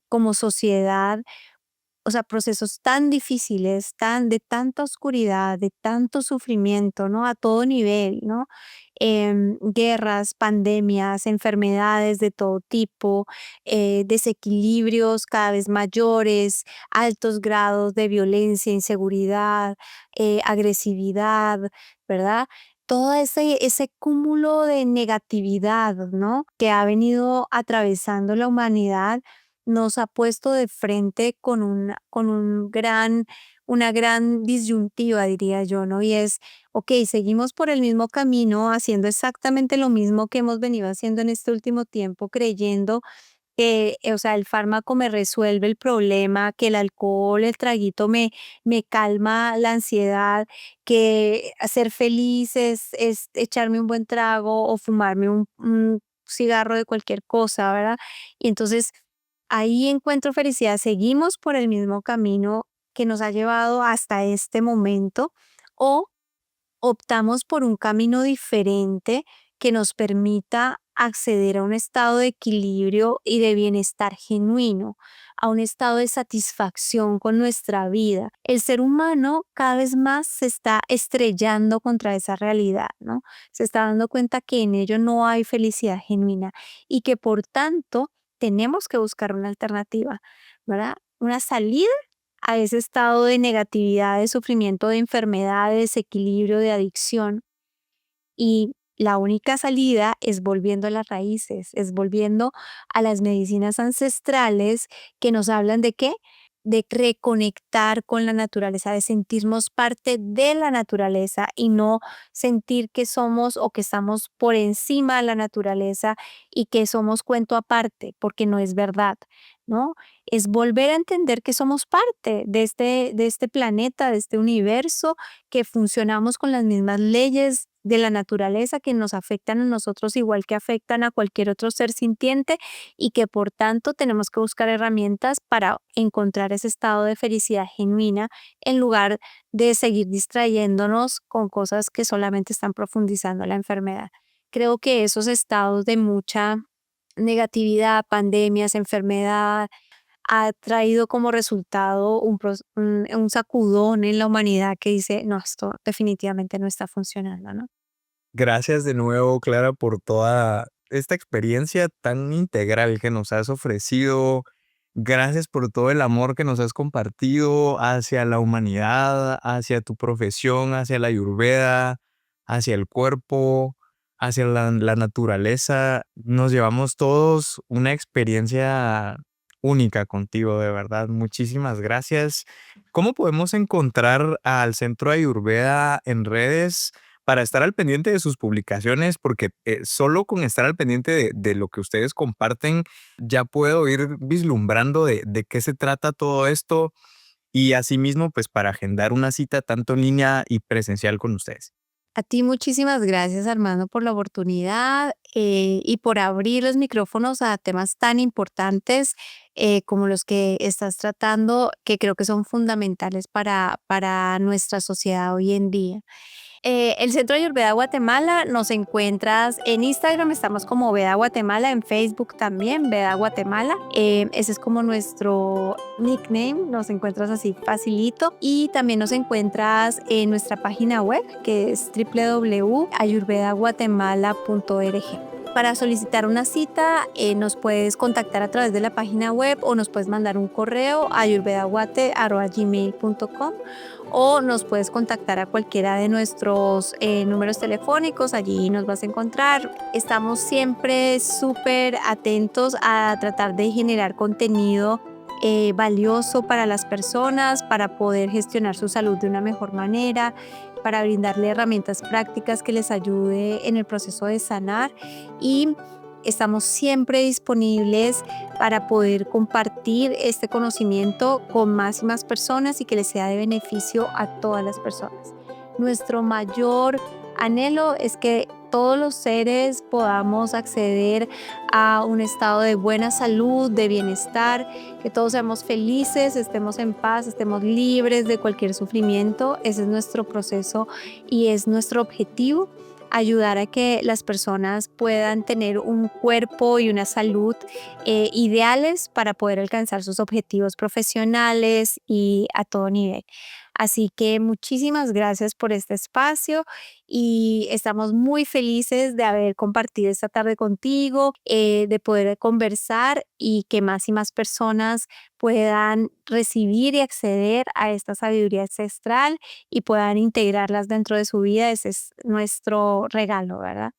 como sociedad, o sea, procesos tan difíciles, de tanta oscuridad, de tanto sufrimiento, ¿no? A todo nivel, ¿no? Guerras, pandemias, enfermedades de todo tipo, desequilibrios cada vez mayores, altos grados de violencia, inseguridad, agresividad, ¿verdad? Todo ese cúmulo de negatividad, ¿no? Que ha venido atravesando la humanidad nos ha puesto de frente con una gran disyuntiva, diría yo, ¿no? Y es, ok, seguimos por el mismo camino, haciendo exactamente lo mismo que hemos venido haciendo en este último tiempo, creyendo que, o sea, el fármaco me resuelve el problema, que el alcohol, el traguito me calma la ansiedad, que ser feliz es echarme un buen trago o fumarme un cigarro de cualquier cosa, ¿verdad? Y entonces ahí encuentro felicidad. Seguimos por el mismo camino que nos ha llevado hasta este momento o optamos por un camino diferente que nos permita acceder a un estado de equilibrio y de bienestar genuino, a un estado de satisfacción con nuestra vida. El ser humano cada vez más se está estrellando contra esa realidad, ¿no? Se está dando cuenta que en ello no hay felicidad genuina y que por tanto tenemos que buscar una alternativa, ¿verdad? Una salida a ese estado de negatividad, de sufrimiento, de enfermedad, de desequilibrio, de adicción. Y la única salida es volviendo a las raíces, es volviendo a las medicinas ancestrales que nos hablan de qué, de reconectar con la naturaleza, de sentirnos parte de la naturaleza y no sentir que somos o que estamos por encima de la naturaleza y que somos cuento aparte, porque no es verdad, ¿no? Es volver a entender que somos parte de este planeta, de este universo, que funcionamos con las mismas leyes de la naturaleza que nos afectan a nosotros igual que afectan a cualquier otro ser sintiente y que por tanto tenemos que buscar herramientas para encontrar ese estado de felicidad genuina en lugar de seguir distrayéndonos con cosas que solamente están profundizando la enfermedad. Creo que esos estados de mucha negatividad, pandemias, enfermedad, ha traído como resultado un sacudón en la humanidad que dice, no, esto definitivamente no está funcionando, ¿no? Gracias de nuevo, Clara, por toda esta experiencia tan integral que nos has ofrecido. Gracias por todo el amor que nos has compartido hacia la humanidad, hacia tu profesión, hacia la Ayurveda, hacia el cuerpo, hacia la naturaleza. Nos llevamos todos una experiencia única contigo, de verdad. Muchísimas gracias. ¿Cómo podemos encontrar al Centro Ayurveda en redes para estar al pendiente de sus publicaciones? Porque solo con estar al pendiente de lo que ustedes comparten, ya puedo ir vislumbrando de qué se trata todo esto y asimismo, pues para agendar una cita tanto en línea y presencial con ustedes. A ti muchísimas gracias, Armando, por la oportunidad y por abrir los micrófonos a temas tan importantes como los que estás tratando, que creo que son fundamentales para nuestra sociedad hoy en día. El Centro Ayurveda Guatemala nos encuentras en Instagram, estamos como Veda Guatemala, en Facebook también, Veda Guatemala. Ese es como nuestro nickname, nos encuentras así facilito. Y también nos encuentras en nuestra página web, que es www.ayurvedaguatemala.org. Para solicitar una cita, nos puedes contactar a través de la página web o nos puedes mandar un correo a ayurvedaguate@gmail.com o nos puedes contactar a cualquiera de nuestros números telefónicos, allí nos vas a encontrar. Estamos siempre súper atentos a tratar de generar contenido valioso para las personas, para poder gestionar su salud de una mejor manera, para brindarle herramientas prácticas que les ayude en el proceso de sanar y estamos siempre disponibles para poder compartir este conocimiento con más y más personas y que les sea de beneficio a todas las personas. Nuestro mayor anhelo es que todos los seres podamos acceder a un estado de buena salud, de bienestar, que todos seamos felices, estemos en paz, estemos libres de cualquier sufrimiento. Ese es nuestro proceso y es nuestro objetivo, ayudar a que las personas puedan tener un cuerpo y una salud ideales para poder alcanzar sus objetivos profesionales y a todo nivel. Así que muchísimas gracias por este espacio y estamos muy felices de haber compartido esta tarde contigo, de poder conversar y que más y más personas puedan recibir y acceder a esta sabiduría ancestral y puedan integrarlas dentro de su vida. Ese es nuestro regalo, ¿verdad?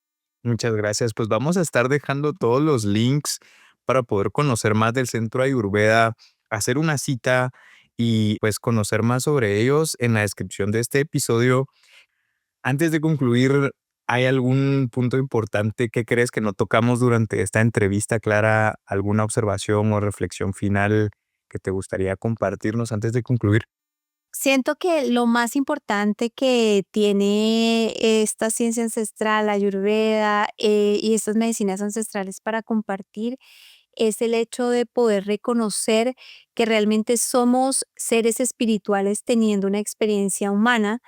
Muchas gracias. Pues vamos a estar dejando todos los links para poder conocer más del Centro Ayurveda, hacer una cita y pues conocer más sobre ellos en la descripción de este episodio. Antes de concluir, ¿hay algún punto importante que crees que no tocamos durante esta entrevista, Clara? ¿Alguna observación o reflexión final que te gustaría compartirnos antes de concluir? Siento que lo más importante que tiene esta ciencia ancestral, la Ayurveda, y estas medicinas ancestrales para compartir es el hecho de poder reconocer que realmente somos seres espirituales teniendo una experiencia humana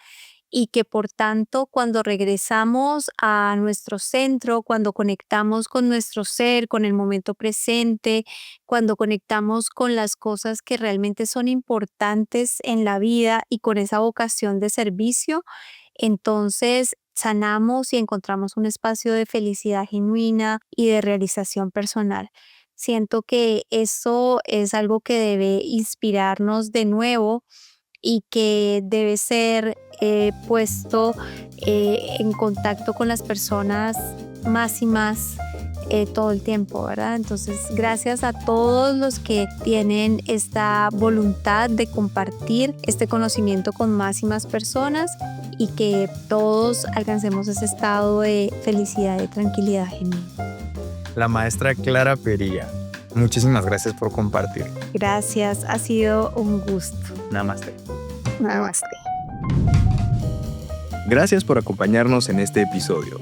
y que por tanto cuando regresamos a nuestro centro, cuando conectamos con nuestro ser, con el momento presente, cuando conectamos con las cosas que realmente son importantes en la vida y con esa vocación de servicio, entonces sanamos y encontramos un espacio de felicidad genuina y de realización personal. Siento que eso es algo que debe inspirarnos de nuevo y que debe ser puesto en contacto con las personas más y más todo el tiempo, ¿verdad? Entonces, gracias a todos los que tienen esta voluntad de compartir este conocimiento con más y más personas y que todos alcancemos ese estado de felicidad y tranquilidad genuina. La maestra Clara Pería. Muchísimas gracias por compartir. Gracias, ha sido un gusto. Namaste. Namaste. Gracias por acompañarnos en este episodio.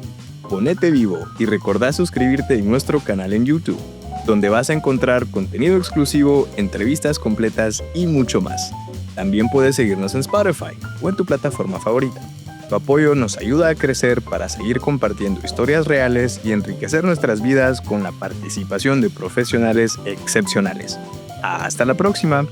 Ponete vivo y recordá suscribirte en nuestro canal en YouTube, donde vas a encontrar contenido exclusivo, entrevistas completas y mucho más. También puedes seguirnos en Spotify o en tu plataforma favorita. Tu apoyo nos ayuda a crecer para seguir compartiendo historias reales y enriquecer nuestras vidas con la participación de profesionales excepcionales. ¡Hasta la próxima!